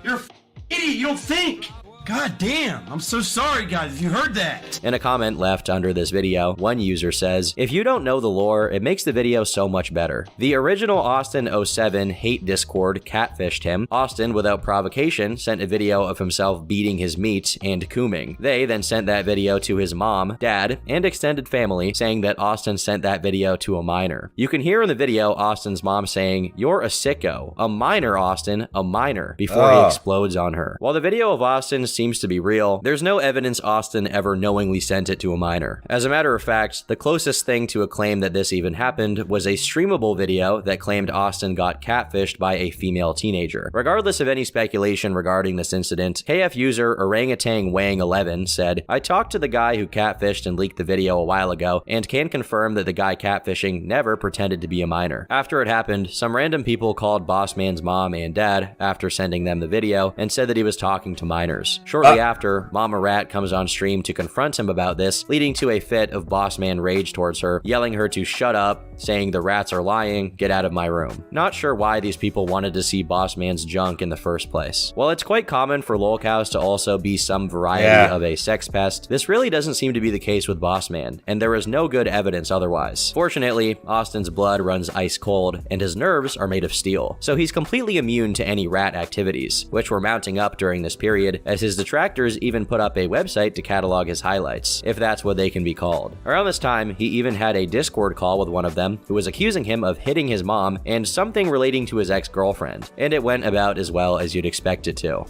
You're a f idiot, you don't think! God damn, I'm so sorry guys if you heard that. In a comment left under this video, one user says, "If you don't know the lore, it makes the video so much better. The original Austin 07 hate Discord catfished him. Austin, without provocation, sent a video of himself beating his meat and cooming. They then sent that video to his mom, dad, and extended family, saying that Austin sent that video to a minor. You can hear in the video Austin's mom saying, 'You're a sicko. A minor, Austin, a minor,' before he explodes on her. While the video of Austin seems to be real, there's no evidence Austin ever knowingly sent it to a minor. As a matter of fact, the closest thing to a claim that this even happened was a streamable video that claimed Austin got catfished by a female teenager. Regardless of any speculation regarding this incident, KF user Orangutan Wang 11 said, "I talked to the guy who catfished and leaked the video a while ago and can confirm that the guy catfishing never pretended to be a minor. After it happened, some random people called Bossman's mom and dad after sending them the video and said that he was talking to minors. Shortly after, Mama Rat comes on stream to confront him about this, leading to a fit of Bossman rage towards her, yelling her to shut up, saying the rats are lying, get out of my room. Not sure why these people wanted to see Bossman's junk in the first place. While it's quite common for lolcows to also be some variety of a sex pest, this really doesn't seem to be the case with Bossman, and there is no good evidence otherwise. Fortunately, Austin's blood runs ice cold, and his nerves are made of steel, so he's completely immune to any rat activities, which were mounting up during this period, as his detractors even put up a website to catalog his highlights, if that's what they can be called. Around this time, he even had a Discord call with one of them, who was accusing him of hitting his mom and something relating to his ex-girlfriend, and it went about as well as you'd expect it to.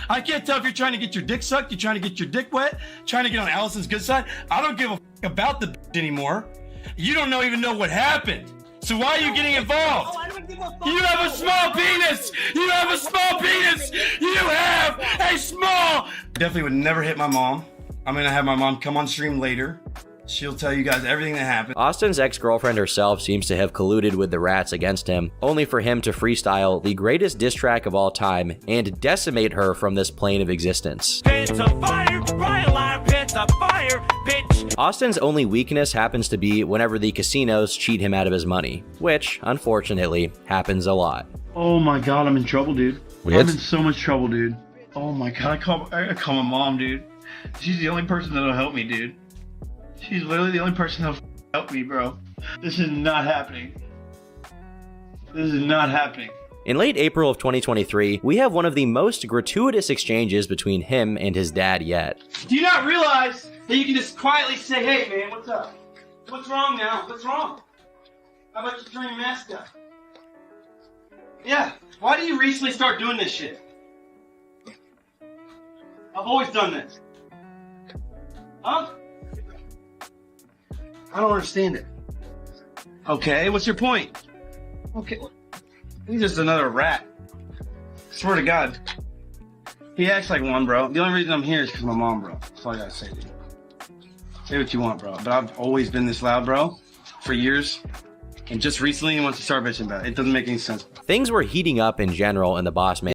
I can't tell if you're trying to get your dick sucked, you're trying to get your dick wet, trying to get on Allison's good side. I don't give a f about the anymore. You don't even know what happened. So why are you getting involved? You have a small penis! You have a small penis! You have a small... Definitely would never hit my mom. I'm gonna have my mom come on stream later. She'll tell you guys everything that happened. Austin's ex-girlfriend herself seems to have colluded with the rats against him, only for him to freestyle the greatest diss track of all time and decimate her from this plane of existence. Austin's only weakness happens to be whenever the casinos cheat him out of his money, which, unfortunately, happens a lot. Oh my god, I'm in trouble, dude. Weird. I'm in so much trouble, dude. Oh my god, I call my mom, dude. She's the only person that'll help me, dude. She's literally the only person that'll help me, bro. This is not happening. This is not happening. In late April of 2023, we have one of the most gratuitous exchanges between him and his dad yet. Do you not realize that you can just quietly say, hey man, what's up? What's wrong now? What's wrong? How about you turn your mask up? Yeah, why do you recently start doing this shit? I've always done this. Huh? I don't understand it. Okay, what's your point? Okay, he's just another rat. Swear to God. He acts like one, bro. The only reason I'm here is because of my mom, bro. That's all I gotta say, dude. Say what you want, bro. But I've always been this loud, bro, for years. And just recently, he wants to start bitching about it. It doesn't make any sense. Things were heating up in general in the Bossman